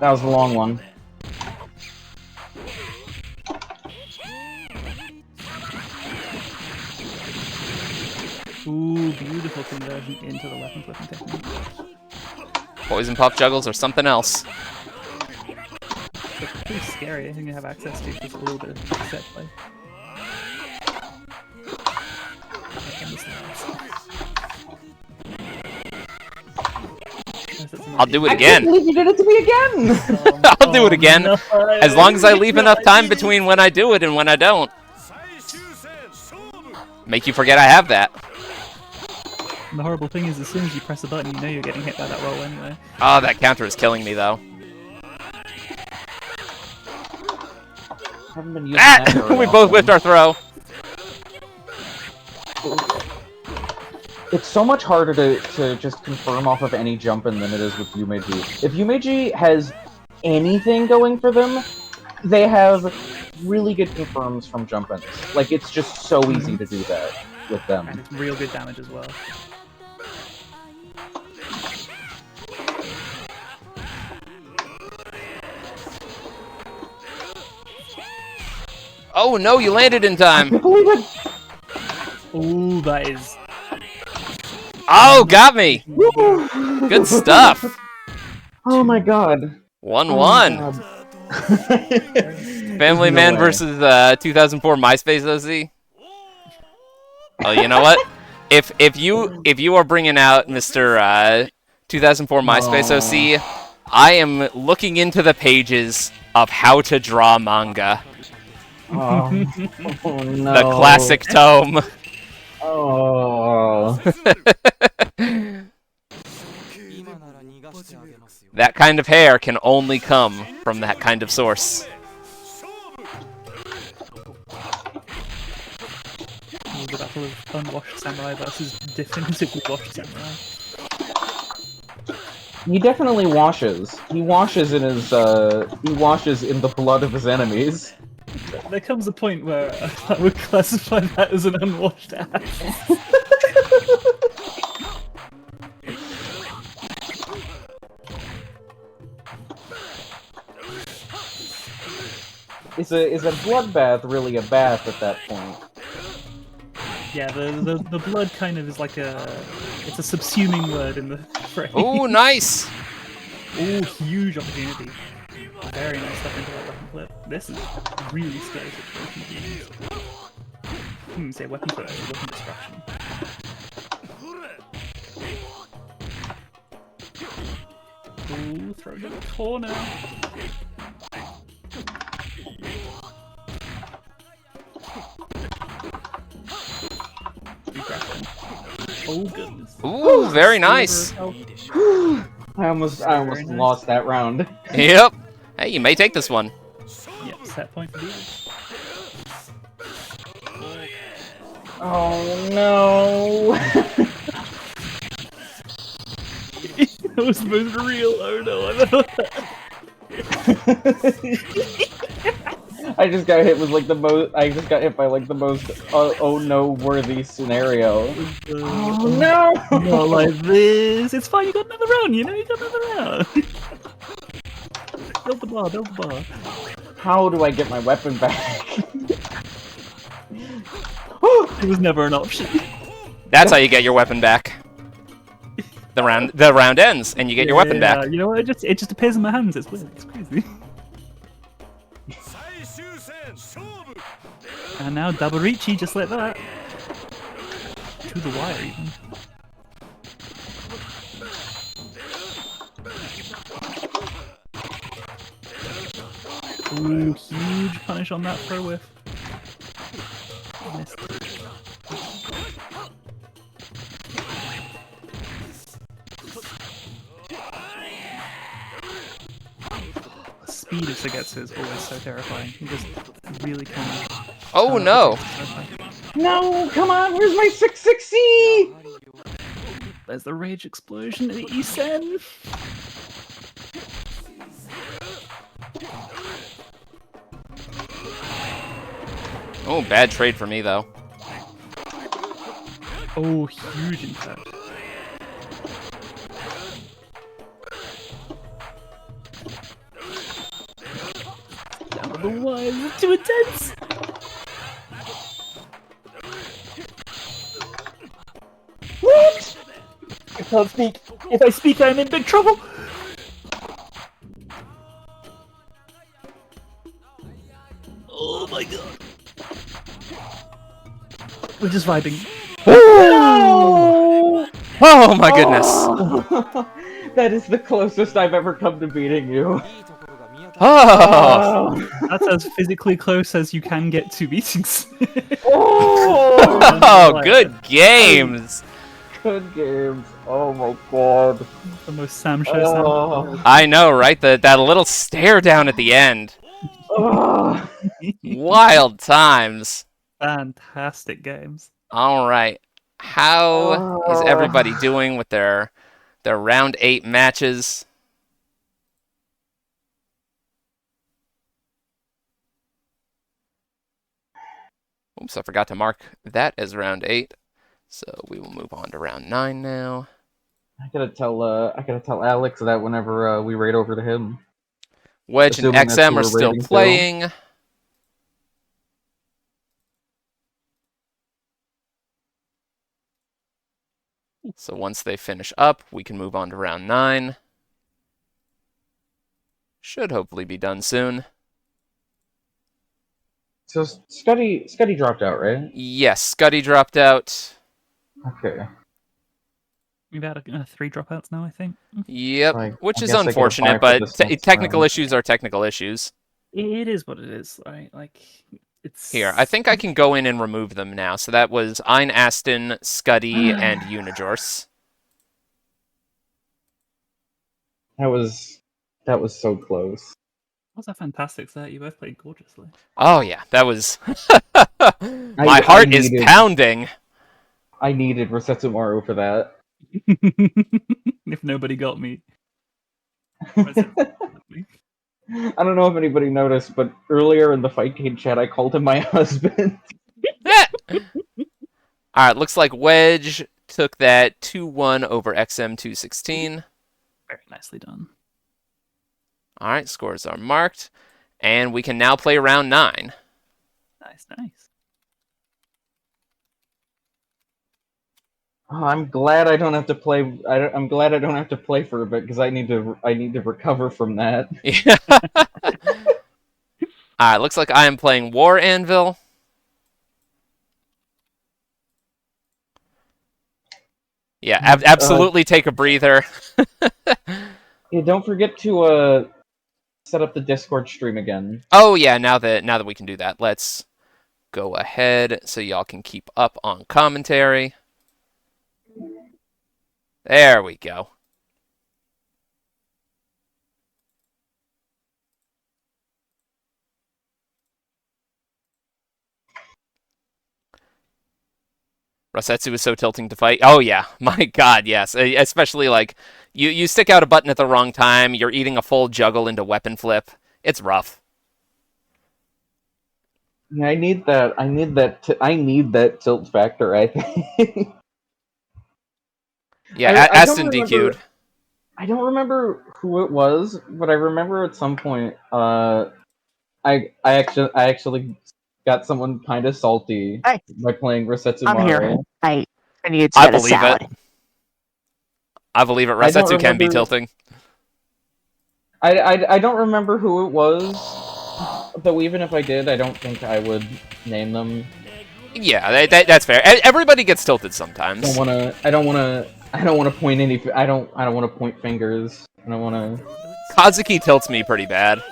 That was the long one. Ooh, beautiful conversion into the weapon flipping technique. Poison puff juggles or something else. It's pretty scary. I think you have access to just a little bit of set play. I'll do it again. I can't believe you did it to me again! I'll do it again. No. As long as I leave enough time between when I do it and when I don't. Make you forget I have that. And the horrible thing is, as soon as you press a button, you know you're getting hit by that roll anyway. Oh, that counter is killing me, though. Haven't been using that very We both often. whiffed our throw. It's so much harder to just confirm off of any jump-in than it is with Yumeji. If Yumeji has anything going for them, they have really good confirms from jump-ins. Like, it's just so easy to do that with them. And it's real good damage as well. Oh, no, you landed in I time. can't believe it! Ooh, that is... Oh, got me. Good stuff. Oh my god. 1-1. Family No Man way. versus 2004 MySpace OC. Oh, you know what? If you are bringing out Mr. 2004 MySpace OC, I am looking into the pages of how to draw manga. Oh, oh no. The classic tome. Oh. That kind of hair can only come from that kind of source. The battle of unwashed samurai versus definitively washed samurai. He definitely washes. He washes in his, he washes in the blood of his enemies. There comes a point where I would classify that as an unwashed ass. Is a bloodbath really a bath at that point? Yeah, the blood kind of is like it's a subsuming word in the phrase. Ooh, nice! Ooh, huge opportunity. Very nice stuff into that weapon flip. This is really scary situation. Say weapon flip, weapon destruction. Ooh, throw to the corner. Oh goodness. Ooh, very nice. I almost lost that round. Yep. Hey, you may take this one. Yep, set point for Beebus. Oh no! That was the most real. Oh no, I know that. I just got hit with like the most. I just got hit by like the most oh no worthy scenario. Oh no! Not like this. It's fine. You got another round. You know, you got another round. Build the bar. Build the bar. How do I get my weapon back? It was never an option. That's how you get your weapon back. The round ends, and you get your weapon back. You know what? It just appears in my hands. It's weird. It's crazy. And now Dabarichi just like that. To the wire, even. Ooh, huge punish on that throw whiff. Missed. The speed of Sogetsu is always so terrifying. He just really can. Oh no! No! Come on! Where's my 660? There's the rage explosion in the Isen. Oh, bad trade for me though. Oh, huge impact. Down to the wire, it's too intense! What? I can't speak. If I speak, I'm in big trouble! We're just vibing. Oh, oh my goodness. Oh. That is the closest I've ever come to beating you. Oh. That's as physically close as you can get to beatings. Oh. Oh, good games. Good games. Oh my god. The most Sam show sound. Oh. I know, right? That little stare down at the end. Oh. Wild times. Fantastic games. All right. How is everybody doing with their round 8 matches? Oops, I forgot to mark that as round 8. So we will move on to round 9 now. I gotta tell Alex that whenever we raid over to him. Wedge and Assuming that's XM who are we're still raiding to. playing. So once they finish up, we can move on to round 9. Should hopefully be done soon. So Scuddy dropped out, right? Yes, Scuddy dropped out. Okay. We've had 3 dropouts now, I think. Yep, Right. which I is guess I get a unfortunate, 5 for but this next technical round. issues are technical issues. It is what it is, right? Like, it's... Here, I think I can go in and remove them now. So that was EinAston, Scuddy, and Unijorse. That was so close. Was that fantastic set? You both played gorgeously. Oh yeah, that was... My heart is pounding. I needed Rasetsumaru for that. If nobody got me. I don't know if anybody noticed, but earlier in the Fightcade chat, I called him my husband. Alright, looks like Wedge took that 2-1 over XM216. Very nicely done. Alright, scores are marked. And we can now play round 9. Nice, nice. Oh, I'm glad I don't have to play. I'm glad I don't have to play for a bit because I need to recover from that. Yeah. Alright, looks like I am playing War Anvil. Yeah, absolutely take a breather. Yeah, don't forget to set up the Discord stream again. Oh yeah, now that we can do that, let's go ahead so y'all can keep up on commentary. There we go. Rasetsu is so tilting to fight. Oh yeah, my god, yes. Especially like you stick out a button at the wrong time, you're eating a full juggle into weapon flip. It's rough. Yeah, I need that. I need that tilt factor. I think. Yeah, I don't Aston remember- DQ'd. I don't remember who it was, but I remember at some point, I actually got someone kind of salty Hey. by playing Rasetsumaru. I'm here. I need to I get a believe salad. it. I believe it. I don't Rasetsu can be remember- tilting. I don't remember who it was, though even if I did, I don't think I would name them. Yeah, that's fair. Everybody gets tilted sometimes. I don't wanna point any. I don't wanna point fingers. I don't wanna. Kazuki tilts me pretty bad.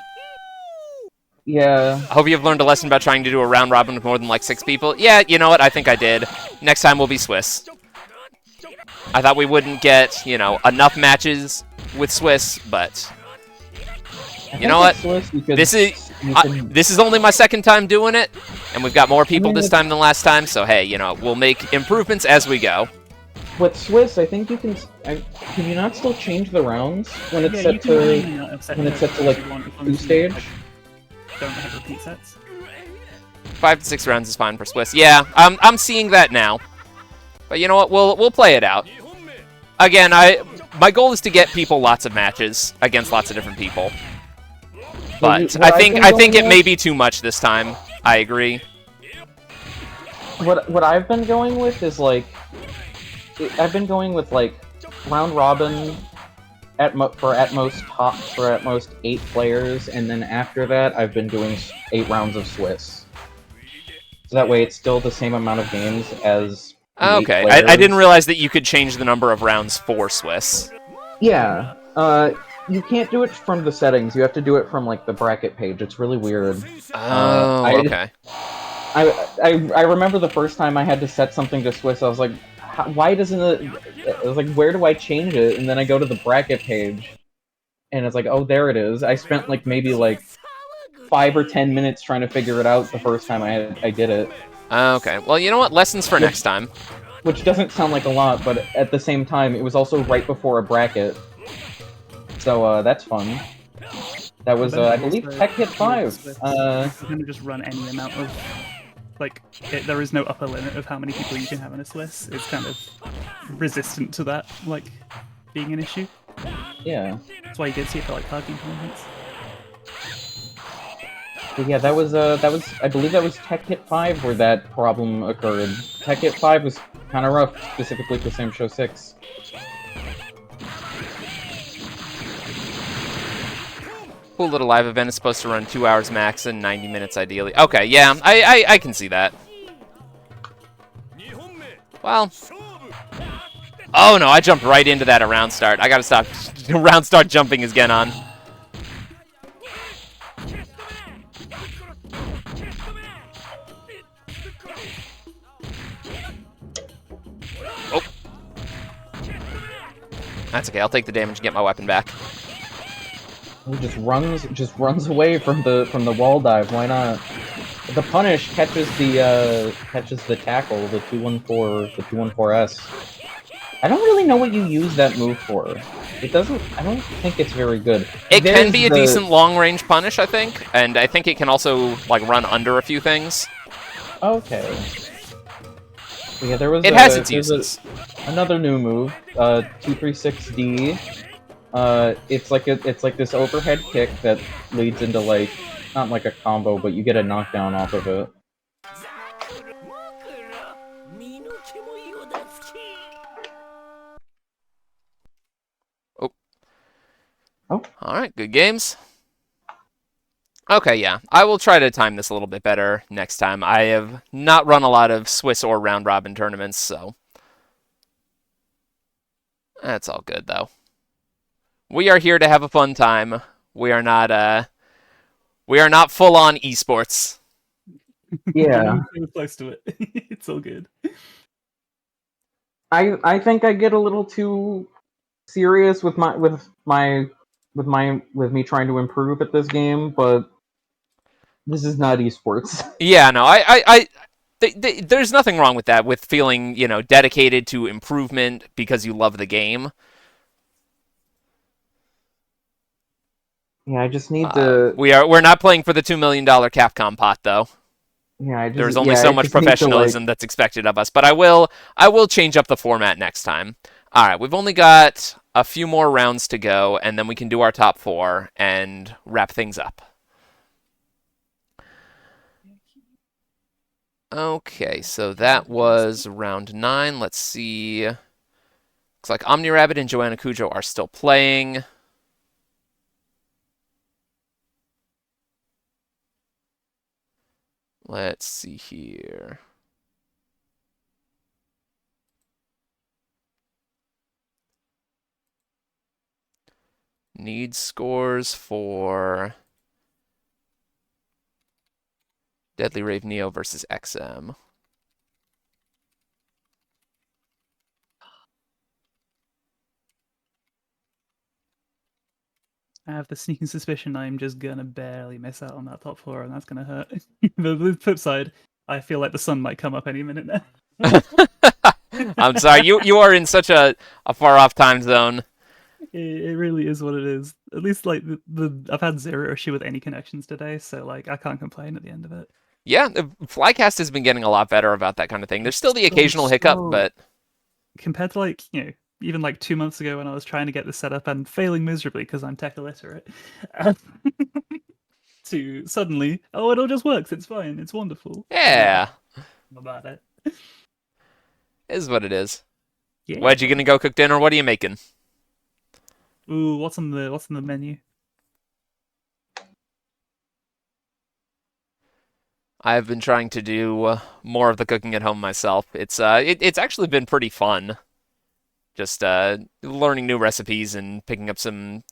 Yeah. I hope you've learned a lesson about trying to do a round robin with more than like 6 people. Yeah, you know what? I think I did. Next time we'll be Swiss. I thought we wouldn't get, enough matches with Swiss, but you know what? This is only my second time doing it, and we've got more people this time than last time. So hey, we'll make improvements as we go. With Swiss, I think you can. Can you not still change the rounds when it's set to like 2 stage? Don't have repeat sets. 5 to 6 rounds is fine for Swiss. Yeah, I'm seeing that now. But you know what? We'll play it out. Again, my goal is to get people lots of matches against lots of different people. But I think it may be too much this time. I agree. What I've been going with is like I've been going with like round robin for at most 8 players, and then after that I've been doing 8 rounds of Swiss. so that way it's still the same amount of games as the 8 Okay, players. I didn't realize that you could change the number of rounds for Swiss. Yeah, you can't do it from the settings. You have to do it from like the bracket page. It's really weird. Oh, okay. I remember the first time I had to set something to Swiss. I was like, why doesn't it? I was like, where do I change it? And then I go to the bracket page, and it's like, oh, there it is. I spent like maybe like 5 or 10 minutes trying to figure it out the first time I did it. Okay, well, you know what? Lessons for next time. Which doesn't sound like a lot, but at the same time, it was also right before a bracket. So, that's fun. That was, I believe, Tech Hit 5. You can just run any amount of... Like, there is no upper limit of how many people you can have in a Swiss. It's kind of resistant to that, like, being an issue. Yeah. That's why you did see it for, like, card game tournaments. But yeah, that was, I believe that was Tech Hit 5 where that problem occurred. Tech Hit 5 was kind of rough, specifically for Same Show 6. Cool little live event is supposed to run 2 hours max and 90 minutes ideally. Okay, yeah, I can see that. Well. Oh no, I jumped right into that at round start. I gotta stop. Round start jumping is getting on. Oh. That's okay, I'll take the damage and get my weapon back. He just runs away from the wall dive. Why not? The punish catches the tackle, the 214S. I don't really know what you use that move for. It doesn't. I don't think it's very good. It can be a decent long range punish, I think, and I think it can also like run under a few things. Okay. Yeah, there was. It has its uses. Another new move, 236D. It's like this overhead kick that leads into like, not like a combo, but you get a knockdown off of it. Oh. Alright, good games. Okay, yeah. I will try to time this a little bit better next time. I have not run a lot of Swiss or round robin tournaments, so that's all good though. We are here to have a fun time. We are not full on esports. Yeah. We're close to it. It's all good. I think I get a little too serious with me trying to improve at this game, but this is not esports. Yeah, no, there's nothing wrong with that, with feeling, you know, dedicated to improvement because you love the game. Yeah, I just need to. We're not playing for the $2 million Capcom pot though. Yeah, there's only so much professionalism that's expected of us, but I will change up the format next time. All right, we've only got a few more rounds to go, and then we can do our top 4 and wrap things up. Okay, so that was round 9. Let's see. Looks like OmniRabbit and Joanna Cujoh are still playing. Let's see here. Need scores for DeadlyRaveNeo versus XM. I have the sneaking suspicion I'm just gonna barely miss out on that top 4, and that's gonna hurt. The flip side, I feel like the sun might come up any minute now. I'm sorry, you are in such a far off time zone. It really is what it is. At least like I've had 0 issue with any connections today, so like I can't complain at the end of it. Yeah, the Flycast has been getting a lot better about that kind of thing. There's still the occasional hiccup, but compared to like, you know, even like 2 months ago when I was trying to get this set up and failing miserably because I'm tech illiterate, to suddenly, oh, it all just works. It's fine. It's wonderful. Yeah. About it. Is what it is. Yeah. Wedge, you gonna go cook dinner? What are you making? Ooh, what's on the menu? I've been trying to do more of the cooking at home myself. It's actually been pretty fun. Just learning new recipes and picking up some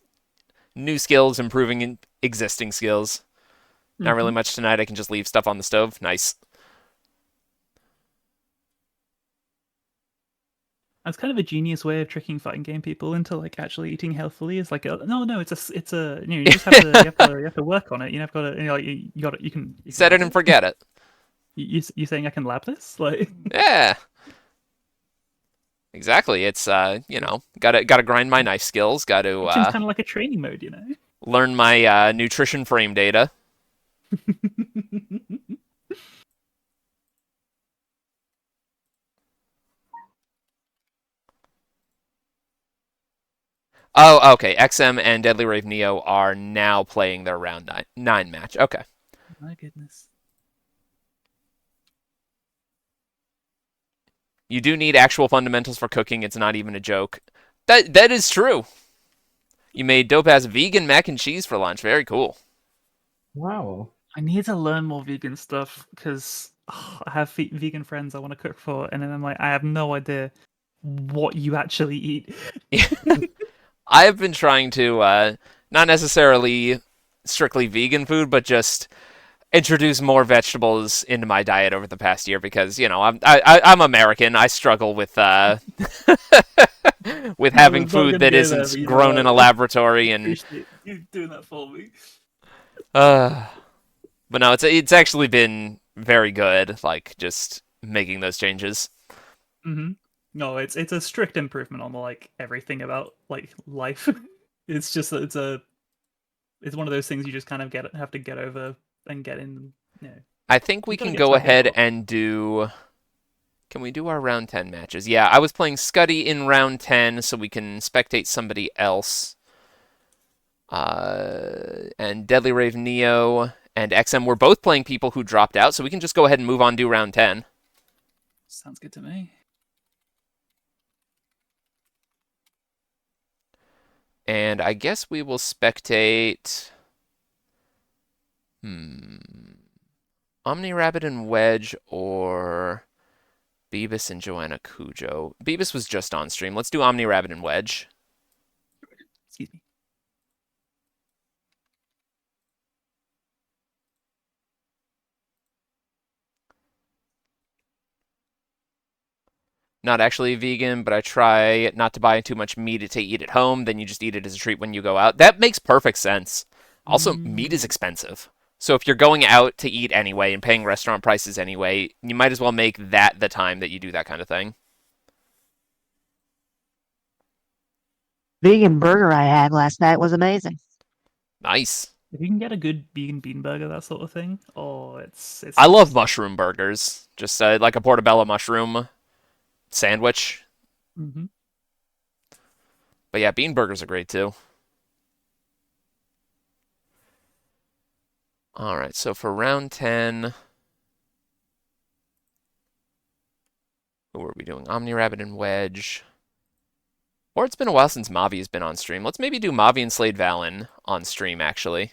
new skills, improving existing skills. Not really much tonight. I can just leave stuff on the stove. Nice. That's kind of a genius way of tricking fighting game people into like actually eating healthily. It's like no, it's a you just have to you have to work on it. You've got to you can Set it and forget it. You saying I can lab this? Like Yeah. Exactly. It's gotta grind my knife skills. Got to it's kind of like a training mode, you know. Learn my nutrition frame data. Oh, okay. XM and DeadlyRaveNeo are now playing their round 9 match. Okay. My goodness. You do need actual fundamentals for cooking. It's not even a joke. That is true. You made dope-ass vegan mac and cheese for lunch. Very cool. Wow. I need to learn more vegan stuff because I have vegan friends I want to cook for, and then I'm like, I have no idea what you actually eat. I have been trying to not necessarily strictly vegan food, but just introduce more vegetables into my diet over the past year because I'm American. I struggle with with having food that isn't grown in a laboratory and you doing that for me. But no, it's actually been very good. Like just making those changes. No, it's a strict improvement on like everything about like life. It's just it's one of those things you just kind of have to get over and get in. I think we can go ahead and do. Can we do our round 10 matches? Yeah, I was playing Scuddy in round 10, so we can spectate somebody else. And DeadlyRaveNeo and XM were both playing people who dropped out, so we can just go ahead and move on to round 10. Sounds good to me. And I guess we will spectate. OmniRabbit and Wedge or Beebus and Joanna Cujoh. Beebus was just on stream. Let's do OmniRabbit and Wedge. Excuse me. Not actually vegan, but I try not to buy too much meat to eat at home. Then you just eat it as a treat when you go out. That makes perfect sense. Also, meat is expensive. So if you're going out to eat anyway and paying restaurant prices anyway, you might as well make that the time that you do that kind of thing. Vegan burger I had last night was amazing. Nice. If you can get a good vegan bean burger, that sort of thing, it's I love mushroom burgers. Just like a portobello mushroom sandwich. But yeah, bean burgers are great too. Alright, so for round 10, who are we doing? OmniRabbit and Wedge. Or it's been a while since Mavi has been on stream. Let's maybe do Mavi and SladeValen on stream, actually.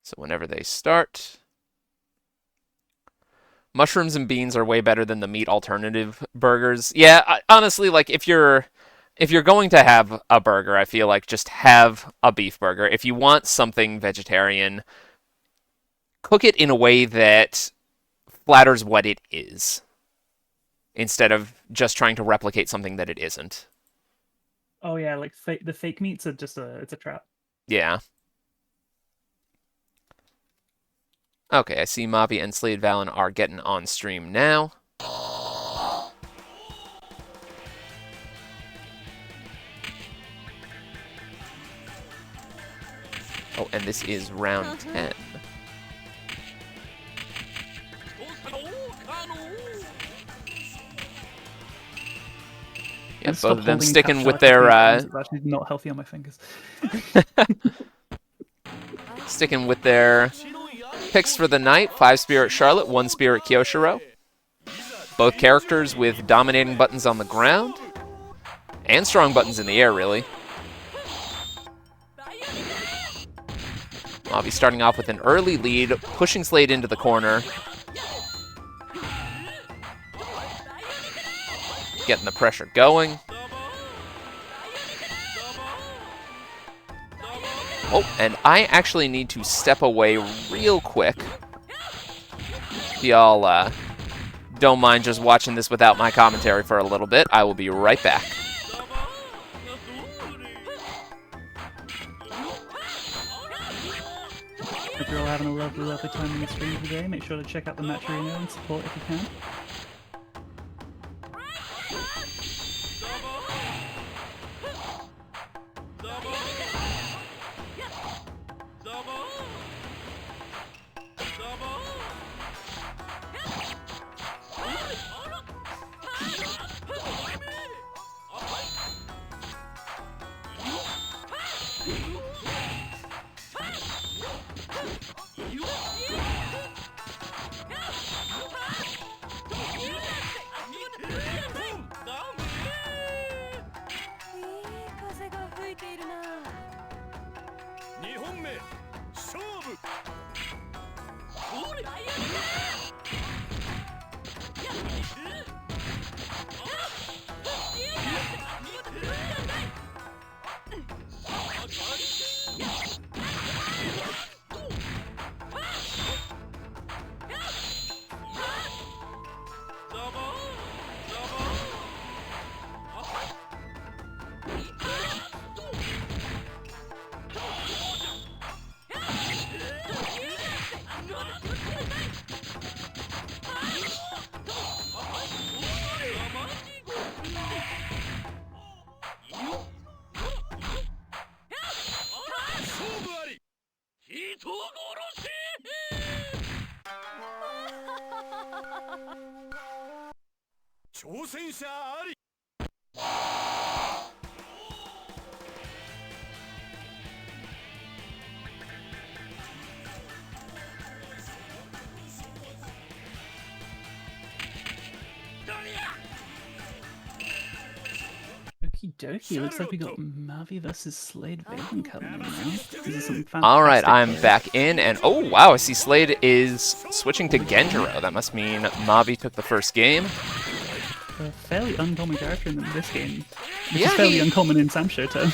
So whenever they start. Mushrooms and beans are way better than the meat alternative burgers. Yeah, honestly, like if you're going to have a burger, I feel like just have a beef burger. If you want something vegetarian, cook it in a way that flatters what it is, instead of just trying to replicate something that it isn't. Oh yeah, like the fake meats are just it's a trap. Yeah. Okay, I see Mavi and SladeValen are getting on stream now. Oh, and this is round 10. Yeah, both of them sticking with their... It's actually not healthy on my fingers. Sticking with their picks for the night. 5 Spirit Charlotte, 1 Spirit Kyoshiro. Both characters with dominating buttons on the ground. And strong buttons in the air, really. Mavi starting off with an early lead, pushing Slade into the corner. Getting the pressure going. Oh, and I actually need to step away real quick. If y'all don't mind just watching this without my commentary for a little bit, I will be right back. If you're all having a lovely, lovely time on the stream today, make sure to check out the match arena and support if you can. Okie dokie, looks like we got Mavi versus SladeValen coming in now. This is some fantastic Alright, I'm back in, and oh wow, I see Slade is switching to Genjiro. That must mean Mavi took the first game. A fairly uncommon character in this game. Which Yeah, is fairly uncommon in Sam Shodown.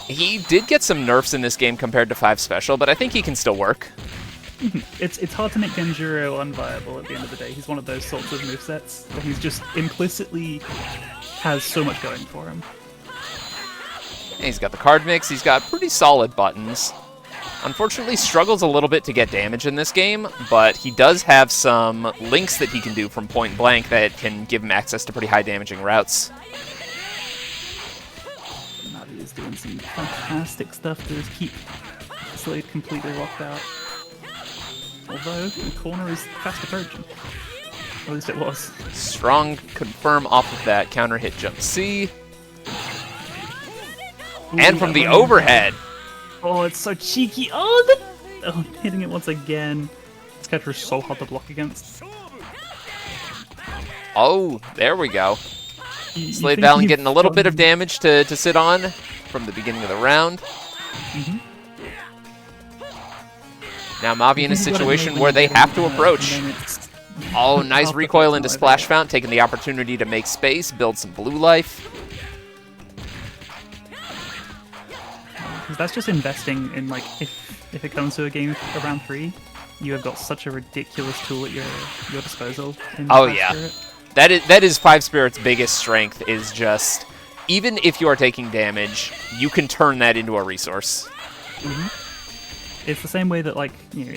He did get some nerfs in this game compared to 5 Special, but I think he can still work. It's hard to make Genjiro unviable at the end of the day. He's one of those sorts of movesets where he's just implicitly has so much going for him. He's got the card mix, he's got pretty solid buttons. Unfortunately, struggles a little bit to get damage in this game, but he does have some links that he can do from point blank that can give him access to pretty high damaging routes. Mavi is doing some fantastic stuff to just keep Slade completely locked out. Although, the corner is fast approaching. Or at least it was. Strong confirm off of that counter hit jump C. And from the overhead. Oh, it's so cheeky. Oh, hitting it once again. This character is so hard to block against. Oh, there we go. SladeValen getting a little bit of damage to sit on from the beginning of the round. Now Mavi in a situation where they have to approach. Oh, nice recoil into Splash Fountain, taking the opportunity to make space, build some blue life. That's just investing in, like, if it comes to a game around 3, you have got such a ridiculous tool at your disposal. Oh yeah, that is 5 Spirit's biggest strength, is just, even if you are taking damage, you can turn that into a resource. It's the same way that, like, you know,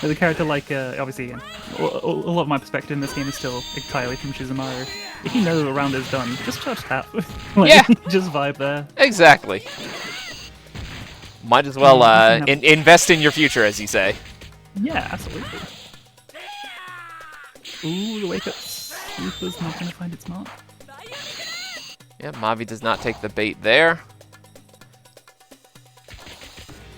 with a character like, obviously, again, a lot of my perspective in this game is still entirely from Shizumaru. If you know the round is done, just charge tap. Like, yeah. Just vibe there. Exactly. Might as well invest in your future, as you say. Yeah, absolutely. Ooh, the wake up Super's not going to find its mark. Yeah, Mavi does not take the bait there.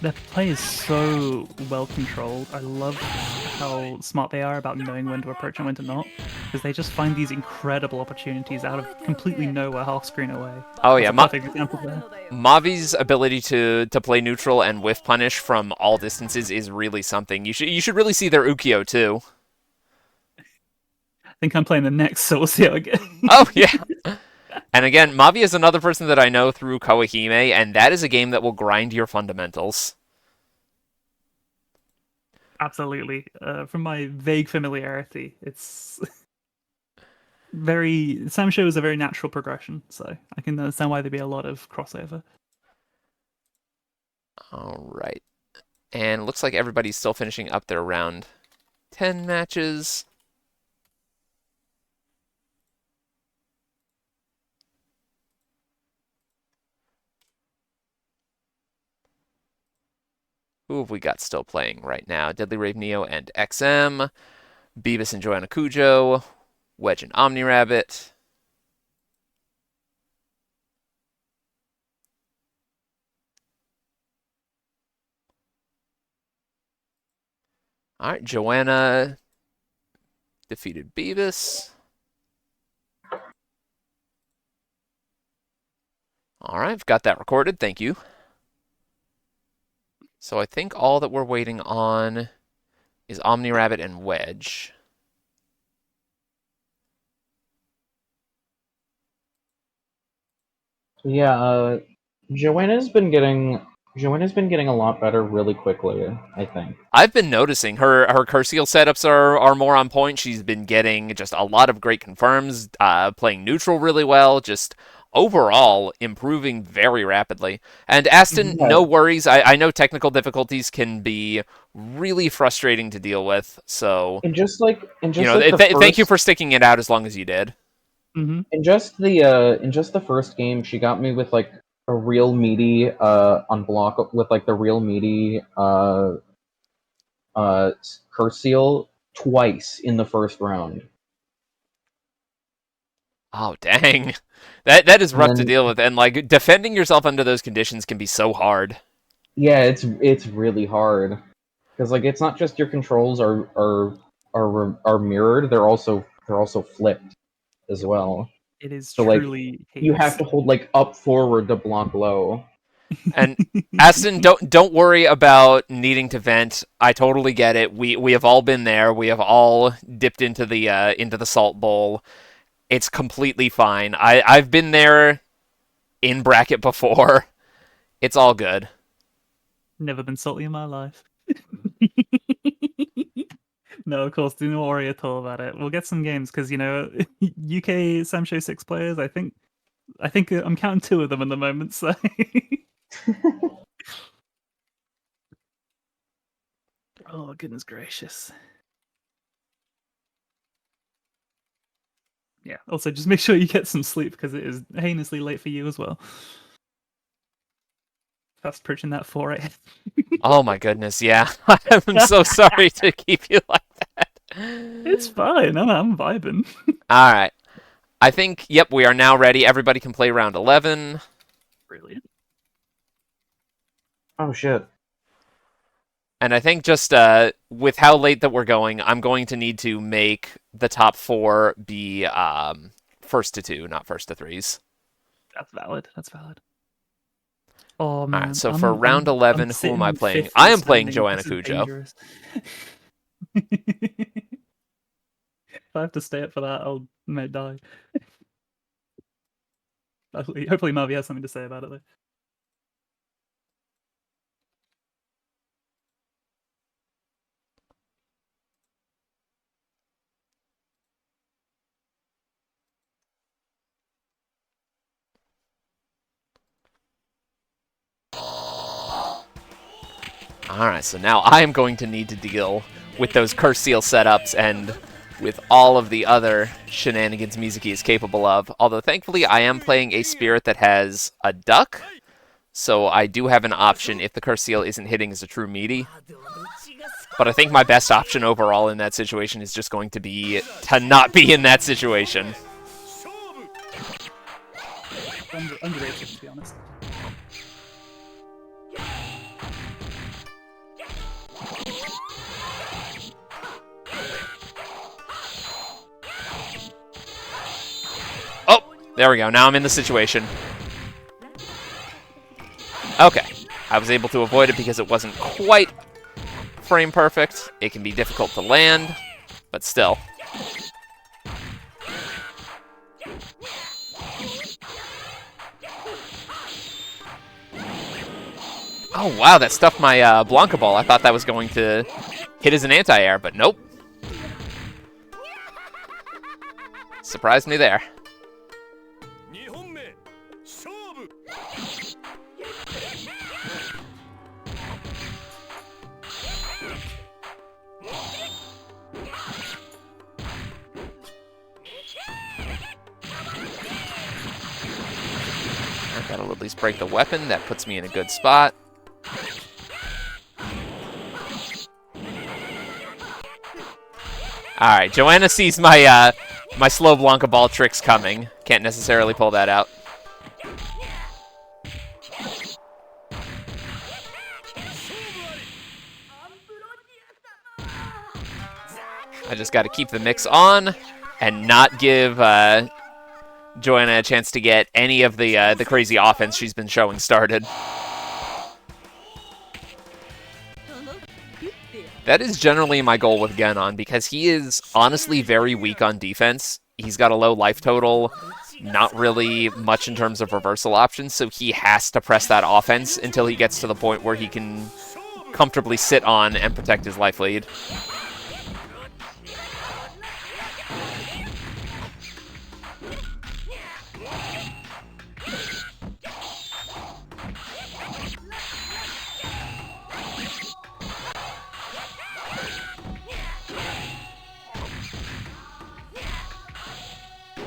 Their play is so well controlled. I love how smart they are about knowing when to approach and when to not, because they just find these incredible opportunities out of completely nowhere, half screen away. Oh That's yeah, a perfect example there. Mavi's ability to play neutral and whiff punish from all distances is really something. You should really see their Ukiyo too. I think I'm playing the next, so we'll see how it goes. Oh yeah. And again, Mavi is another person that I know through Kawahime, and that is a game that will grind your fundamentals. Absolutely. From my vague familiarity, it's very... Samsho is a very natural progression, so I can understand why there'd be a lot of crossover. All right. And it looks like everybody's still finishing up their round 10 matches. Who have we got still playing right now? DeadlyRaveNeo and XM, Beebus and Joanna Cujoh, Wedge and OmniRabbit. All right, Joanna defeated Beebus. All right, I've got that recorded. Thank you. So I think all that we're waiting on is OmniRabbit and Wedge. Yeah, Joanna's been getting a lot better really quickly, I think. I've been noticing her Curseal setups are more on point. She's been getting just a lot of great confirms, playing neutral really well, just overall improving very rapidly. And Aston, Yeah. no worries. I know technical difficulties can be really frustrating to deal with, so And just like thank you for sticking it out as long as you did. Mm-hmm. in just the first game, she got me with like a real meaty unblock with like the real meaty Curseal twice in the first round. Oh dang, that is rough to then- deal with, and like defending yourself under those conditions can be so hard. Yeah, it's really hard because like it's not just your controls are mirrored; they're also flipped as well. It is So, like, truly You have heinous. to hold like up forward to block low. And Aston, don't worry about needing to vent. I totally get it. We have all been there. We have all dipped into the salt bowl. It's completely fine. I've been there in bracket before. It's all good. Never been salty in my life. No, of course, do not worry at all about it. We'll get some games because UK Samsho 6 players. I think I'm counting 2 of them at the moment. So oh goodness gracious. Yeah. Also, just make sure you get some sleep because it is heinously late for you as well. Fast approaching that 4 a.m. Oh my goodness, yeah. I'm so sorry to keep you like that. It's fine. I'm vibing. All right. I think, yep, we are now ready. Everybody can play round 11. Brilliant. Oh shit. And I think just with how late that we're going, I'm going to need to make the top 4 be first to 2, not first to 3s. That's valid. Oh man. All right, so for round 11, who am I playing? I am playing Joanna Cujoh. If I have to stay up for that, I may die. Hopefully Mavi has something to say about it though. Alright, so now I am going to need to deal with those curse seal setups and with all of the other shenanigans Mizuki is capable of. Although thankfully I am playing a spirit that has a duck, so I do have an option if the curse seal isn't hitting as a true meaty. But I think my best option overall in that situation is just going to be to not be in that situation. Underrated, to be honest. There we go. Now I'm in the situation. Okay. I was able to avoid it because it wasn't quite frame perfect. It can be difficult to land, but still. Oh, wow, that stuffed my Blanca ball. I thought that was going to hit as an anti-air, but nope. Surprised me there. That'll at least break the weapon. That puts me in a good spot. Alright, Joanna sees my my slow Blanca ball tricks coming. Can't necessarily pull that out. I just got to keep the mix on and not give Joanna a chance to get any of the crazy offense she's been showing started. That is generally my goal with Genon, because he is honestly very weak on defense. He's got a low life total, not really much in terms of reversal options, so he has to press that offense until he gets to the point where he can comfortably sit on and protect his life lead.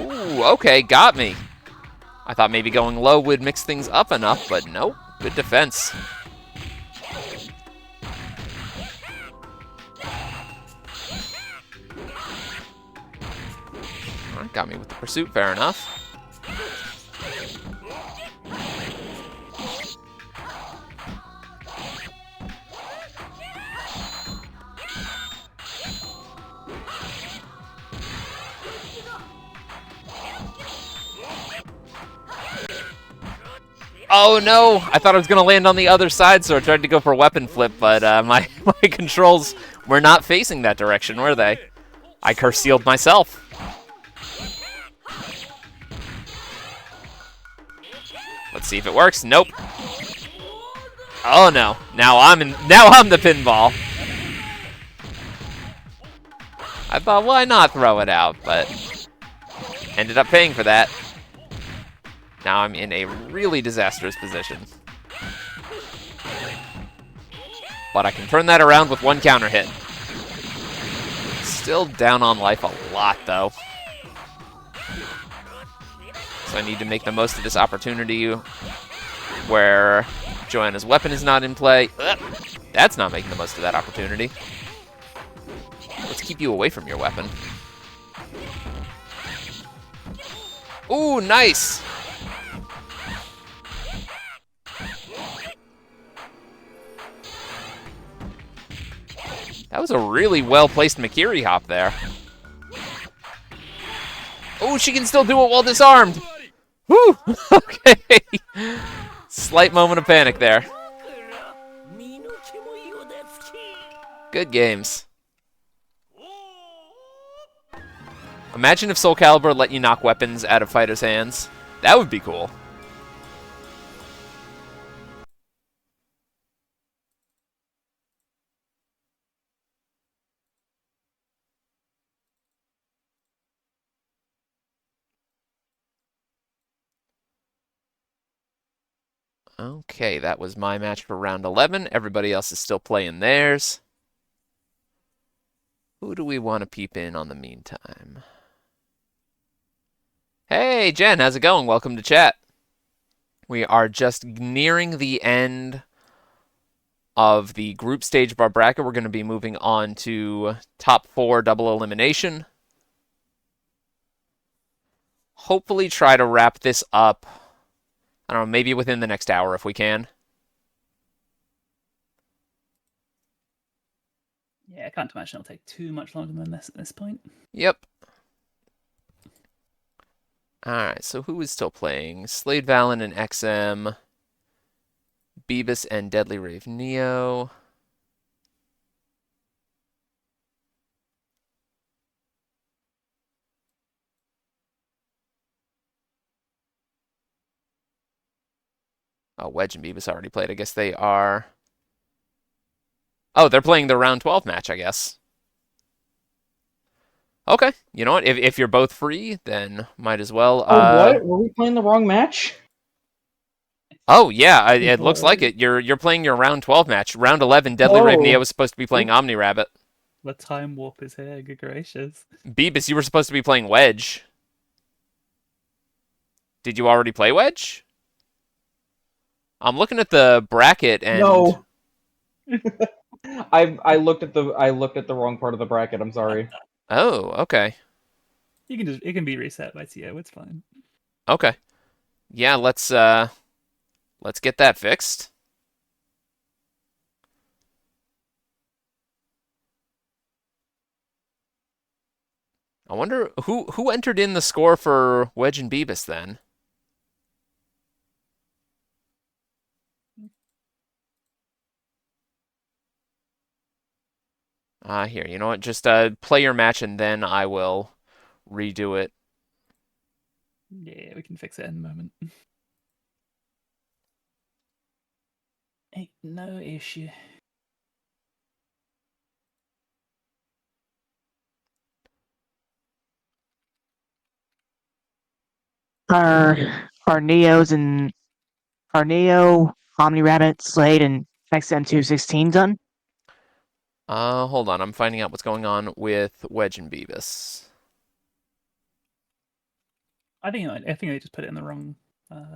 Ooh, okay, got me. I thought maybe going low would mix things up enough, but nope. Good defense. Alright, got me with the pursuit, fair enough. Oh no! I thought I was going to land on the other side, so I tried to go for a weapon flip, but my controls were not facing that direction, were they? I curse sealed myself. Let's see if it works. Nope. Oh no! Now I'm the pinball. I thought, why not throw it out, but ended up paying for that. Now I'm in a really disastrous position. But I can turn that around with one counter hit. Still down on life a lot, though. So I need to make the most of this opportunity where Joanna's weapon is not in play. Ugh, that's not making the most of that opportunity. Let's keep you away from your weapon. Ooh, nice! That was a really well-placed Makiri hop there. Oh, she can still do it while disarmed! Woo! Okay. Slight moment of panic there. Good games. Imagine if Soul Calibur let you knock weapons out of fighters' hands. That would be cool. Okay, that was my match for round 11. Everybody else is still playing theirs. Who do we want to peep in on the meantime? Hey, Jen, how's it going? Welcome to chat. We are just nearing the end of the group stage of our bracket. We're going to be moving on to top 4 double elimination. Hopefully try to wrap this up, I don't know, maybe within the next hour if we can. Yeah, I can't imagine it'll take too much longer than this at this point. Yep. Alright, so who is still playing? SladeValen and XM. Beebus and DeadlyRaveNeo. Oh, Wedge and Beebus already played. I guess they are... Oh, they're playing the round 12 match, I guess. Okay, you know what? If you're both free, then might as well. Oh, what? Were we playing the wrong match? Oh, yeah, it looks like it. You're playing your round 12 match. Round 11, DeadlyRaveNeo was supposed to be playing OmniRabbit. The time warp is here, good gracious. Beebus, you were supposed to be playing Wedge. Did you already play Wedge? I'm looking at the bracket and... No. I looked at the wrong part of the bracket. I'm sorry. Oh, okay. It can be reset by TO. It's fine. Okay. Yeah, let's get that fixed. I wonder who entered in the score for Wedge and Beebus then. Here, you know what? Just play your match and then I will redo it. Yeah, we can fix it in a moment. Ain't no issue. Are Neos and are Neo, OmniRabbit, Slade, and XM216 done? Hold on. I'm finding out what's going on with Wedge and Beebus. I think they just put it in the wrong.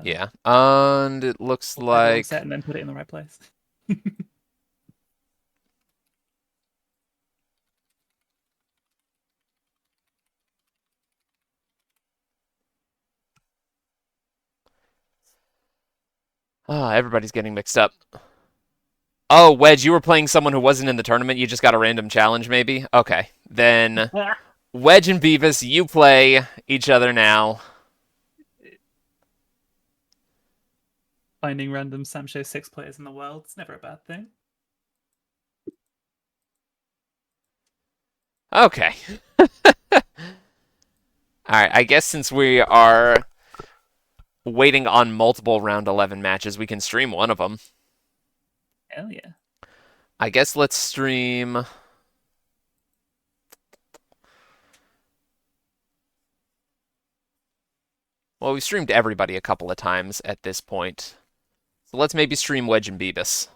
Yeah, and it looks like set and then put it in the right place. everybody's getting mixed up. Oh, Wedge, you were playing someone who wasn't in the tournament. You just got a random challenge, maybe? Okay, then Wedge and Beebus, you play each other now. Finding random Samsho 6 players in the world, it's never a bad thing. Okay. Alright, I guess since we are waiting on multiple round 11 matches, we can stream one of them. Hell yeah. I guess let's stream... Well, we've streamed everybody a couple of times at this point. So let's maybe stream Wedge and Beebus.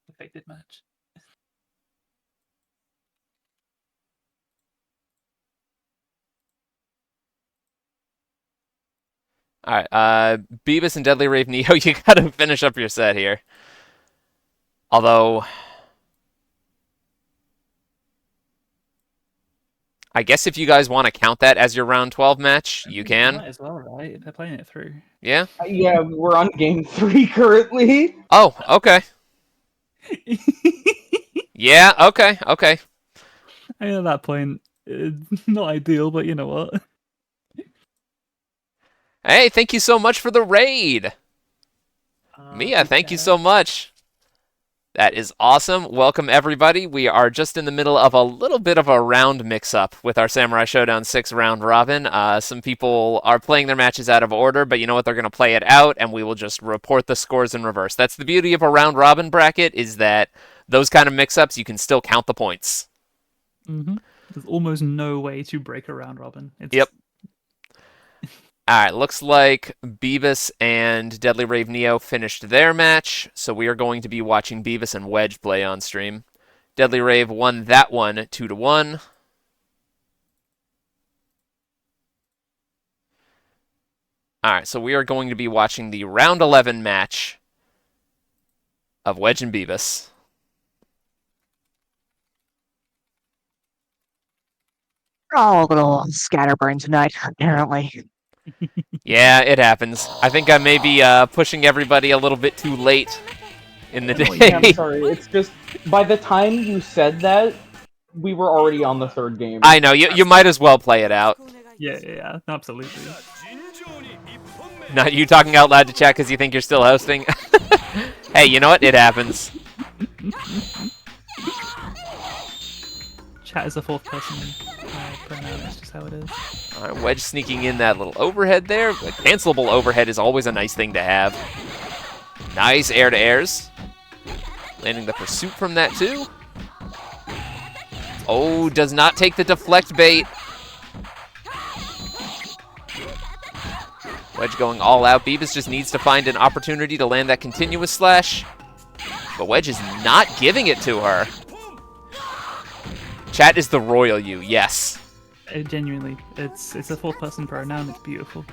Affected match. Alright, Beebus and DeadlyRaveNeo, you gotta finish up your set here. Although... I guess if you guys want to count that as your round 12 match, you can. Might as well, right? They're playing it through. Yeah? Yeah, we're on game 3 currently. Oh, okay. Yeah, okay. I mean, at that point, not ideal, but you know what? Hey, thank you so much for the raid. Mia, thank you so much. That is awesome. Welcome, everybody. We are just in the middle of a little bit of a round mix-up with our Samurai Shodown 6 round robin. Some people are playing their matches out of order, but you know what? They're going to play it out, and we will just report the scores in reverse. That's the beauty of a round robin bracket, is that those kind of mix-ups, you can still count the points. Mm-hmm. There's almost no way to break a round robin. Yep. Alright, looks like Beebus and DeadlyRaveNeo finished their match, so we are going to be watching Beebus and Wedge play on stream. DeadlyRave won that one 2-1. Alright, so we are going to be watching the round 11 match of Wedge and Beebus. Oh, a little scatterbrain tonight, apparently. Yeah, it happens. I think I may be pushing everybody a little bit too late in the day. Yeah, I'm sorry. It's just by the time you said that, we were already on the third game. I know, you might as well play it out. Yeah, absolutely. Not you talking out loud to chat because you think you're still hosting. Hey, you know what? It happens. Chat is a fourth person pronoun, that's just how it is. Alright, Wedge sneaking in that little overhead there. But cancelable overhead is always a nice thing to have. Nice air-to-airs. Landing the pursuit from that, too. Oh, does not take the deflect bait. Wedge going all out. Beebus just needs to find an opportunity to land that continuous slash. But Wedge is not giving it to her. Chat is the royal you, yes. Genuinely, it's a fourth person pronoun, it's beautiful.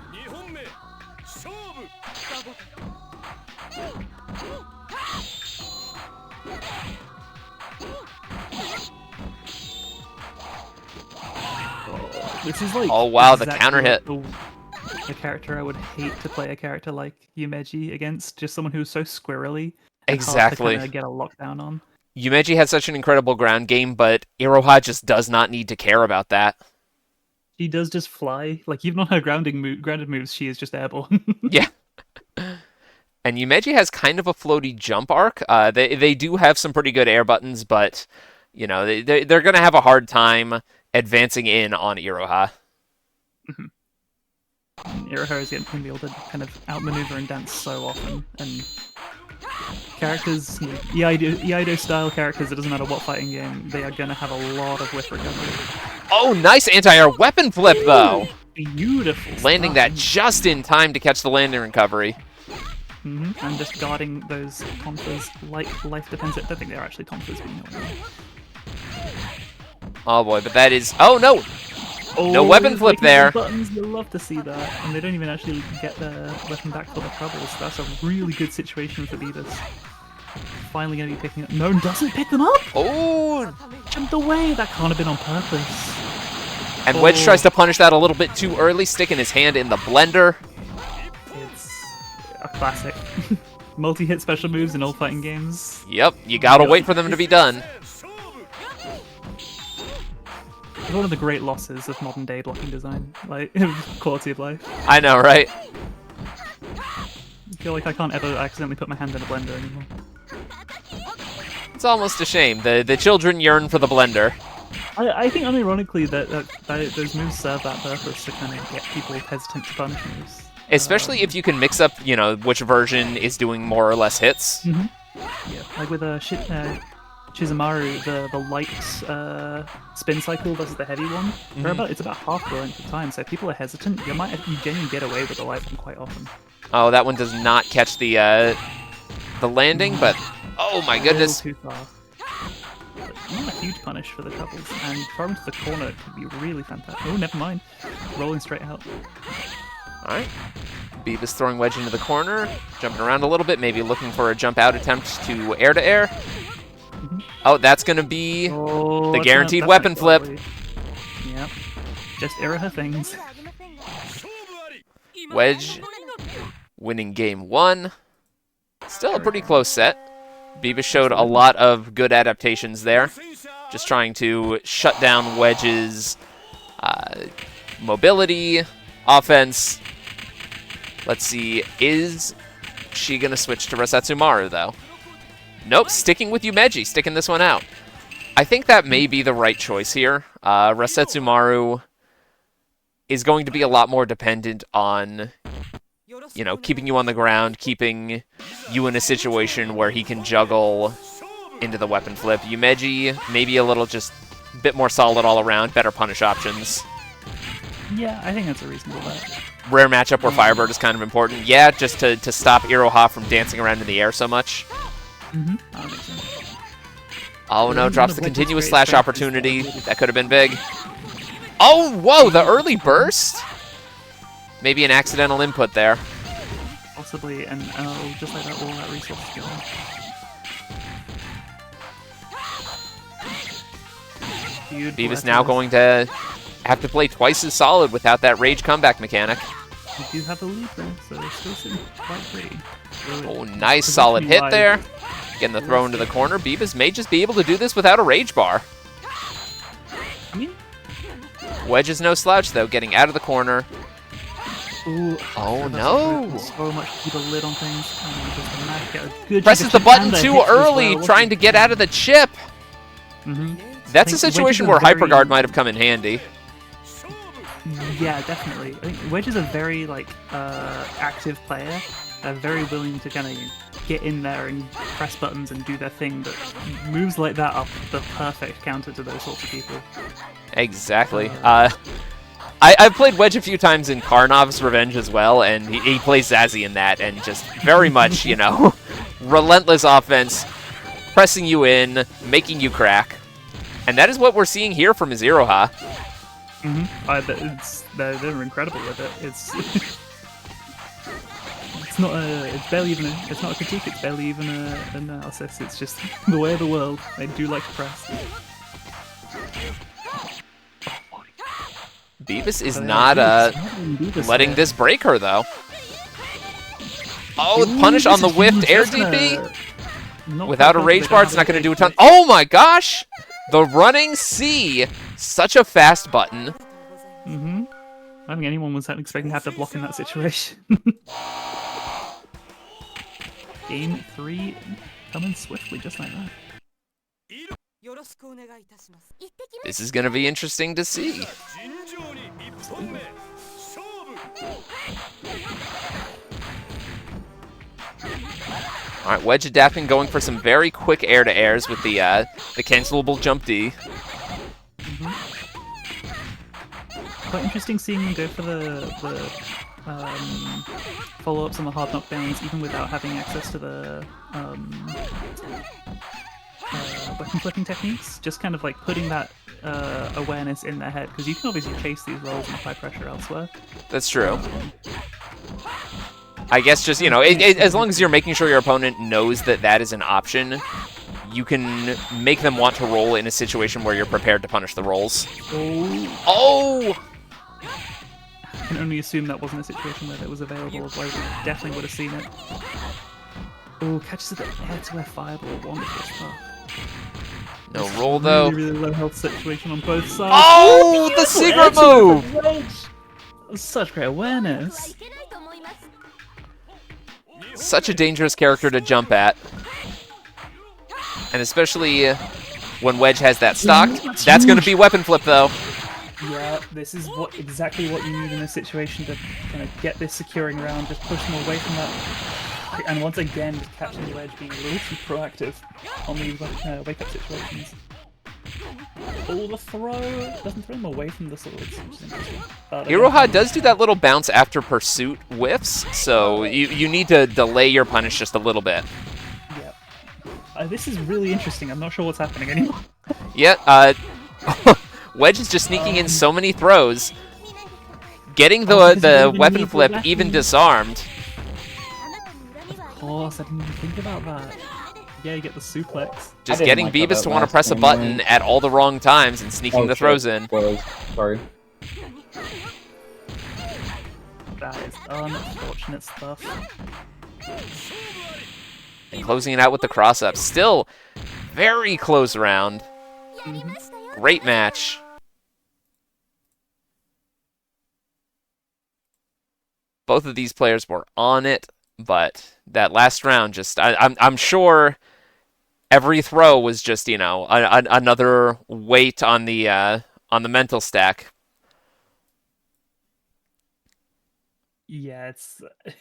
This is like Oh wow, the exactly counter hit. The character I would hate to play a character like Yumeji against, just someone who's so squirrely. And Exactly. hard to get a lockdown on. Yumeji has such an incredible ground game, but Iroha just does not need to care about that. She does just fly. Like, even on her grounded moves, she is just airborne. Yeah. And Yumeji has kind of a floaty jump arc. They do have some pretty good air buttons, but, you know, they're going to have a hard time advancing in on Iroha. Iroha is going to be able to kind of outmaneuver and dance so often, and characters, Iaido style characters, it doesn't matter what fighting game, they are going to have a lot of whiff recovery. Oh, nice anti-air weapon flip, though! Beautiful Landing stuff. that just in time to catch the landing recovery. And just guarding those tonfas like life depends. I don't think they're actually tonfas, but you know what I mean. Oh boy, but that is... Oh, no! No weapon flip there. Buttons, you'll love to see that, and they don't even actually get their weapon back for the troubles. That's a really good situation for Beebus. Finally going to be picking up. No, doesn't pick them up. Oh! Jumped away. That can't have been on purpose. And Wedge tries to punish that a little bit too early, sticking his hand in the blender. It's a classic. Multi-hit special moves in all fighting games. Yep, you gotta wait for them to be done. It's one of the great losses of modern day blocking design, like quality of life. I know, right? I feel like I can't ever accidentally put my hand in a blender anymore. It's almost a shame. The children yearn for the blender. I think unironically that those moves serve that purpose to kind of get people hesitant to punish moves. Especially if you can mix up, you know, which version is doing more or less hits. Yeah, like with Shizumaru, the light spin cycle versus the heavy one. It's about half the length of time, so if people are hesitant, you genuinely get away with the light one quite often. Oh, that one does not catch the landing, but oh my goodness. Too far. Not a huge punish for the troubles, and throwing to the corner could be really fantastic. Oh, never mind. Rolling straight out. Alright. Beebus throwing Wedge into the corner, jumping around a little bit, maybe looking for a jump out attempt to air-to-air. Oh, that's going to be the guaranteed weapon flip. Yep. Just Iroha things. Wedge winning game 1. Still a pretty close set. Beebus showed a lot of good adaptations there. Just trying to shut down Wedge's mobility, offense. Let's see, is she going to switch to Rasetsumaru, though? Nope, sticking with Yumeji, sticking this one out. I think that may be the right choice here. Rasetsumaru is going to be a lot more dependent on, you know, keeping you on the ground, keeping you in a situation where he can juggle into the weapon flip. Yumeji, maybe a little just bit more solid all around, better punish options. Yeah, I think that's a reasonable bet. Rare matchup where Firebird is kind of important. Yeah, just to stop Iroha from dancing around in the air so much. That makes sense. Oh no, drops the continuous slash opportunity. That could have been big. Oh, whoa, the early burst? Maybe an accidental input there. Possibly, and just like that, all that resource is going. Beebus now going to have to play twice as solid without that rage comeback mechanic. We do have a lead though, so they're still sitting quite pretty. Oh, nice solid hit there. Getting the throw into the corner. Beebus may just be able to do this without a rage bar. I mean, Wedge is no slouch, though, getting out of the corner. ooh, Oh, no. So much to keep a lid on things. Just a nice, get a good Presses the button too early, trying to get out of the chip. That's a situation where Hyperguard might have come in handy. Yeah, definitely. I think Wedge is a very active player. Very willing to kind of get in there and press buttons and do their thing, but moves like that are the perfect counter to those sorts of people. Exactly. I've played Wedge a few times in Karnov's Revenge as well, and he plays Zazzy in that, and just very much, you know, relentless offense, pressing you in, making you crack. And that is what we're seeing here from his Iroha. They're incredible with it. It's not a critique, it's barely even an analysis, it's just the way of the world. They do like to press. Beebus is not letting this break her, though. Oh, punish on the whiffed air DP? Without a rage bar, it's not going to do a ton. Oh my gosh! The running C! Such a fast button. I don't think anyone was expecting to have to block in that situation. Game 3 coming swiftly, just like that. This is going to be interesting to see. Alright, Wedge adapting, going for some very quick air-to-airs with the cancelable jump D. Quite interesting seeing him go for the follow-ups on the hard knockdowns, even without having access to the weapon flipping techniques. Just kind of like putting that awareness in their head, because you can obviously chase these rolls and apply pressure elsewhere. That's true. I guess just, you know, as long as you're making sure your opponent knows that that is an option, you can make them want to roll in a situation where you're prepared to punish the rolls. Oh! I can only assume that wasn't a situation where that was available, otherwise we definitely would have seen it. Oh, catches the air-to-air fireball, wonderful stuff. No roll, though. Really, really low health situation on both sides. Oh, the secret move! Such great awareness. Such a dangerous character to jump at. And especially when Wedge has that stocked. That's going to be weapon flip, though. Yeah, this is exactly what you need in a situation to kind of get this securing round, just push them away from that. And once again, just catching the Wedge, being a little too proactive on these wake-up situations. Oh, the throw doesn't throw him away from the swords, which is interesting. Iroha does do that little bounce after pursuit whiffs, so you need to delay your punish just a little bit. Yeah. This is really interesting. I'm not sure what's happening anymore. Yeah, Wedge is just sneaking in so many throws, getting the weapon flip even disarmed. Of course, I didn't even think about that. Yeah, you get the suplex. Just getting Beebus to want to press a button at all the wrong times and sneaking the throws in. Sorry. That is unfortunate stuff. And closing it out with the cross-up. Still very close round. Great match. Both of these players were on it, but that last round just I'm sure every throw was just, you know, another weight on the mental stack. Yeah,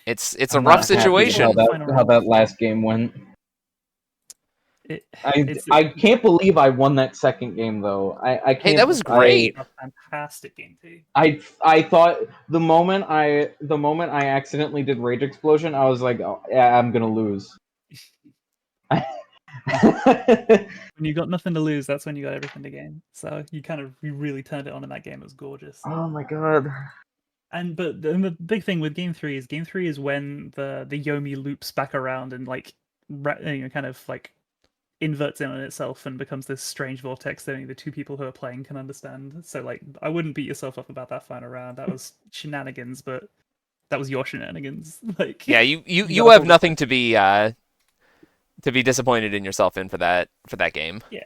it's a rough situation. How that last game went. I can't believe I won that second game though. I can't. Hey, that was great. A fantastic game too. I thought the moment I accidentally did Rage Explosion, I was like, oh, yeah, I'm gonna lose. When you got nothing to lose, that's when you got everything to gain. So you really turned it on in that game. It was gorgeous. Oh my god. But the big thing with game 3 is when the Yomi loops back around and like kind of like inverts in on itself and becomes this strange vortex that only the two people who are playing can understand. So like, I wouldn't beat yourself up about that final round. That was shenanigans, but that was your shenanigans. Like, yeah, you have nothing to be disappointed in yourself in for that game. Yeah.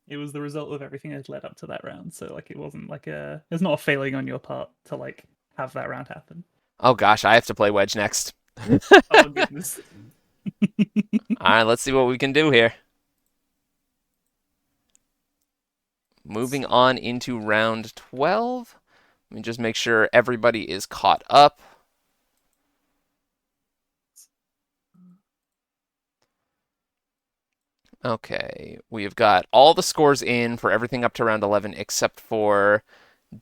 it was the result of everything that led up to that round. So like, it wasn't like it's not a failing on your part to like have that round happen. Oh gosh, I have to play Wedge next. Oh goodness. All right, let's see what we can do here. Moving on into round 12. Let me just make sure everybody is caught up. Okay, we've got all the scores in for everything up to round 11 except for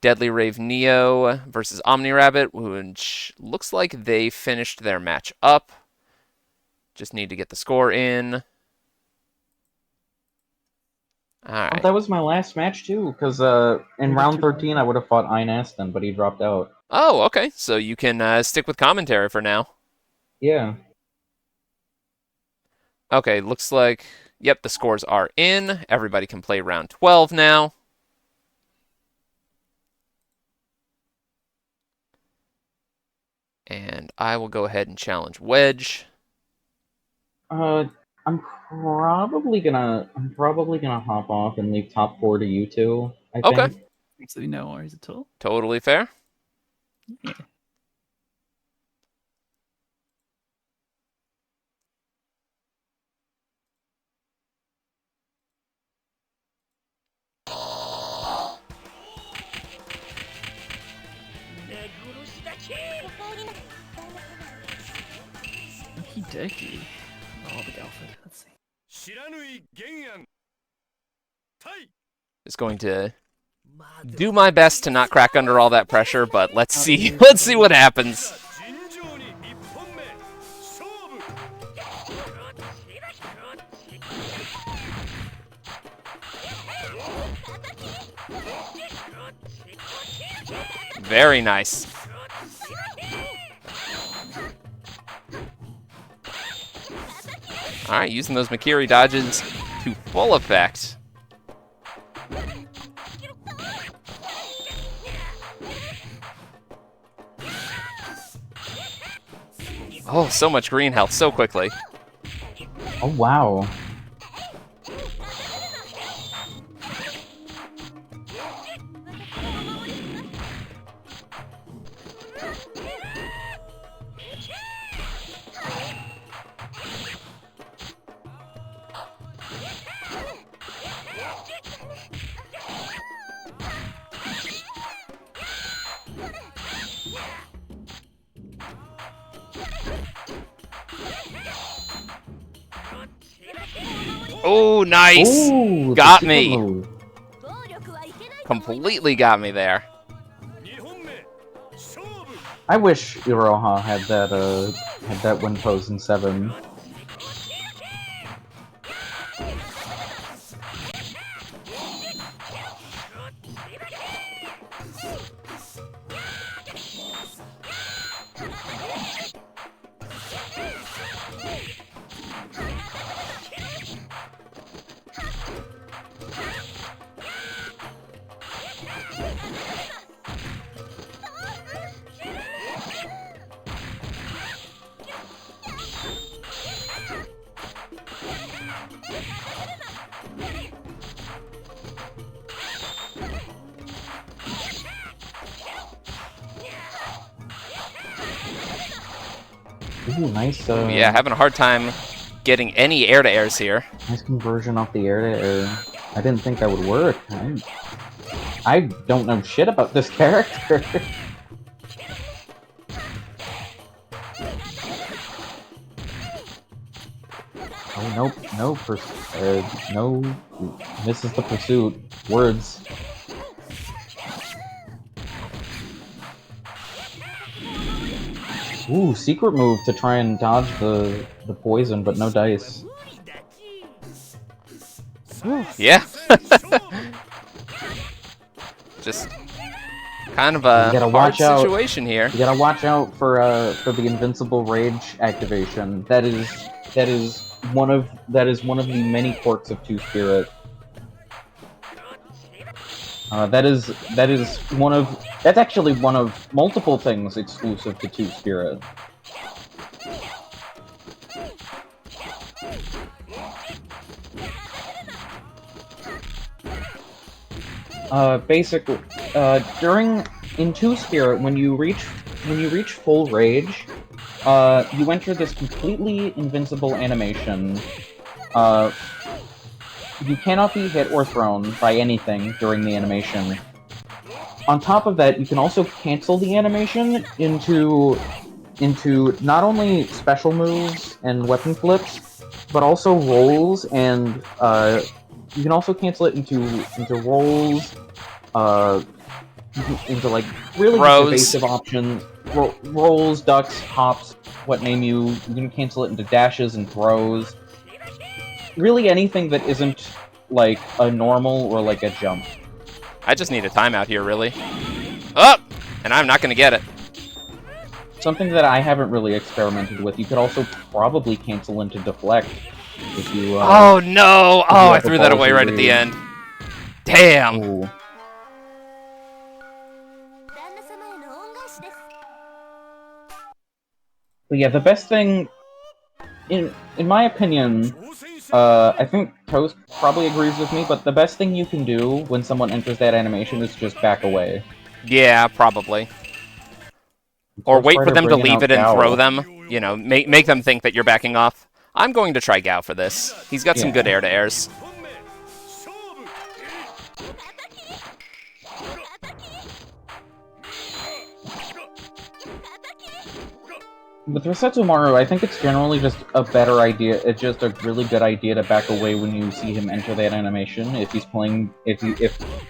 DeadlyRaveNeo versus OmniRabbit, which looks like they finished their match up. Just need to get the score in. All right. That was my last match too, because in round 13 I would have fought EinAston, but he dropped out. Oh, okay. So you can stick with commentary for now. Yeah. Okay, looks like, yep, the scores are in. Everybody can play round 12 now. And I will go ahead and challenge Wedge. I'm probably gonna hop off and leave top 4 to you two, I Okay. think. Absolutely no worries at all. Totally fair. Yeah. Okie dokie. Oh, the Galford. Let's see. Just going to do my best to not crack under all that pressure, but let's see. Let's see what happens. Very nice. All right, using those Makiri dodges to full effect. Oh, so much green health so quickly. Oh, wow. Oh, nice. Ooh, Got the me. super move. Completely got me there. I wish Iroha had that win pose in 7. Ooh, nice. Yeah, having a hard time getting any air-to-airs here. Nice conversion off the air-to-air. I didn't think that would work. I don't know shit about this character. Oh, nope, no, misses the pursuit. Words. Ooh, secret move to try and dodge the poison, but no dice. Yeah. Just kind of a hard situation here. You gotta watch out for the invincible rage activation. That is one of the many quirks of Two Spirit. That's actually one of multiple things exclusive to Two Spirit. Basically, in Two Spirit, when you reach full rage, you enter this completely invincible animation. You cannot be hit or thrown by anything during the animation. On top of that, you can also cancel the animation into not only special moves and weapon flips, but also rolls, and you can also cancel it into rolls, into like really just evasive options, rolls, ducks, hops, what name you. You can cancel it into dashes and throws. Really anything that isn't like a normal or like a jump. I just need a timeout here, really. Oh! And I'm not going to get it. Something that I haven't really experimented with, you could also probably cancel into deflect. If you, oh no! Oh, I threw that away right at the end. Damn! Ooh. But yeah, the best thing, in my opinion, I think Toast probably agrees with me, but the best thing you can do when someone enters that animation is just back away. Yeah, probably. Or wait for them to leave it and throw them. You know, make them think that you're backing off. I'm going to try Gaoh for this. He's got some good air-to-airs. With Rasetsumaru, I think it's generally just a better idea. It's just a really good idea to back away when you see him enter that animation. If he's playing, if the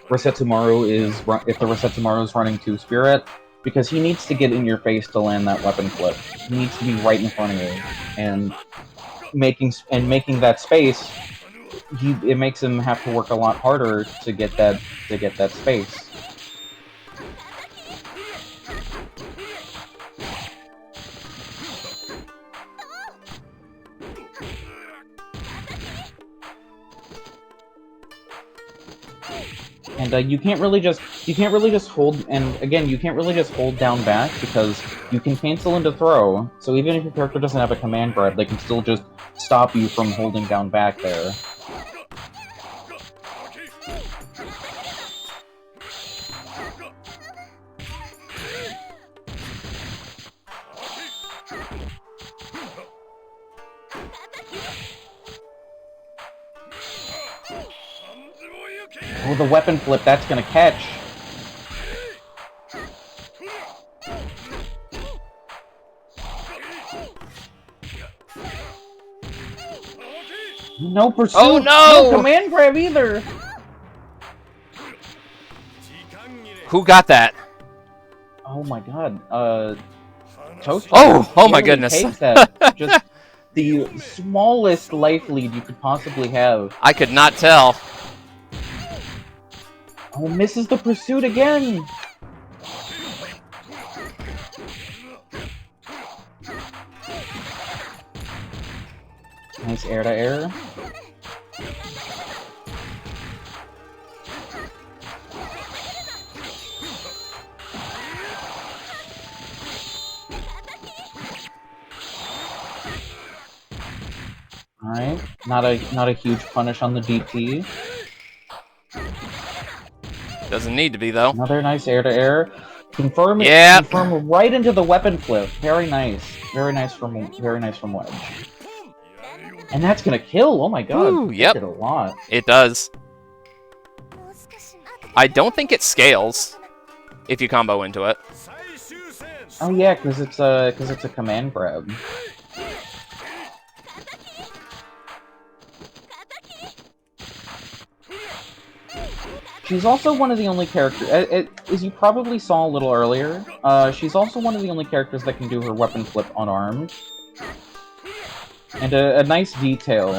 Rasetsumaru is running Two Spirit, because he needs to get in your face to land that weapon flip. He needs to be right in front of you, and making that space, it makes him have to work a lot harder to get that space. And you can't really just hold, and again, you can't really just hold down back, because you can cancel into throw, so even if your character doesn't have a command grab, they can still just stop you from holding down back there. Oh, the weapon flip, that's gonna catch. No pursuit! Oh no! No command grab either! Who got that? Oh my god, Toast. Oh my goodness. Takes that. Just the smallest life lead you could possibly have. I could not tell. Oh, misses the pursuit again! Nice air-to-air. Alright, not a huge punish on the DT. Doesn't need to be, though. Another nice air-to-air. Confirm right into the weapon flip. Very nice. Very nice from Wedge. And that's gonna kill! Oh my god. Ooh, yep. It a lot. It does. I don't think it scales if you combo into it. Oh yeah, because it's a command grab. She's also one of the only characters, as you probably saw a little earlier, she's also one of the only characters that can do her weapon flip unarmed. And a nice detail,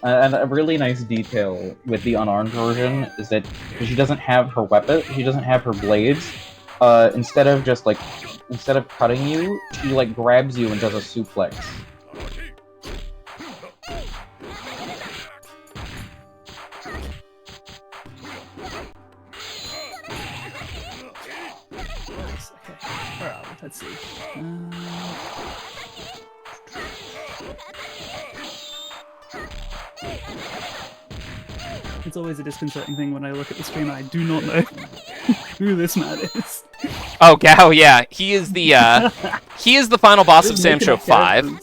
a really nice detail with the unarmed version is that she doesn't have her weapon, she doesn't have her blades. Instead of cutting you, she like grabs you and does a suplex. Let's see. It's always a disconcerting thing when I look at the screen and I do not know who this man is. Oh, Gaoh, yeah. He is the final boss of Sam Show 5.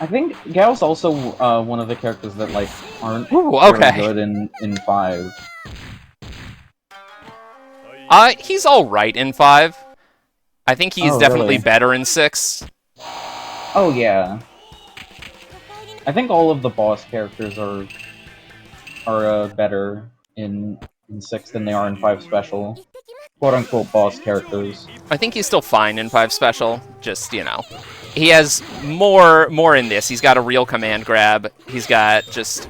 I think Gaoh's also one of the characters that like aren't Ooh, very okay. good in 5. He's all right in 5. I think he's definitely really? better in 6. Oh yeah. I think all of the boss characters are better in 6 than they are in 5 special. Quote unquote boss characters. I think he's still fine in 5 special. Just, you know, he has more in this. He's got a real command grab. He's got just,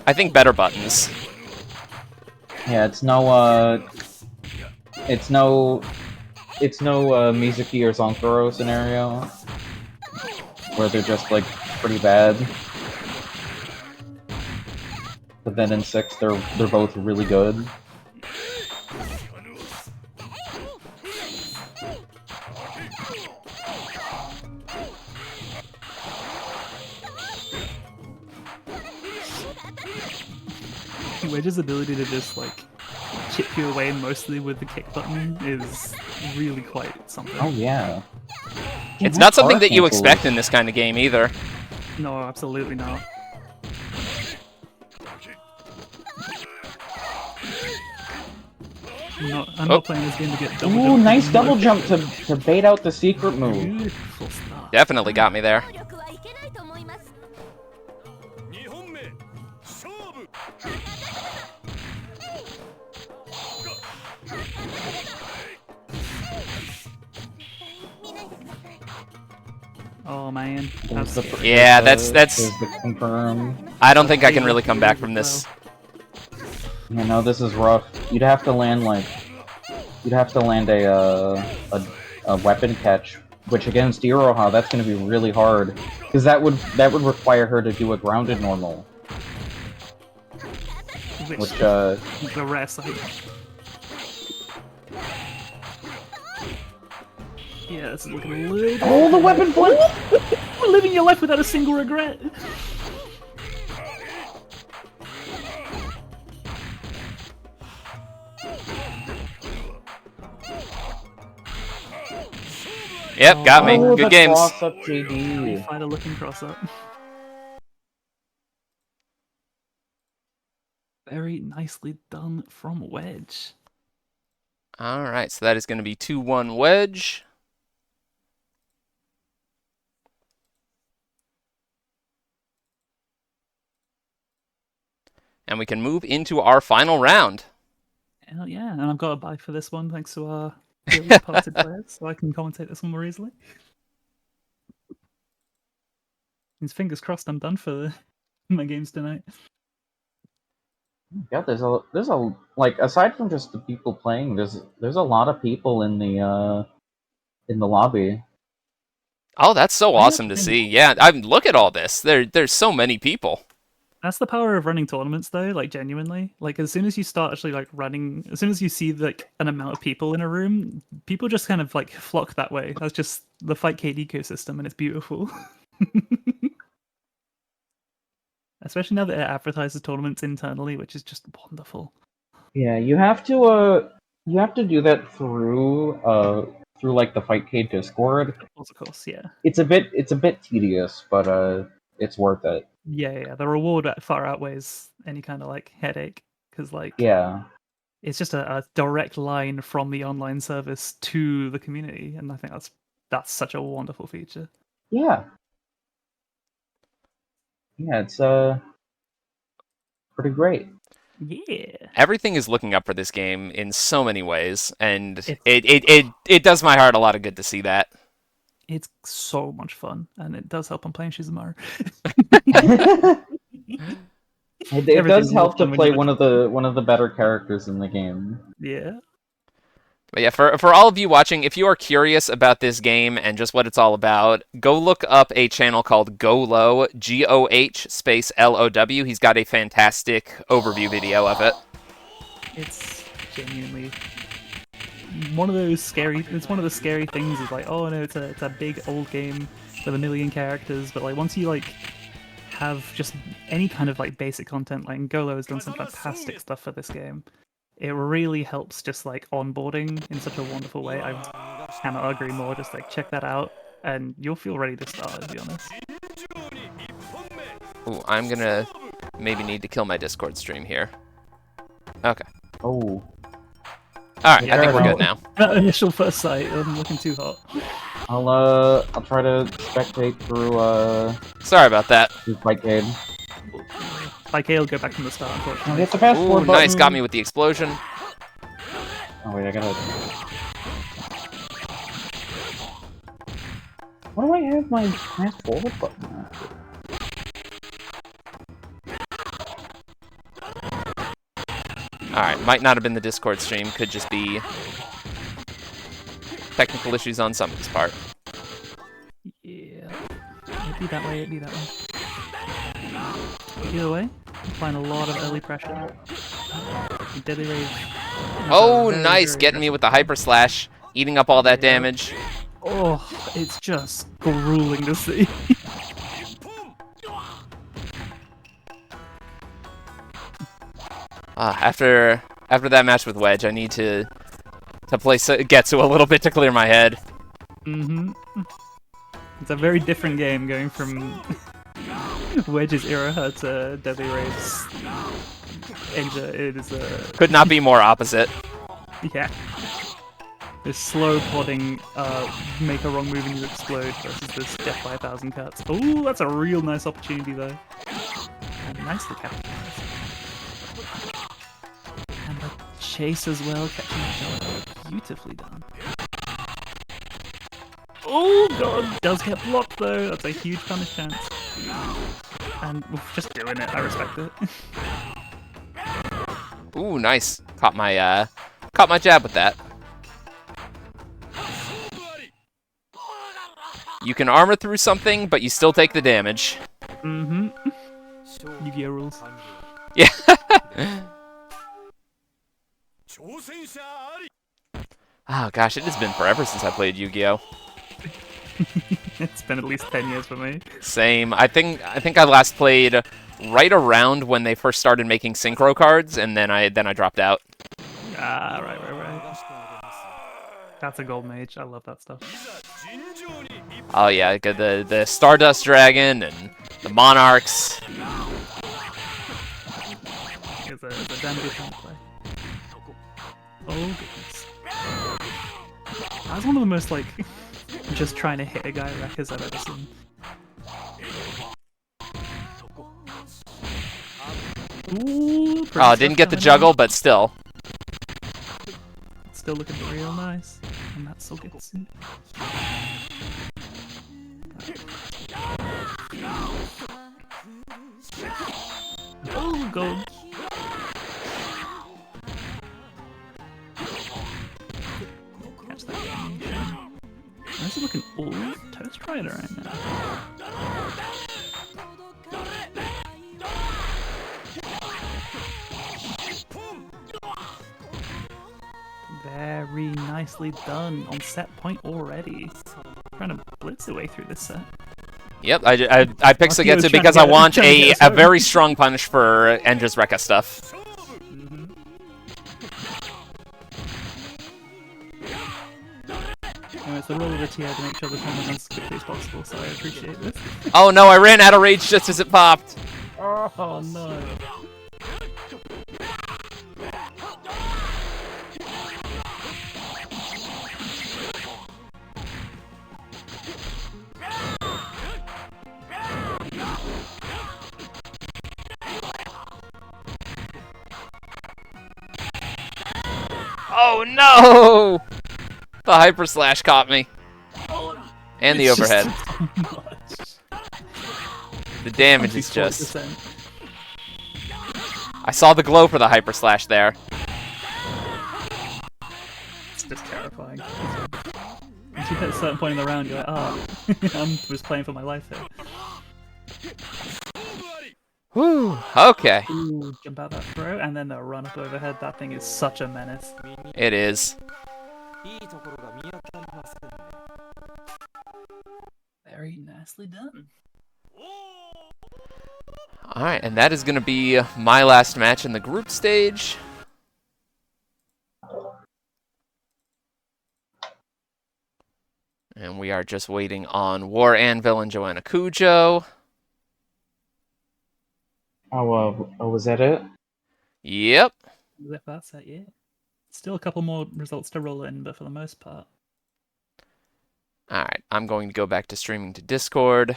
I think, better buttons. Yeah, it's no Mizuki or Zonkuro scenario where they're just like pretty bad. But then in 6 they're both really good. Wedge's ability to just like chip you away mostly with the kick button is really quite something. Oh yeah. It's not something that you expect in this kind of game either. No, absolutely not. I'm not playing this game to get double Ooh, nice double jump to bait out the secret move. Beautiful stuff. Definitely got me there. Oh man, There's the- Yeah, there's that's. the confirm. I don't think I can really come back from this. You know, this is rough. You'd have to land a weapon catch, which against Iroha, that's going to be really hard, because that would require her to do a grounded normal, which the rest. Yeah, this is looking a little. Oh, the weapon flip! We're living your life without a single regret. Yep, got me. Oh, Good the games. cross-up JD. Fighter looking cross up. Very nicely done from Wedge. Alright, so that is going to be 2-1 Wedge. And we can move into our final round. Hell yeah, and I've got a buy for this one thanks to our really talented players, so I can commentate this one more easily. His fingers crossed I'm done for my games tonight. Yeah, there's a like, aside from just the people playing, there's a lot of people in the lobby. Oh, that's so awesome to see. Yeah, look at all this. There's so many people. That's the power of running tournaments, though. Like, genuinely, like as soon as you start actually like running, as soon as you see like an amount of people in a room, people just kind of like flock that way. That's just the Fightcade ecosystem, and it's beautiful. Especially now that it advertises tournaments internally, which is just wonderful. Yeah, you have to do that through like the Fightcade Discord. Of course, yeah. It's a bit tedious, but it's worth it. Yeah. The reward far outweighs any kind of like headache, because like Yeah. it's just a direct line from the online service to the community, and I think that's such a wonderful feature. Yeah. Yeah, it's pretty great. Yeah. Everything is looking up for this game in so many ways, and it does my heart a lot of good to see that. It's so much fun, and it does help I'm playing Shizumaru. It does help to play one of the better characters in the game. Yeah. But yeah, for all of you watching, if you are curious about this game and just what it's all about, go look up a channel called Gohlow, GOH_LOW. He's got a fantastic overview video of it. It's genuinely one of those scary. It's one of the scary things. Is like, oh no, it's a big old game with a million characters. But like once you like have just any kind of like basic content, like Golo has done some fantastic stuff for this game. It really helps just like onboarding in such a wonderful way. I cannot agree more. Just like check that out, and you'll feel ready to start. To be honest. Ooh, I'm gonna maybe need to kill my Discord stream here. Okay. Oh. Alright, Yeah, I think we're well- good now. At initial first sight, it wasn't looking too hot. I'll try to spectate through Sorry about that. through Fightcade. Like he'll go back from the start, unfortunately. Hit the fast Ooh, forward nice, button. got me with the explosion. Oh wait, I gotta. Why do I have my fast forward button? Alright, might not have been the Discord stream, could just be technical issues on somebody's part. Yeah. It'd be that way, it'd be that way. Either way, I'm applying a lot of early pressure. Deadly Rave. Oh, Very, nice, very getting me with the Hyper Slash, eating up all that Yeah. damage. Oh, it's just grueling to see. After that match with Wedge, I need to play Getsu a little bit to clear my head. Mm-hmm. It's a very different game going from Wedge's Iroha to Deadly Rave's Enja. It is a... Could not be more opposite. Yeah. This slow plodding, make a wrong move and you explode versus this death by 1,000 cuts. Ooh, that's a real nice opportunity though. And nicely capitalized. And the chase as well, catching each other. Beautifully done. Oh god, does get blocked though. That's a huge punish chance. And oof, just doing it, I respect it. Ooh, nice. Caught my jab with that. You can armor through something, but you still take the damage. Mm-hmm. Yu-Gi-Oh rules. Yeah. Oh gosh, it has been forever since I played Yu-Gi-Oh. It's been at least 10 years for me. Same. I think I last played right around when they first started making synchro cards, and then I dropped out. Ah, right. That's a golden age. I love that stuff. Oh yeah, the Stardust Dragon and the Monarchs. It's a damn good time to play. Oh goodness. That was one of the most like just trying to hit a guy wreckers I've ever seen. Ooh, pretty Oh, didn't get the tough juggle, but still. Still looking real nice. And that's Sogetsu. Oh, god. Catch that animation. This is looking all ToastRider right now. Very nicely done on set point already. Trying to blitz the way through this set. Yep, I picked Lucky I was Sogetsu trying to because I get- want trying to get a us very strong punish for Enja's Rekka stuff. Anyway, it's the role of the TI to make sure the tournament runs as quickly as possible, so I appreciate this. Oh no, I ran out of rage just as it popped. Oh no. Oh no! The Hyper Slash caught me. And the It's just overhead. so much. The damage is 40%. just... I saw the glow for the Hyper Slash there. It's just terrifying. Once you hit a certain point in the round, you're like, oh, I'm just playing for my life here. Whew, okay. Ooh, jump out that throw, and then the run up overhead. That thing is such a menace. It is. Very nicely done. Alright, and that is going to be my last match in the group stage. And we are just waiting on War Anvil and Joanna Cujoh. Oh, was that it? Yep. That's it, yeah. Still a couple more results to roll in, but for the most part. Alright, I'm going to go back to streaming to Discord.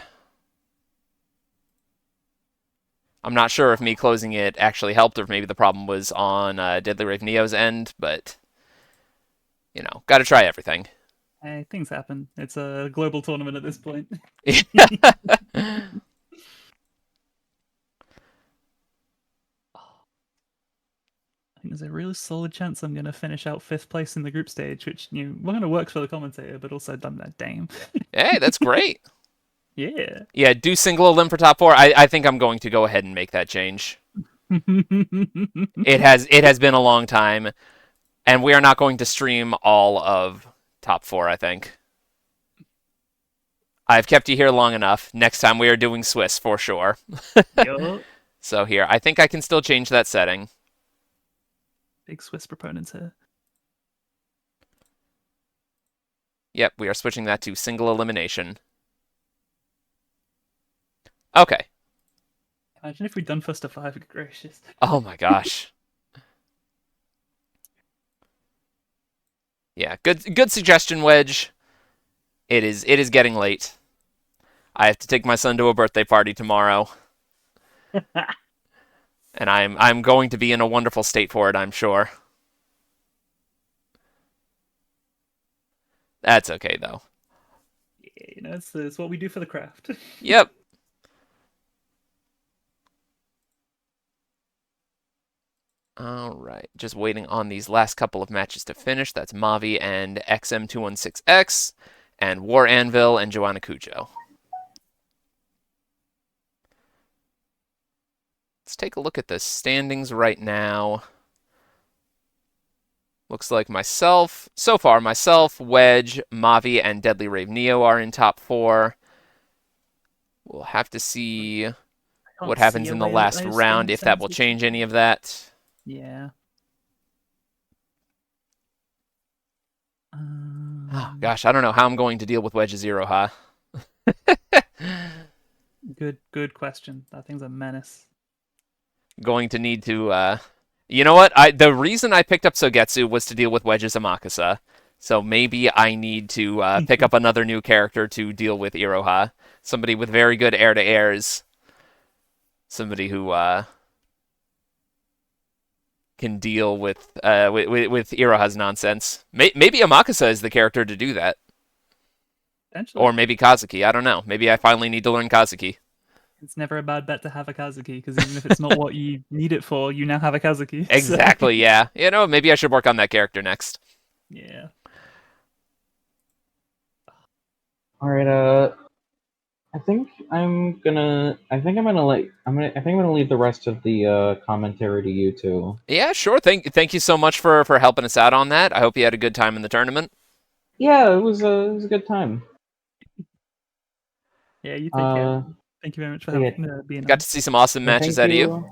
I'm not sure if me closing it actually helped, or if maybe the problem was on DeadlyRaveNeo's end, but, you know, gotta try everything. Hey, things happen. It's a global tournament at this point. I think there's a really solid chance I'm going to finish out 5th place in the group stage, which, you know, kind of works for the commentator, but also done that damn. Hey, that's great. Yeah. Yeah, do single elim for top 4. I think I'm going to go ahead and make that change. It has been a long time, and we are not going to stream all of top 4, I think. I've kept you here long enough. Next time we are doing Swiss for sure. Yep. So here, I think I can still change that setting. Big Swiss proponents here. Yep, we are switching that to single elimination. Okay. Imagine if we'd done first to 5, good gracious. Oh my gosh. Yeah, good suggestion, Wedge. It is getting late. I have to take my son to a birthday party tomorrow. And I'm going to be in a wonderful state for it, I'm sure. That's okay though. Yeah, you know, it's what we do for the craft. Yep. All right, just waiting on these last couple of matches to finish. That's Mavi and XM216X, and War Anvil and Joanna Cujoh. Let's take a look at the standings right now. Looks like so far, myself, Wedge, Mavi, and DeadlyRaveNeo are in top 4. We'll have to see what happens in the last round, if that will change any of that. Yeah. Oh, gosh, I don't know how I'm going to deal with Wedge's Iroha. Good question. That thing's a menace. Going to need to, you know what? The reason I picked up Sogetsu was to deal with Wedge's Amakasa. So maybe I need to pick up another new character to deal with Iroha. Somebody with very good air-to-airs. Somebody who can deal with Iroha's nonsense. Maybe Amakasa is the character to do that. Or maybe Kazuki. I don't know. Maybe I finally need to learn Kazuki. It's never a bad bet to have a Kazuki, because even if it's not what you need it for, you now have a Kazuki. Exactly, yeah. You know, maybe I should work on that character next. Yeah. Alright, I think I'm gonna leave the rest of the commentary to you two. Yeah, sure. Thank you so much for helping us out on that. I hope you had a good time in the tournament. Yeah, it was a good time. Yeah, you take care. Thank you very much for being Got to see some awesome matches out of you.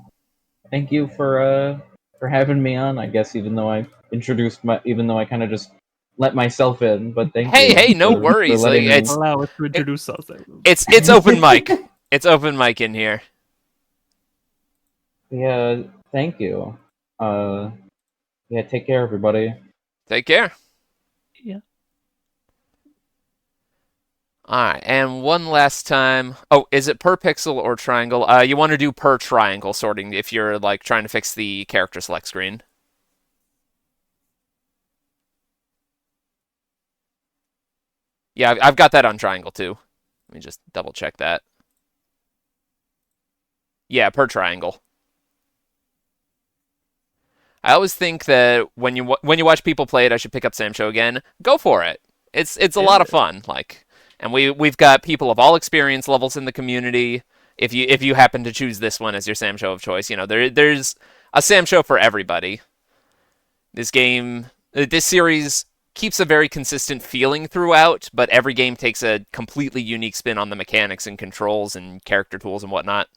Thank you for having me on. I guess even though I kind of just let myself in, but thank you. Hey, no worries. Like, allow us to introduce ourselves. It's open mic. It's open mic in here. Yeah, thank you. Yeah, take care, everybody. Take care. Yeah. Alright, and one last time. Oh, is it per pixel or triangle? You want to do per triangle sorting if you're like trying to fix the character select screen. Yeah, I've got that on triangle too. Let me just double check that. Yeah, per triangle. I always think that when you watch people play it, I should pick up Samsho again. Go for it. It's a lot of fun. Like, and we've got people of all experience levels in the community. If you happen to choose this one as your Samsho of choice, you know there's a Samsho for everybody. This series keeps a very consistent feeling throughout, but every game takes a completely unique spin on the mechanics and controls and character tools and whatnot.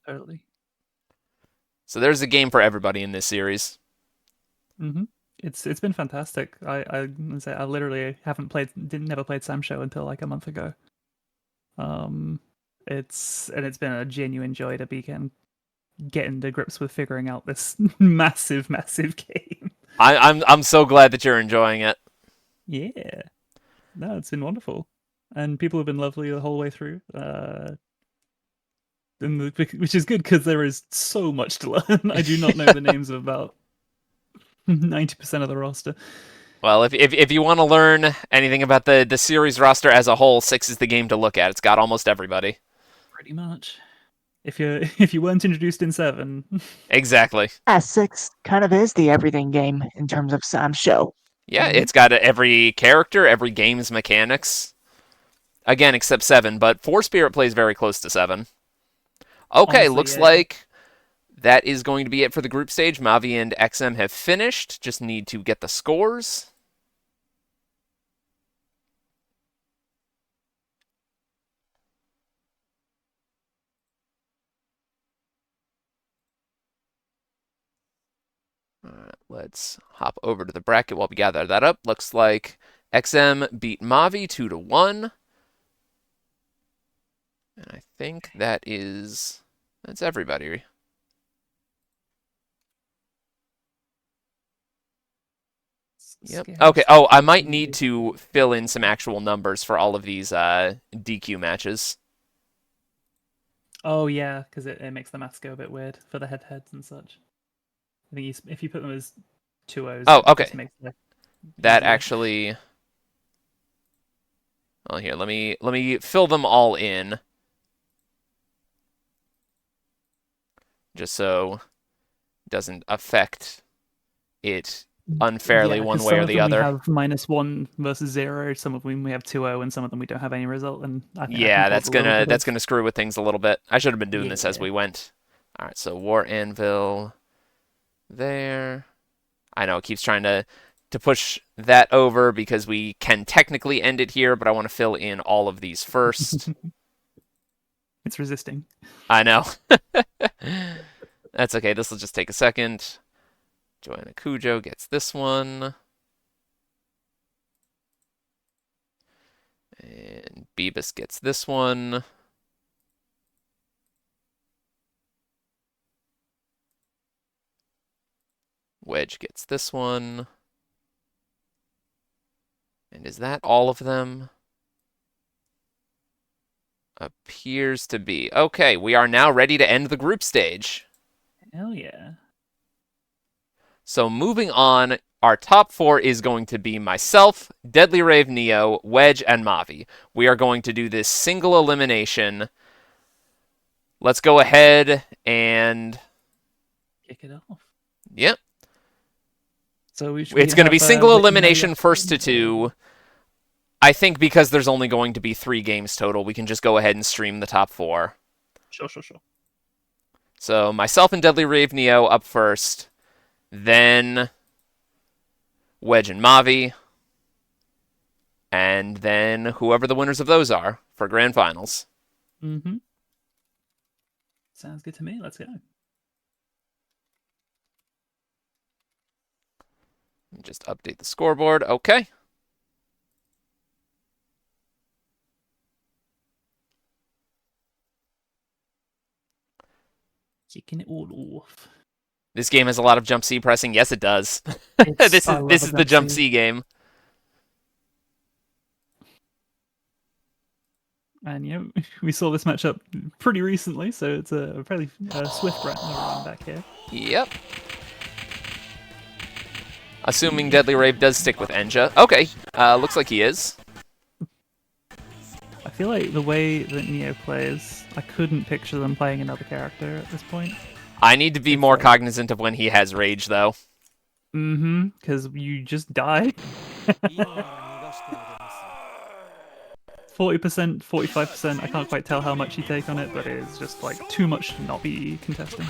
Totally. So there's a game for everybody in this series. Mm-hmm. It's been fantastic. I literally never played Sam Show until like a month ago. It's been a genuine joy to be getting to grips with figuring out this massive game. I'm so glad that you're enjoying it. Yeah, no, it's been wonderful, and people have been lovely the whole way through. Which is good because there is so much to learn. I do not know the names of about 90% of the roster. Well, if you want to learn anything about the series roster as a whole, 6 is the game to look at. It's got almost everybody. Pretty much. If you weren't introduced in 7. Exactly. 6 kind of is the everything game in terms of Sam Show. Yeah, it's got every character, every game's mechanics. Again, except 7, but 4 Spirit plays very close to 7. Okay, Honestly, looks yeah. like that is going to be it for the group stage. Mavi and XM have finished. Just need to get the scores. All right, let's hop over to the bracket while we gather that up. Looks like XM beat Mavi 2-1. And I think that's everybody. Yep. Okay. Oh, I might need to fill in some actual numbers for all of these DQ matches. Oh yeah, because it makes the maths go a bit weird for the head-to-heads and such. I think if you put them as 2-0s. Oh, okay. It just makes it That easier. actually. Well, here, let me fill them all in, just so it doesn't affect it unfairly one way or the other. We have -1 versus 0. Some of them we have 2-0, and some of them we don't have any result. And I think Yeah, that's gonna screw with things a little bit. I should have been doing this as we went. All right, so War Anvil there. I know it keeps trying to push that over because we can technically end it here, but I want to fill in all of these first. It's resisting. I know. That's okay. This will just take a second. Joanna Cujoh gets this one. And Beebus gets this one. Wedge gets this one. And is that all of them? Appears to be. Okay, we are now ready to end the group stage. Hell yeah. So moving on, our top 4 is going to be myself, DeadlyRaveNeo, Wedge, and Mavi. We are going to do this single elimination. Let's go ahead and Kick it off. Yep. So It's going to be single elimination first to 2. I think because there's only going to be 3 games total, we can just go ahead and stream the top 4. Sure. So myself and DeadlyRaveNeo up first. Then Wedge and Mavi. And then whoever the winners of those are for grand finals. Mm-hmm. Sounds good to me. Let's go. Just update the scoreboard. Okay. Kicking it all off. This game has a lot of jump C pressing. Yes, it does. This is the jump C game. And we saw this matchup pretty recently, so it's a fairly swift round back here. Yep. Assuming DeadlyRave does stick with Enja. Okay, looks like he is. I feel like the way that Neo plays, I couldn't picture them playing another character at this point. I need to be more cognizant of when he has rage, though. Mm-hmm, because you just die. 40%, 45%, I can't quite tell how much you take on it, but it is just like too much to not be contesting.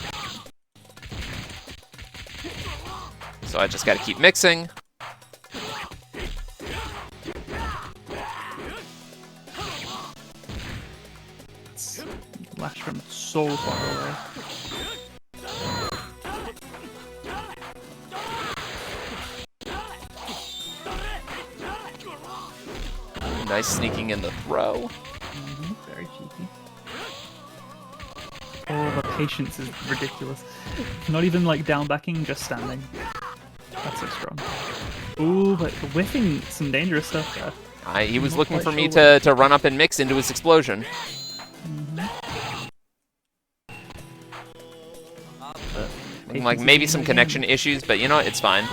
So I just gotta keep mixing. hits. Lash from so far away. Nice sneaking in the throw. Very cheeky. Oh, the patience is ridiculous. Not even like down backing, just standing. That's so strong. Ooh, but whiffing some dangerous stuff there. He was looking for me to run up and mix into his explosion. Looking like maybe some connection issues, but you know what? It's fine.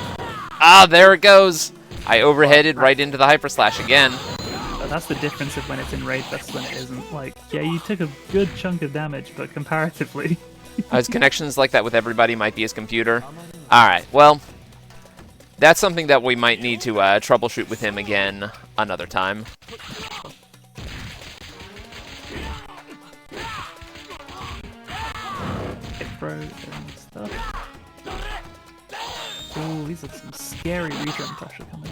Ah, there it goes! I overheaded right into the Hyper Slash again. But that's the difference of when it's in rage versus when it isn't. Like, yeah, you took a good chunk of damage, but comparatively... His connections like that with everybody might be his computer. Alright, well... That's something that we might need to troubleshoot with him again another time. Hit throw and stuff. Oh, these are some scary regen pressure coming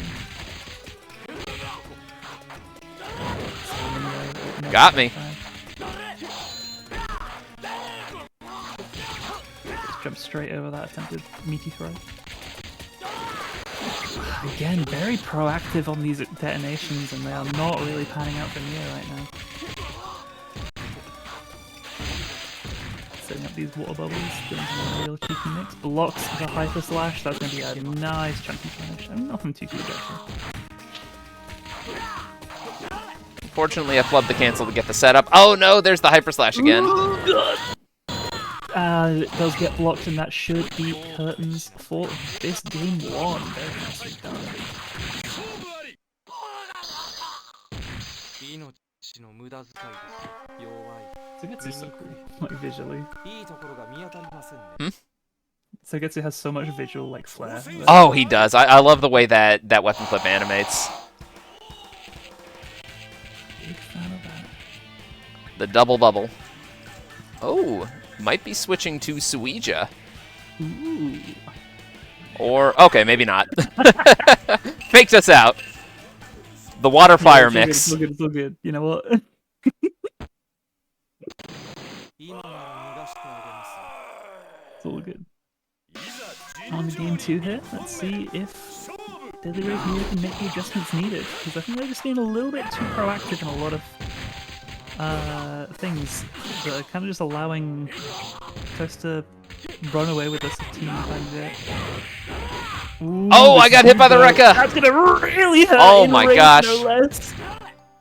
in. Got me. Just jump straight over that attempted meaty throw. Again, very proactive on these detonations, and they are not really panning out for Neo right now. Setting up these water bubbles, doing some real cheeky mix. Blocks the Hyper Slash, that's going to be a nice chunky finish. I mean, nothing too good actually. Fortunately, I flubbed the cancel to get the setup. Oh no, there's the Hyper Slash again. It does get blocked, and that should be curtains for this game one. Very nicely done. Sogetsu's so cool, like visually. Sogetsu has so much visual like flair. Oh, he does. I love the way that weapon flip animates. Big fan of that. The double bubble. Oh, might be switching to Suija. Ooh. Or, okay, maybe not. Faked us out. The water fire mix. It's all good. You know what? It's all good. On the game 2 here, let's see if DeadlyRaveNeo can make the adjustments needed. Because I think they're just being a little bit too proactive in a lot of things that are kind of just allowing Toast to run away with this team kind of bit. Ooh, Oh, I got hit by the Rekka! That's gonna really hurt! Oh in my range, gosh. no less.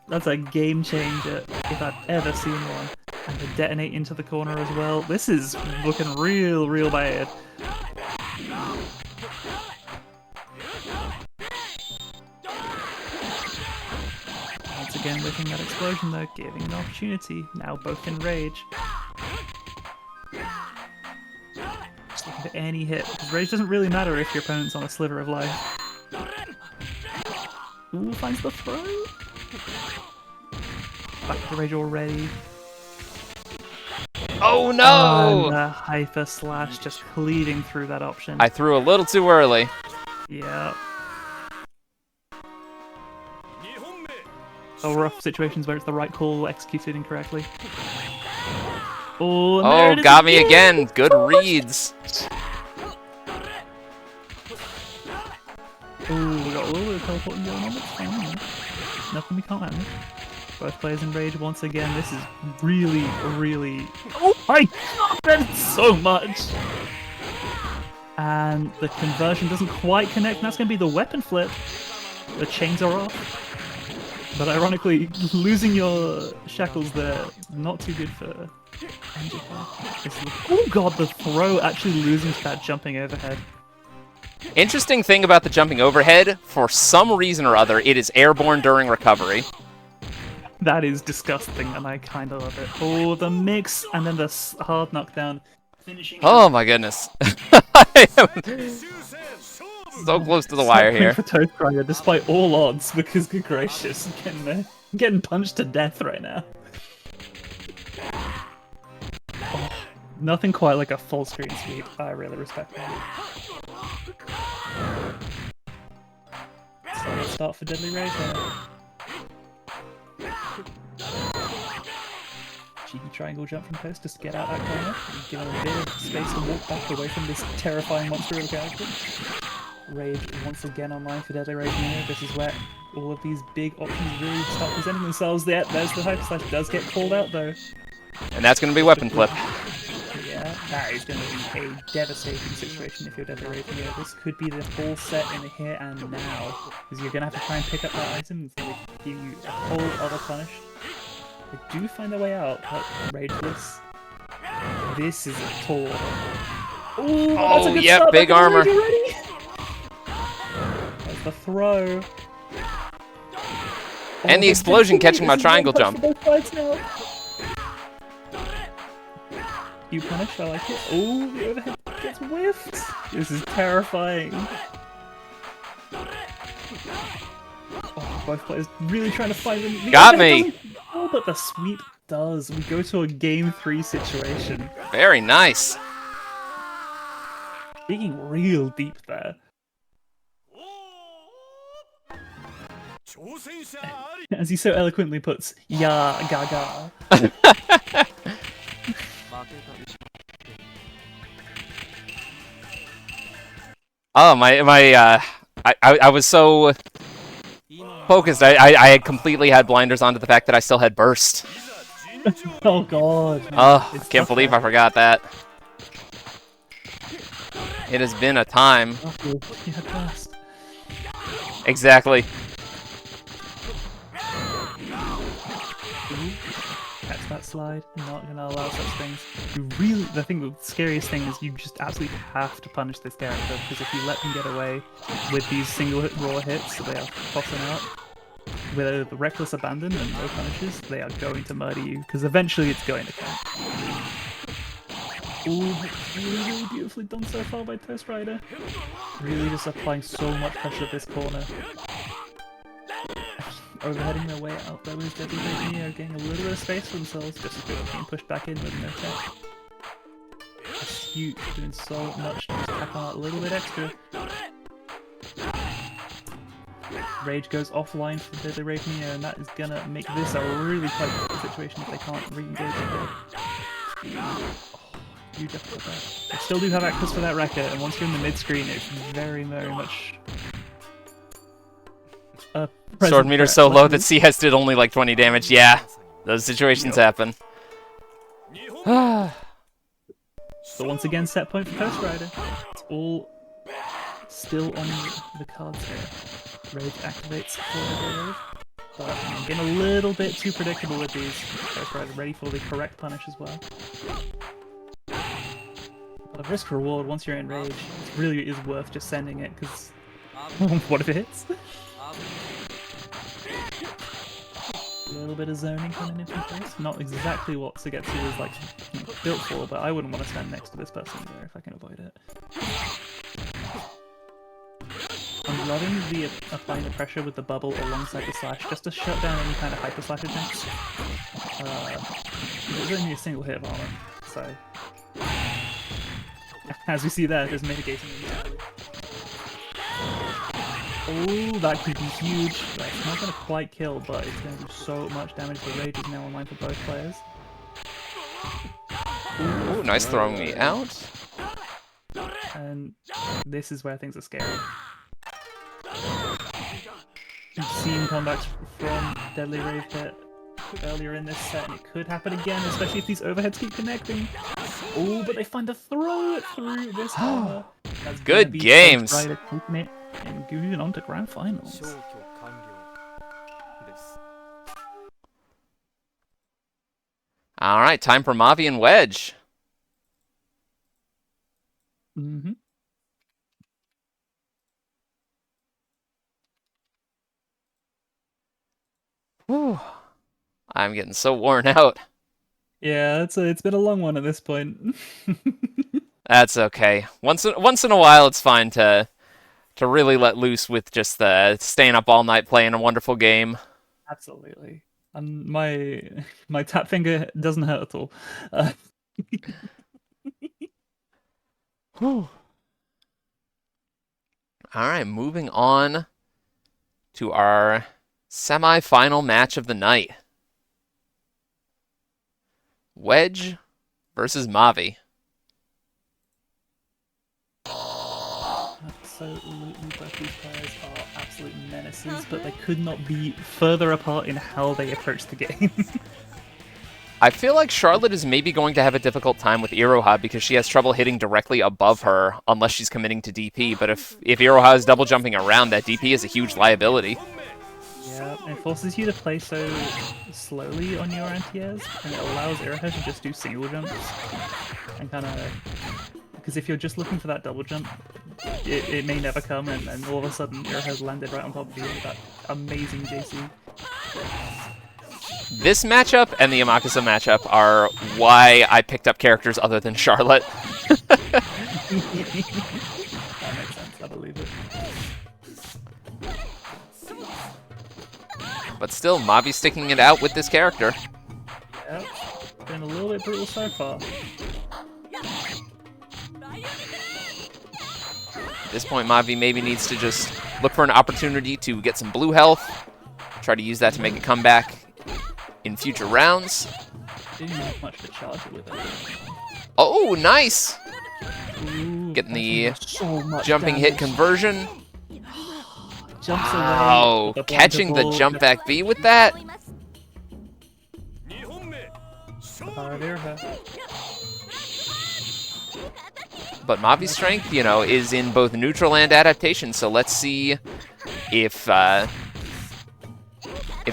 That's a game changer if I've ever seen one. And to detonate into the corner as well. This is looking real bad. Once again, whipping that explosion though, giving an opportunity. Now both in rage. Just looking for any hit. Because rage doesn't really matter if your opponent's on a sliver of life. Ooh, finds the throw. Back to rage already. Oh no! And the Hyper Slash just cleaving through that option. I threw a little too early. Yeah. Oh, rough situations where it's the right call executed incorrectly. Oh, and there it is Got me again. Good reads. Oh, we got a little bit of teleporting going on. That's fine. Yeah. Nothing we can't manage. Both players in rage once again. This is really... Oh my god, that's so much! And the conversion doesn't quite connect, and that's going to be the weapon flip. The chains are off. But ironically, losing your shackles there, not too good for Enja. Oh god, the throw actually losing to that jumping overhead. Interesting thing about the jumping overhead, for some reason or other, it is airborne during recovery. That is disgusting, and I kind of love it. Oh, the mix, and then the hard knockdown. Finishing. Oh my goodness. I am so close to the wire here. For ToastRider, despite all odds, because good gracious, I'm getting punched to death right now. Oh, nothing quite like a full screen sweep. I really respect that. Solid start for DeadlyRaveNeo. cheeky triangle jump from Toast just to get out that corner. And give him a bit of space to walk back away from this terrifying monster of a character. Rage once again online for DeadlyRaveNeo. This is where all of these big options really start presenting themselves. Yeah, there's the Hyper Slash. Does get called out though. And that's going to be Weapon Flip. Yeah, that is going to be a devastating situation if you're DeadlyRaveNeo. This could be the full set in the here and now. Because you're going to have to try and pick up that item and give you a whole other punish. They do find their way out, but Rageless. This is a tall. Ooh, that's a good yep, start. big armor. There's the throw. And the explosion catching my triangle jump. You punish, I like it. Oh, the overhead gets whiffed. This is terrifying. Oh, both players really trying to find them. The Got me. Oh, but the sweep does. We go to a game 3 situation. Very nice. Digging real deep there. As he so eloquently puts, ya gaga. Oh, I was so focused. I had completely had blinders onto the fact that I still had burst. Oh god. Man. Oh, I can't believe I forgot that. It has been a time. You had burst. Exactly. Catch that slide. Not gonna allow such things. You really, the scariest thing is you just absolutely have to punish this character, because if you let them get away with these single hit raw hits that they are tossing out, with a reckless abandon and no punishes, they are going to murder you, because eventually it's going to count. Ooh, really beautifully done so far by ToastRider. Really just applying so much pressure at this corner. Overheading their way out there with DeadlyRaveNeo, getting a little bit of space for themselves, just being pushed back in with no tech. Astute, doing so much to just tack on a little bit extra. Rage goes offline for DeadlyRaveNeo, and that is gonna make this a really quite difficult situation if they can't re-engage it. Huge effort at that. They still do have access for that racket, and once you're in the mid-screen, it's very, very much... Sword meter so low that CS did only like 20 damage. Yeah, those situations happen. So once again, set point for ToastRider. It's all still on the cards here. Rage activates for the wave, but I'm getting a little bit too predictable with these. ToastRider ready for the correct punish as well. But a risk reward once you're in Rage, it really is worth just sending it, because what if it hits? A little bit of zoning coming in from place. Not exactly what Sogetsu is like built for, but I wouldn't want to stand next to this person there if I can avoid it. I'm loving the applying the pressure with the bubble alongside the slash, just to shut down any kind of hyper slash attempts. There's only a single hit of armor, so as we see there, there's mitigating entirely. Oh, that could be huge. That's not going to quite kill, but it's going to do so much damage. The Rage is now online for both players. Ooh, nice throwing me out. And this is where things are scary. We've seen comebacks from DeadlyRaveNeo earlier in this set, and it could happen again, especially if these overheads keep connecting. Oh, but they find a throw it through this armor. That's good games. Right, taking it and moving on to grand finals. All right, time for Mavi and Wedge. Mm-hmm. Whew. I'm getting so worn out. Yeah, it's been a long one at this point. That's okay. Once in a while, it's fine to really let loose with just staying up all night playing a wonderful game. Absolutely. And my tap finger doesn't hurt at all. Whew. All right, moving on to our semi-final match of the night. Wedge versus Mavi. Absolutely, both these players are absolute menaces, but they could not be further apart in how they approach the game. I feel like Charlotte is maybe going to have a difficult time with Iroha because she has trouble hitting directly above her unless she's committing to DP. But if Iroha is double jumping around, that DP is a huge liability. Yeah, it forces you to play so slowly on your anti-airs, and it allows Iroha to just do single jumps. And kind of... Because if you're just looking for that double jump, it may never come, and then all of a sudden Iroha's landed right on top of you with that amazing JC. This matchup and the Amakusa matchup are why I picked up characters other than Charlotte. That makes sense, I believe it. But still, Mavi sticking it out with this character. Yep, been a little bit brutal so far. At this point, Mavi maybe needs to just look for an opportunity to get some blue health, try to use that to make a comeback in future rounds. Didn't have much to charge it with it. Oh, nice! Ooh, Getting the so much jumping hit damage. conversion. Jumps Wow, away with a catching the blindable- jump back B with that? But Mavi's strength, you know, is in both neutral and adaptation, so let's see if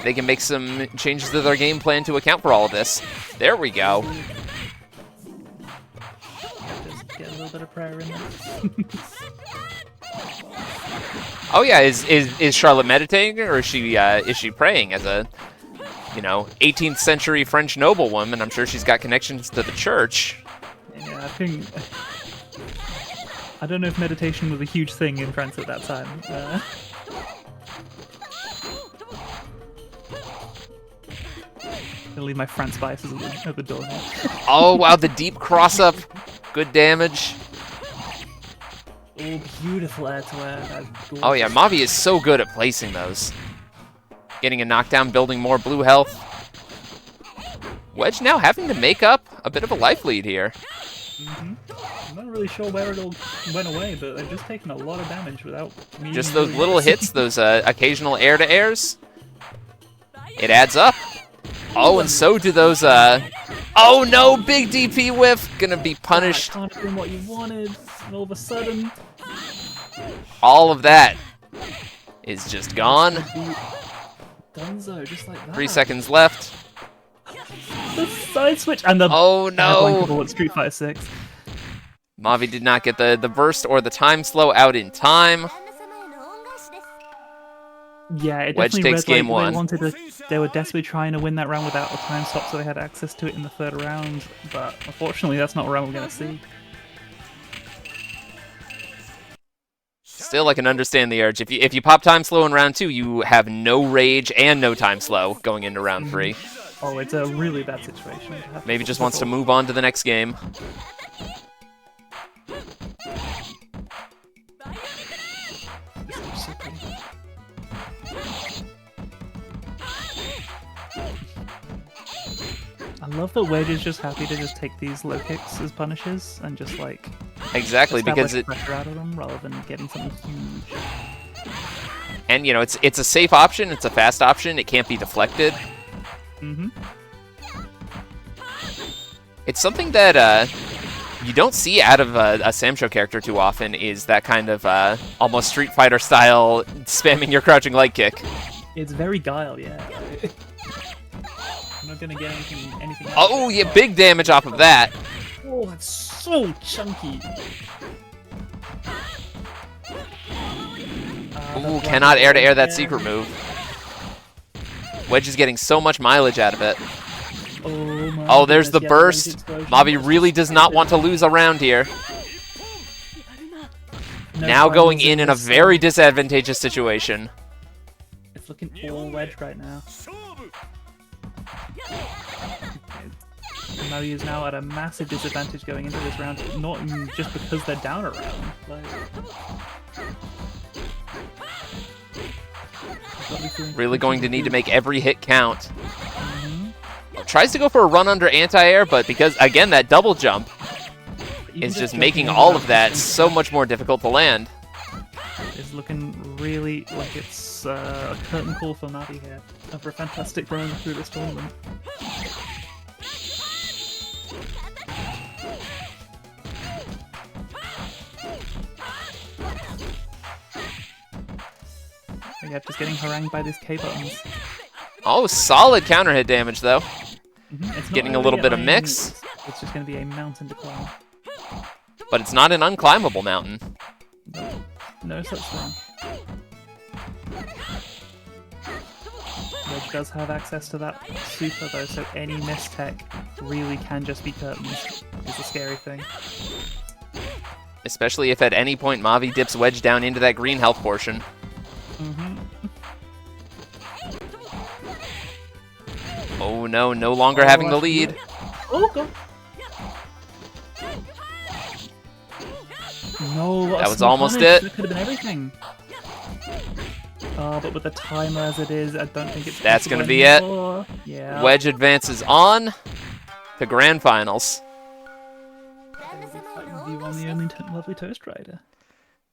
they can make some changes to their game plan to account for all of this. There we go. Just get a little bit of prayer in there. Oh yeah, is Charlotte meditating, or is she praying as a, you know, 18th century French noblewoman? I'm sure she's got connections to the church. Yeah, I think... I don't know if meditation was a huge thing in France at that time. I'll leave my France biases at the door now. Oh wow, the deep cross up, good damage. Oh, beautiful air to air. Oh yeah, Mavi is so good at placing those. Getting a knockdown, building more blue health. Wedge now having to make up a bit of a life lead here. Mm-hmm. I'm not really sure where it all went away, but they've just taken a lot of damage without me. Just those little hits, those occasional air-to-airs. It adds up. Oh, and so do those, Oh no, big DP whiff! Gonna be punished. Can't have been what you wanted, and all of a sudden... All of that is just gone. Dunzo, just like that. 3 seconds left. The side switch and the... Oh no! At Street Fighter 6. Mavi did not get the burst or the time slow out in time. Yeah, it Wedge definitely takes read game like one. they were desperately trying to win that round without a time stop, so they had access to it in the third round. But unfortunately, that's not a round we're going to see. Still, I can understand the urge. If you pop time slow in round 2, you have no rage and no time slow going into round 3. Oh, it's a really bad situation. To have Maybe just wants to move on to the next game. So pretty. I love that Wedge is just happy to just take these low kicks as punishes and just like Exactly, because establish it pressure out of them rather than getting something huge. and you know it's a safe option, it's a fast option, it can't be deflected. Mm-hmm. It's something that you don't see out of a Samsho character too often, is that kind of almost Street Fighter style spamming your crouching leg kick. It's very Guile, yeah. I'm not gonna get anything. Oh yeah, big damage off of that. Oh, that's so chunky. Ooh, cannot air to air that secret move. Wedge is getting so much mileage out of it. Oh, my Oh, there's the goodness, yeah, burst. rage explosion. Mavi really does not want to lose a round here. No Now going finals in a this, very disadvantageous situation. It's looking all Wedge right now. Mavi is now at a massive disadvantage going into this round, not even just because they're down a round. Like, Really going to need to make every hit count. mhm. tries to go for a run under anti-air, but because, again, that double jump is just making all of that so much more difficult to land. It's looking really like it's a curtain call for Mavi here, for a fantastic run through this tournament. Yeah, just getting harangued by these K buttons. Oh, solid counter hit damage, though. It's Getting a little bit of mix. It's just going to be a mountain to climb. But it's not an unclimbable mountain. No such thing. Wedge does have access to that super, though, so any mistech really can just be curtains. It's a scary thing. Especially if at any point Mavi dips Wedge down into that green health portion. Oh no, no longer having the lead. Oh god! No, that was almost it. That could have been everything. Oh, but with the timer as it is, I don't think it's. That's gonna be it. Yeah. Wedge advances on to grand finals. You won the only lovely ToastRider.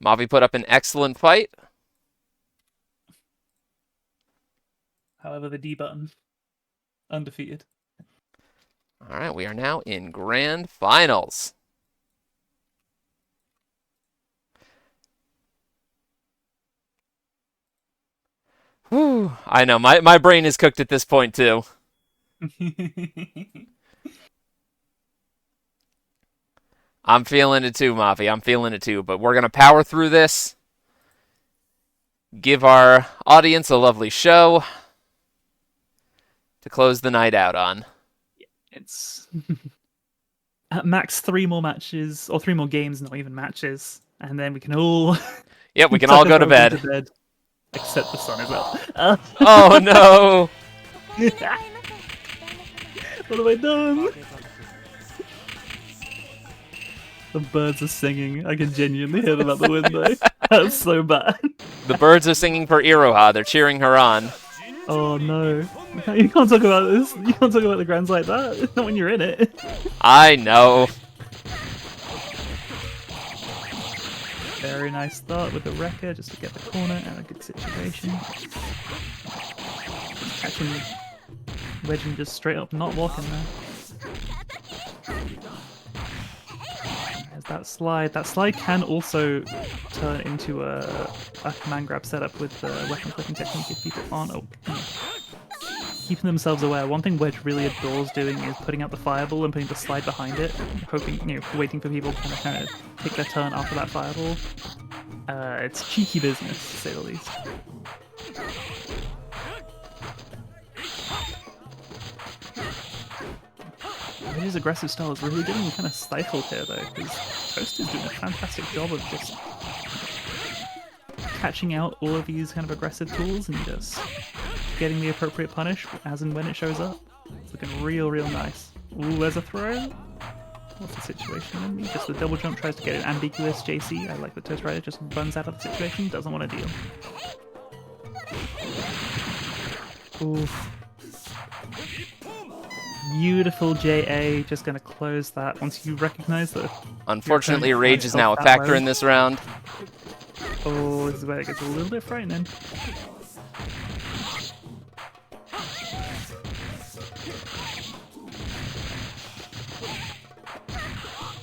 Mavi put up an excellent fight. However, the D button, undefeated. All right, we are now in grand finals. Whew, I know, my brain is cooked at this point, too. I'm feeling it too, Mavi. I'm feeling it too, but we're going to power through this. Give our audience a lovely show to close the night out on. It's at max 3 more matches, or 3 more games, not even matches, and then we can all... Yep, we can all go to bed. Except the sun is up. Oh no! What have I done? The birds are singing. I can genuinely hear them out the window. That's so bad. The birds are singing for Iroha. They're cheering her on. Oh no. You can't talk about this. You can't talk about the grands like that. Not when you're in it. I know. Very nice start with the wrecker just to get the corner and a good situation. Just catching Wedge and just straight up not walking there. There's that slide. That slide can also turn into a command grab setup with the weapon clicking technique if people aren't keeping themselves aware. One thing Wedge really adores doing is putting out the fireball and putting the slide behind it, hoping, waiting for people to kind of take their turn after that fireball. It's cheeky business, to say the least. Wedge's aggressive style is really getting kind of stifled here, though, because Toast is doing a fantastic job of just catching out all of these kind of aggressive tools and just getting the appropriate punish as and when it shows up. It's looking real, real nice. Ooh, there's a throw. What's the situation? Just the double jump tries to get an ambiguous JC. I like the ToastRider just runs out of the situation, doesn't want to deal. Oof. Beautiful JA, just going to close that once you recognize that. Unfortunately, Rage is now a factor in this round. Oh, this is where it gets a little bit frightening.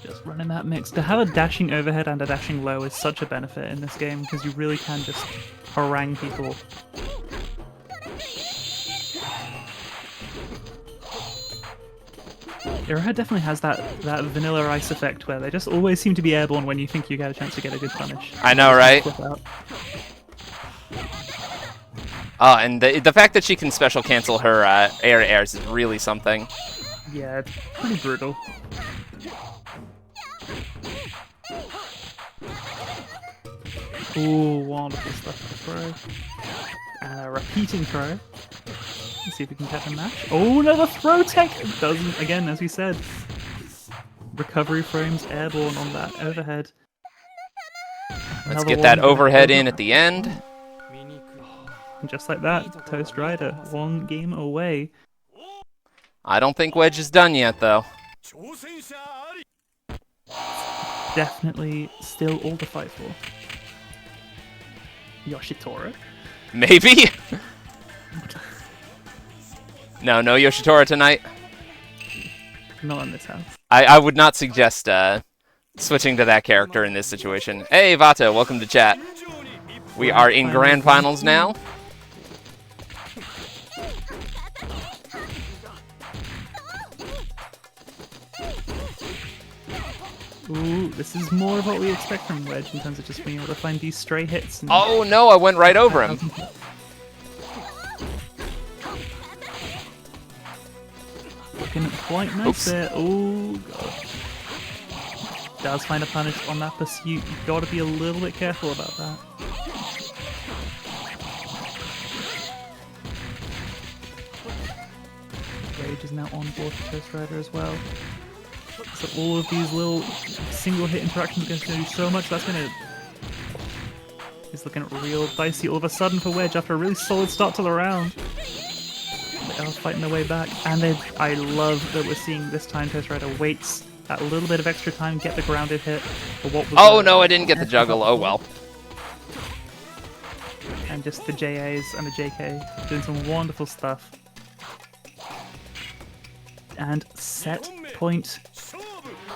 Just running that mix. To have a dashing overhead and a dashing low is such a benefit in this game because you really can just harangue people. Iroha definitely has that vanilla ice effect where they just always seem to be airborne when you think you get a chance to get a good punish. I know, right? Oh, and the fact that she can special cancel her air-to-airs is really something. Yeah, it's pretty brutal. Ooh, wonderful stuff to throw. And a repeating throw. Let's see if we can catch a match. Oh no, the throw tech doesn't, again, as we said. Recovery frames airborne on that overhead. Let's get that overhead in at the end. And just like that, ToastRider, 1 game away. I don't think Wedge is done yet, though. Definitely still all to fight for. Yoshitora? Maybe? No Yoshitora tonight. Not in this house. I would not suggest switching to that character in this situation. Hey, Vato, welcome to chat. We are in Grand Finals now. Ooh, this is more of what we expect from Wedge in terms of just being able to find these stray hits. And Oh no, I went right over him. Looking quite nice there. Oh god. Does find a punish on that pursuit. You've got to be a little bit careful about that. Rage is now on board for ToastRider as well. So all of these little single hit interactions are going to do so much. That's going to... It's looking real dicey all of a sudden for Wedge after a really solid start to the round. They are fighting their way back, and I love that we're seeing this time ToastRider waits that little bit of extra time, get the grounded hit. For what was Oh no, I didn't get the juggle. Oh well. And just the JAs and the JK doing some wonderful stuff. And set point,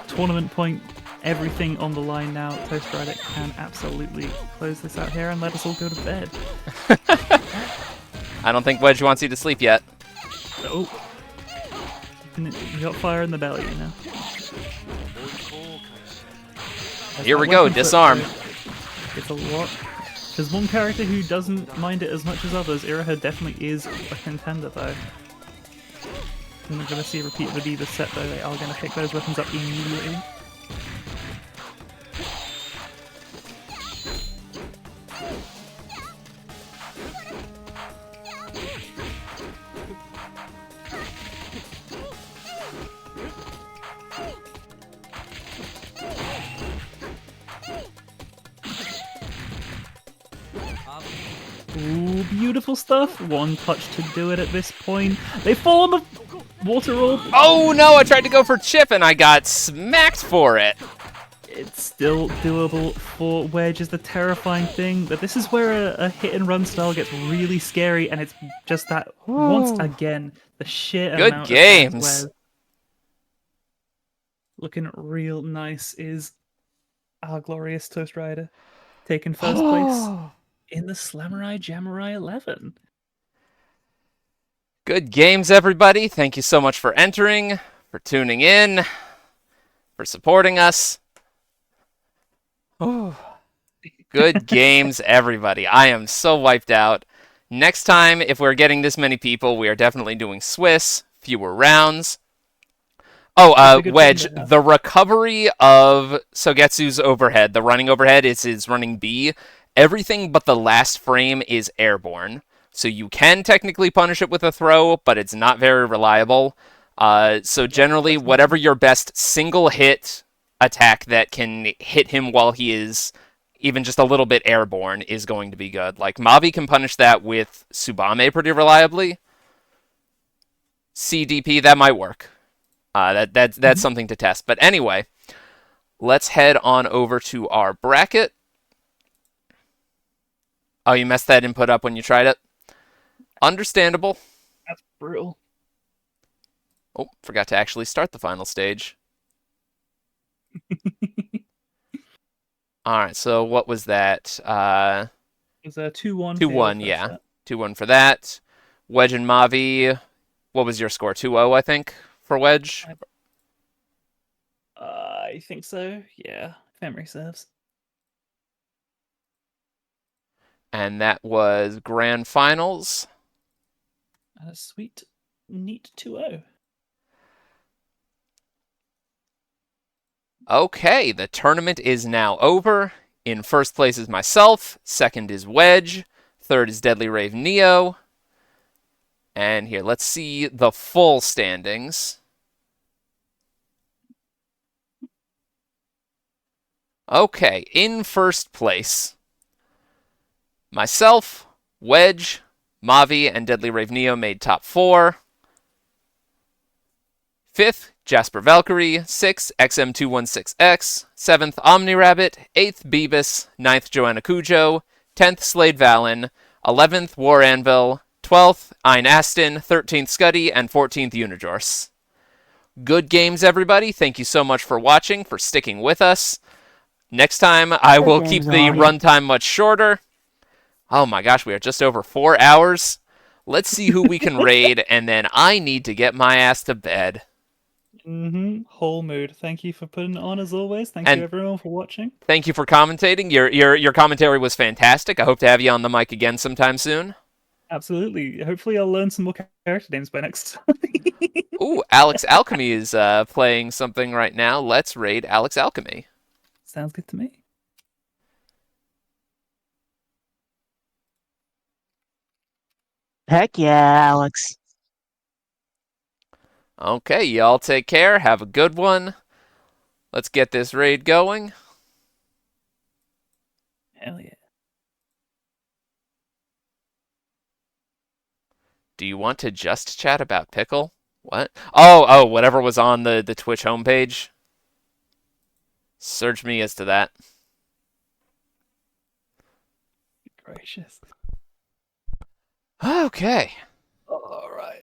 tournament point, everything on the line now. ToastRider can absolutely close this out here and let us all go to bed. I don't think Wedge wants you to sleep yet. Oh, you got fire in the belly, you know. Here we go, disarm. It's a lot. There's one character who doesn't mind it as much as others. Iroha definitely is a contender, though. We're not going to see a repeat of the Beebus set, though. They are going to pick those weapons up immediately. Ooh, beautiful stuff. One touch to do it at this point. They fall on the water orb. Oh no, I tried to go for chip and I got smacked for it. It's still doable for Wedge is the terrifying thing, but this is where a hit and run style gets really scary, and it's just that once again, the sheer Good amount games. of looking real nice is our glorious ToastRider taking first place in the Slamurai Jamurai 11. Good games, everybody. Thank you so much for entering, for tuning in, for supporting us. Good games, everybody. I am so wiped out. Next time, if we're getting this many people, we are definitely doing Swiss, fewer rounds. Oh, Wedge, the recovery of Sogetsu's overhead, the running overhead, is running B. Everything but the last frame is airborne. So you can technically punish it with a throw, but it's not very reliable. So generally, whatever your best single hit attack that can hit him while he is even just a little bit airborne is going to be good. Like, Mavi can punish that with Tsubame pretty reliably. CDP, that might work. That's something to test. But anyway, let's head on over to our bracket. Oh, you messed that input up when you tried it? Understandable. That's brutal. Oh, forgot to actually start the final stage. Alright, so what was that? It was a 2-1. 2-1, yeah. 2-1 for that. Wedge and Mavi, what was your score? 2-0, I think, for Wedge? I think so, yeah. If memory serves. And that was Grand Finals. A sweet, neat 2-0. Okay, the tournament is now over. In first place is myself, second is Wedge, third is DeadlyRaveNeo. And here, let's see the full standings. Okay, in first place, myself, Wedge, Mavi, and DeadlyRaveNeo made top 4. 5th, JasperValkyrie. 6th, XM216X. 7th, OmniRabbit. 8th, Beebus. 9th, Joanna Cujoh. 10th, SladeValen. 11th, War Anvil. 12th, EinAston. 13th, Scuddy. And 14th, Unijorse. Good games, everybody. Thank you so much for watching, for sticking with us. Next time, I will keep the runtime much shorter. Oh my gosh, we are just over 4 hours. Let's see who we can raid, and then I need to get my ass to bed. Whole mood. Thank you for putting it on as always. Thank you everyone for watching. Thank you for commentating. Your commentary was fantastic. I hope to have you on the mic again sometime soon. Absolutely. Hopefully I'll learn some more character names by next time. Ooh, Alex Alchemy is playing something right now. Let's raid Alex Alchemy. Sounds good to me. Heck yeah, Alex. Okay, y'all take care. Have a good one. Let's get this raid going. Hell yeah. Do you want to just chat about Pickle? What? Oh, whatever was on the Twitch homepage. Search me as to that. Gracious. Okay. All right.